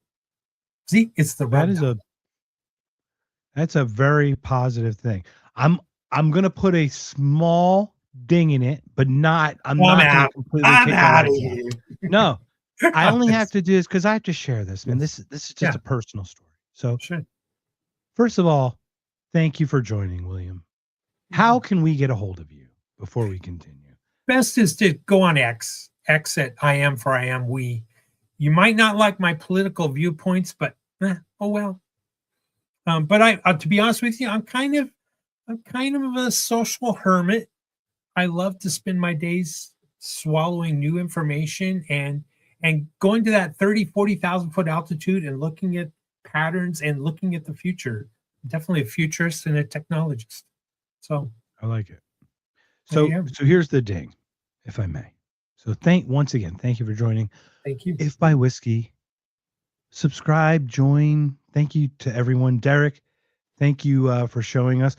See, it's the that's a very positive thing. I'm gonna put a small ding in it, but not. I'm not gonna completely kick out of it. here. No, I only have to do this because I have to share this, man. This is just a personal story. So, first of all, thank you for joining, William. How can we get a hold of you before we continue? Best is to go on X at I am for I am we. You might not like my political viewpoints, but oh well. But I to be honest with you, I'm kind of a social hermit. I love to spend my days swallowing new information and going to that 40,000 foot altitude and looking at patterns and looking at the future. I'm definitely a futurist and a technologist. So I like it. So here's the ding, if I may. So once again, thank you for joining. Thank you. If by Whiskey, subscribe, join. Thank you to everyone. Derek, thank you for showing us.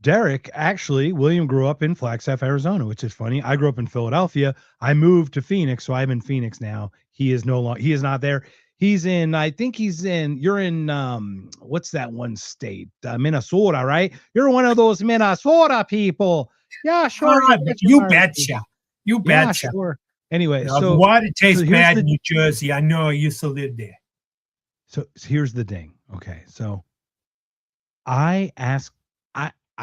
Derek, actually, William grew up in Flagstaff, Arizona, which is funny. I grew up in Philadelphia. I moved to Phoenix, so I'm in Phoenix now. He is not there. You're in, what's that one state? Minnesota, right? You're one of those Minnesota people. Yeah, sure. You betcha. You betcha. Yeah, sure. Anyway, so water tastes bad in New Jersey. I know. I used to live there. So here's the ding. Okay, so I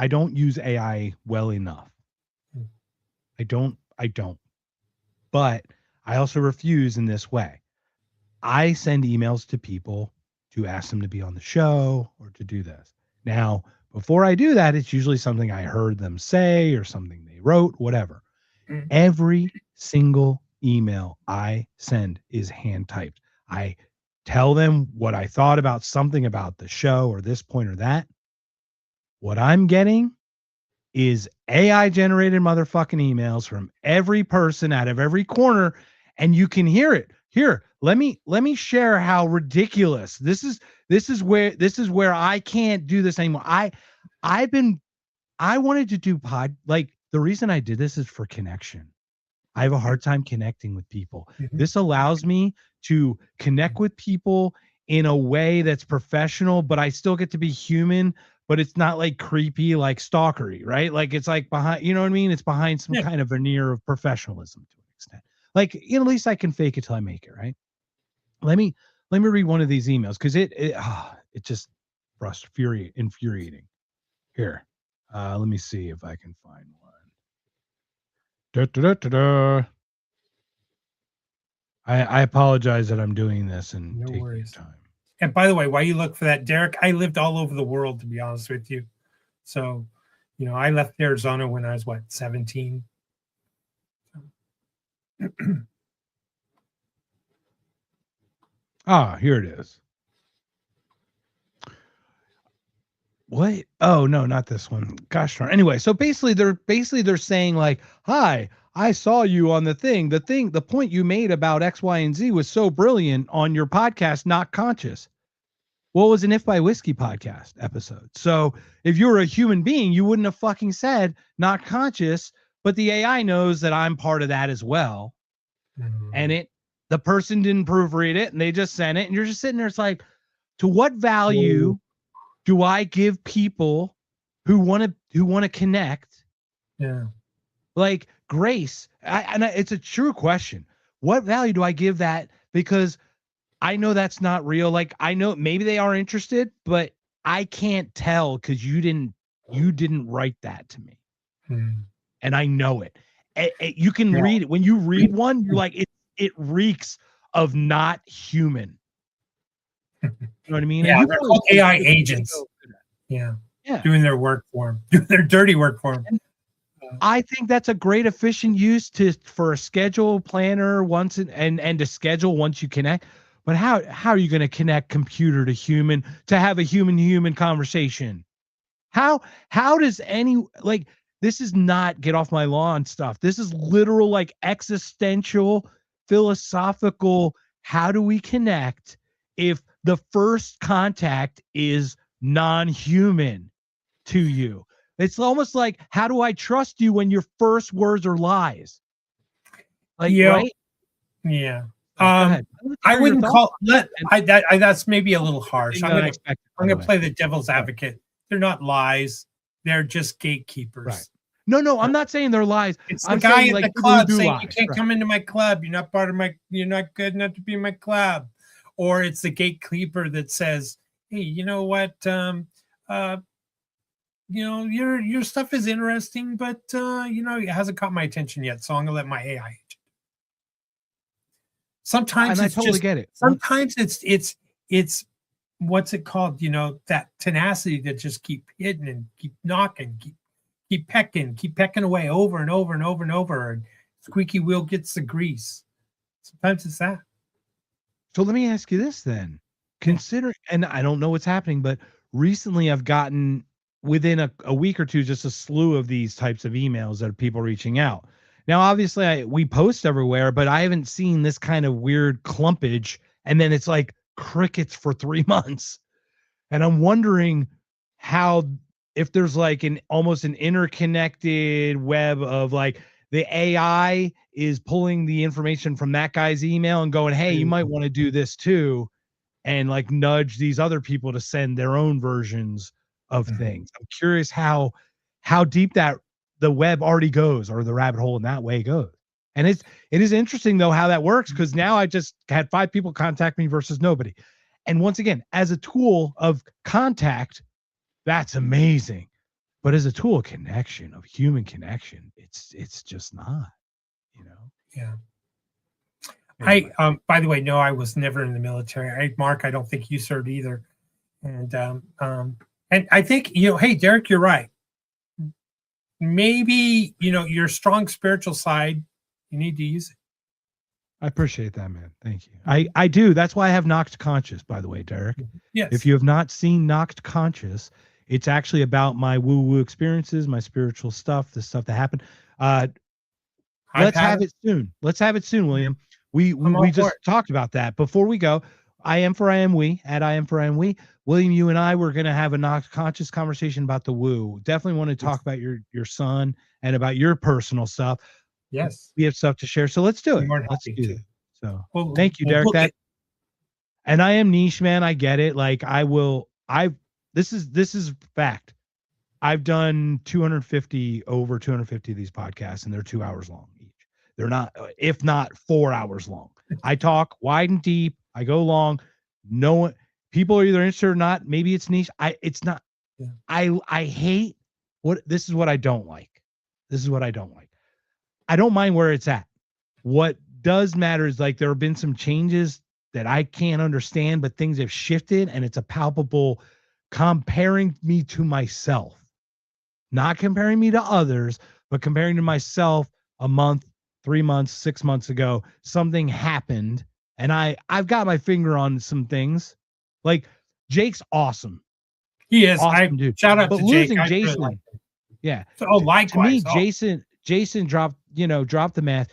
don't use AI well enough. I don't. But I also refuse in this way. I send emails to people to ask them to be on the show or to do this. Now, before I do that, it's usually something I heard them say or something they wrote, whatever. Every single email I send is hand typed. I tell them what I thought about something about the show or this point or that. What I'm getting is AI generated motherfucking emails from every person out of every corner, and you can hear it. Here, let me share how ridiculous this is. This is where I can't do this anymore. I wanted to do the reason I did this is for connection. I have a hard time connecting with people. Mhm. This allows me to connect with people in a way that's professional, but I still get to be human, but it's not like creepy, like stalkery, right? Like it's like behind, you know what I mean? It's behind some Yeah. kind of veneer of professionalism to an extent. Like, you know, at least I can fake it till I make it, right? Let me read one of these emails because it just infuriating. Here, let me see if I can find one. Da, da, da, da, da. I apologize that I'm doing this and No taking your worries. time. And by the way, while you look for that, Derek, I lived all over the world, to be honest with you. So, you know, I left Arizona when I was 17. Here it is. What? Oh no, not this one. Gosh darn. Anyway, so basically they're saying like, "Hi, I saw you on the thing. The point you made about X, Y, and Z was so brilliant on your podcast, Not Conscious." Well, it was an If by Whiskey podcast episode. So if you were a human being, you wouldn't have fucking said Not Conscious, but the AI knows that I'm part of that as well. And the person didn't proofread it and they just sent it. And you're just sitting there. It's like, to what value do I give people who want to connect? Yeah. Like grace. It's a true question. What value do I give that? Because I know that's not real. Like, I know maybe they are interested, but I can't tell because you didn't write that to me. And I know it. You can read it. When you read one, you're like, it reeks of not human. You know what I mean? Yeah, And they're called AI agents. Yeah. Doing their work for them, doing their dirty work for them. I think that's a great efficient use for a schedule planner once and to schedule once you connect. But how are you going to connect computer to human to have a human to human conversation? How does this is not get off my lawn stuff. This is literal like existential, philosophical. How do we connect if the first contact is non-human to you? It's almost like, how do I trust you when your first words are lies? Like, right? Yeah. Go ahead. I wouldn't call that's maybe a little harsh. I'm gonna play the devil's advocate. They're not lies. They're just gatekeepers. Right. No, I'm not saying they're lies. It's I'm the guy saying, at like, the club saying lies. you can't come into my club. You're not part of my. You're not good enough to be in my club. Or it's the gatekeeper that says, "Hey, you know what? You know, your stuff is interesting, but you know, it hasn't caught my attention yet. So I'm gonna let my AI agent." Sometimes and it's I totally just, get it. sometimes it's what's it called? You know, that tenacity that just keep hitting and keep knocking, keep pecking away over and over and over and over. And squeaky wheel gets the grease. Sometimes it's that. So let me ask you this then. Consider, and I don't know what's happening, but recently I've gotten within a week or two just a slew of these types of emails that are people reaching out. Now, obviously, we post everywhere, but I haven't seen this kind of weird clumpage. And then it's like crickets for 3 months. And I'm wondering how, if there's like almost an interconnected web of like the AI is pulling the information from that guy's email and going, hey, you might want to do this too. And like nudge these other people to send their own versions of things. I'm curious how deep that the web already goes, or the rabbit hole in that way goes. And it is interesting though how that works, because now I just had 5 people contact me versus nobody. And once again, as a tool of contact, that's amazing. But as a tool of connection, of human connection, it's just not, you know. Yeah. Anyway. By the way, no, I was never in the military. Mark, I don't think you served either. And I think, you know, hey, Derek, you're right. Maybe, you know, your strong spiritual side, you need to use it. I appreciate that, man. Thank you. I do. That's why I have Knocked Conscious, by the way, Derek. Yes. If you have not seen Knocked Conscious, it's actually about my woo-woo experiences, my spiritual stuff, the stuff that happened. Let's have it soon. Let's have it soon, William. We just talked about that. Before we go, I am for I am we, at I am for I am we. William, you and I were going to have a Knocked Conscious conversation about the woo. Definitely want to talk about your son and about your personal stuff. Yes. We have stuff to share. So let's do it. More than Let's happy do to. it. So Well, thank you, we'll Derek. book That it. and I am niche, man. I get it. Like this is fact. I've done over 250 of these podcasts, and they're 2 hours long each. They're not, if not 4 hours long. I talk wide and deep. I go long. No one, people are either interested or not. Maybe it's niche. It's not. Yeah. I hate this is what I don't like. This is what I don't like. I don't mind where it's at. What does matter is like there have been some changes that I can't understand, but things have shifted, and it's a palpable comparing me to myself. Not comparing me to others, but comparing to myself a month, 3 months, 6 months ago, something happened. And I've got my finger on some things. Like Jake's awesome. He is. Awesome dude. Shout out but to losing Jake. Jason. Really like yeah. so, oh, To likewise. me, Jason dropped the mask.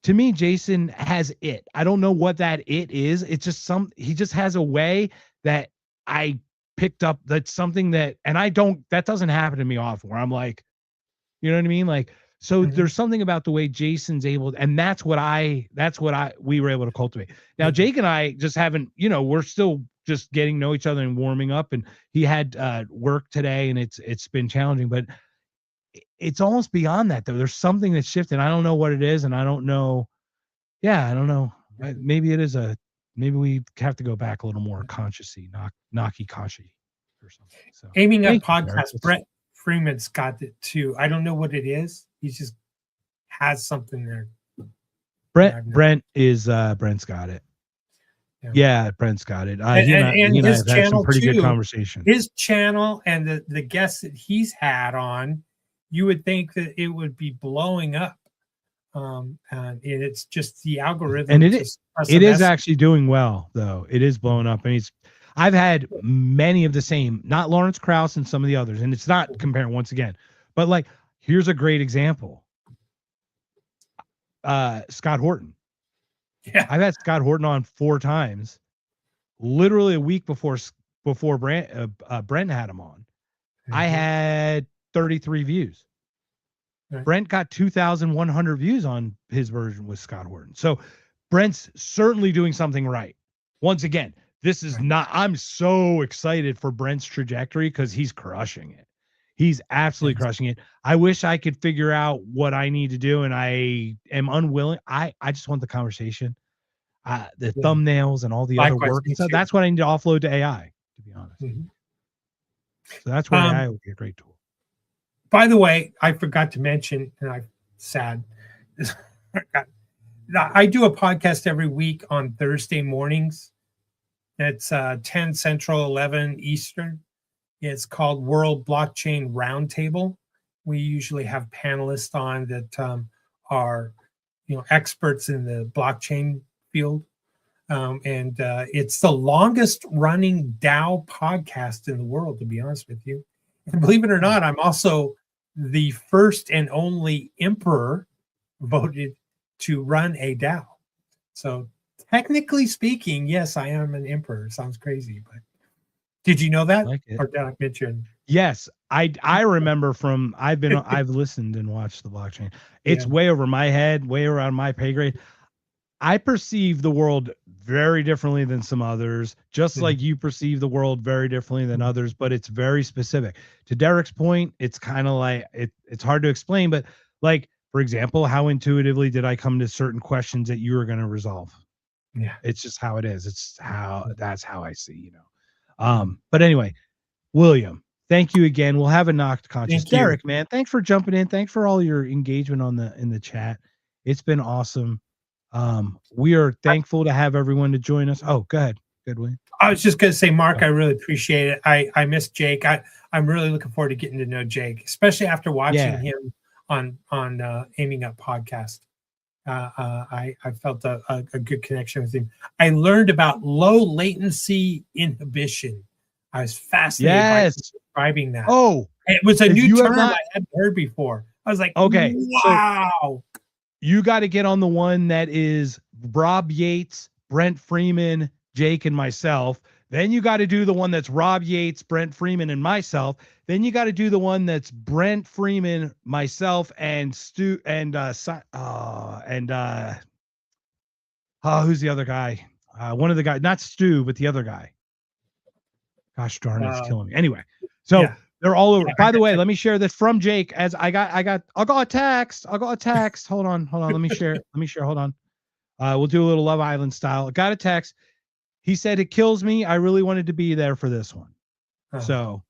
To me, Jason has it. I don't know what that it is. It's just he just has a way that I picked up. That's something that doesn't happen to me often where I'm like, you know what I mean? Like, so there's something about the way Jason's able, and that's what we were able to cultivate. Now, Jake and I just haven't, we're still just getting to know each other and warming up, and he had work today, and it's been challenging, but it's almost beyond that though. There's something that's shifted. I don't know what it is, and I don't know. Yeah, I don't know. Maybe it is maybe we have to go back a little more consciously, knocky kashi or something. So Aiming Up thank you, podcast. Derek. Brett Freeman's got it too. I don't know what it is. He just has something there. Brent's got it. Yeah, Brent's got it. He and I have had some pretty good conversation. His channel and the guests that he's had on, you would think that it would be blowing up. And it's just the algorithm. And it is actually doing well, though. It is blowing up. And I've had many of the same, not Lawrence Krauss and some of the others. And it's not comparing once again, but like, here's a great example. Scott Horton. Yeah. I've had Scott Horton on 4 times, literally a week before Brent had him on. I had 33 views. Right. Brent got 2,100 views on his version with Scott Horton. So Brent's certainly doing something right. Once again, this is not, I'm so excited for Brent's trajectory because he's crushing it. He's absolutely crushing it. I wish I could figure out what I need to do, and I am unwilling. I just want the conversation, the thumbnails and all the other work. So that's what I need to offload to AI, to be honest. So that's where AI would be a great tool. By the way, I forgot to mention, and I'm sad. I do a podcast every week on Thursday mornings. It's 10 Central, 11 Eastern. It's called World Blockchain Roundtable. We usually have panelists on that are, experts in the blockchain field. And it's the longest running DAO podcast in the world, to be honest with you. And believe it or not, I'm also the first and only emperor voted to run a DAO. So technically speaking, yes, I am an emperor. Sounds crazy, but did you know that? Like it. Or did I mention? Yes, I remember I've listened and watched the blockchain. It's way over my head, way around my pay grade. I perceive the world very differently than some others, just like you perceive the world very differently than others, but it's very specific. To Derek's point, it's kind of like it's hard to explain, but like, for example, how intuitively did I come to certain questions that you were going to resolve? Yeah. It's just how it is. That's how I see, But anyway, William, thank you again. We'll have a knocked conscious. Derek, man, thanks for jumping in. Thanks for all your engagement in the chat. It's been awesome. We are thankful to have everyone to join us. Oh, go ahead. Good, William. I was just going to say, Mark, I really appreciate it. I miss Jake. I'm really looking forward to getting to know Jake, especially after watching him on Aiming Up podcast. I felt a good connection with him. I learned about low latency inhibition. I was fascinated by describing that. Oh, it was a new term I hadn't heard before. I was like, okay, wow. So you got to get on the one that is Rob Yates, Brent Freeman, Jake, and myself. Then you got to do the one that's Rob Yates, Brent Freeman, and myself. Then you got to do the one that's Brent Freeman, myself, and Stu who's the other guy? One of the guys, not Stu, but the other guy. Gosh darn, it's killing me. Anyway, so they're all over. By the way, let me share this from Jake. As I got a text. Hold on. Let me share. Hold on. We'll do a little Love Island style. I got a text. He said, it kills me. I really wanted to be there for this one. So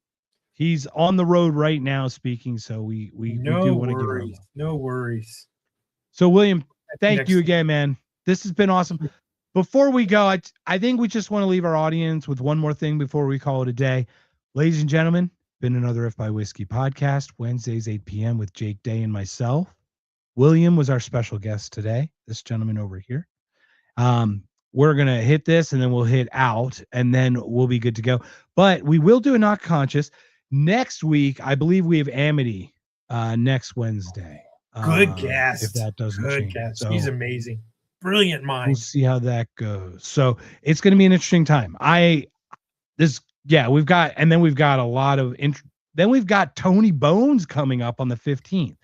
he's on the road right now speaking. So we do want to give him no worries. So William, thank you again, man. This has been awesome. Before we go, I think we just want to leave our audience with one more thing before we call it a day. Ladies and gentlemen, been another If by Whiskey podcast, Wednesdays, 8 p.m. with Jake Day and myself. William was our special guest today, this gentleman over here. We're going to hit this and then we'll hit out and then we'll be good to go. But we will do a Not Conscious. Next week, I believe we have Amity next Wednesday. Good guest. If that doesn't change. Guest. He's amazing. Brilliant mind. We'll see how that goes. So it's going to be an interesting time. We've got a lot of then we've got Tony Bones coming up on the 15th.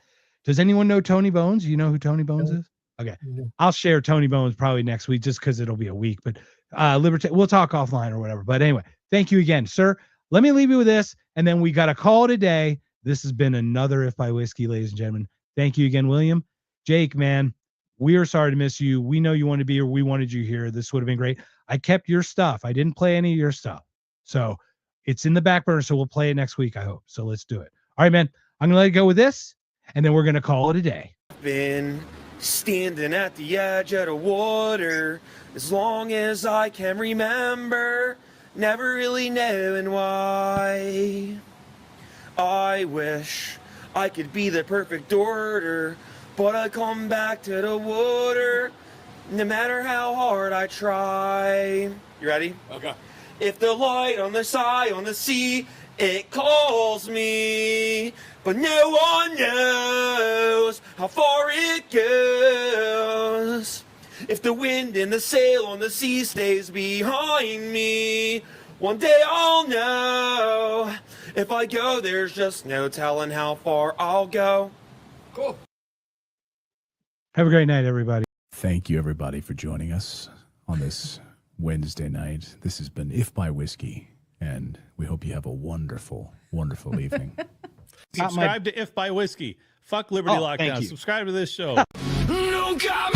Does anyone know Tony Bones? You know who Tony Bones is? Okay. I'll share Tony Bones probably next week just because it'll be a week. But we'll talk offline or whatever. But anyway, thank you again, sir. Let me leave you with this, and then we got a call today. This has been another If by Whiskey, ladies and gentlemen. Thank you again, William. Jake, man, we are sorry to miss you. We know you want to be here. We wanted you here. This would have been great. I kept your stuff. I didn't play any of your stuff. So it's in the back burner, so we'll play it next week, I hope. So let's do it. All right, man. I'm going to let it go with this, and then we're going to call it a day. Been standing at the edge of the water as long as I can remember, never really knowing why. I wish I could be the perfect order, but I come back to the water no matter how hard I try. You ready? Okay. If the light on the side on the sea, it calls me, but no one knows how far it goes. If the wind and the sail on the sea stays behind me, one day I'll know. If I go, there's just no telling how far I'll go. Cool. Have a great night, everybody. Thank you, everybody, for joining us on this Wednesday night. This has been If by Whiskey, and we hope you have a wonderful, wonderful evening. Subscribe to If by Whiskey. Fuck Liberty Lockdown. Subscribe to this show. No comment.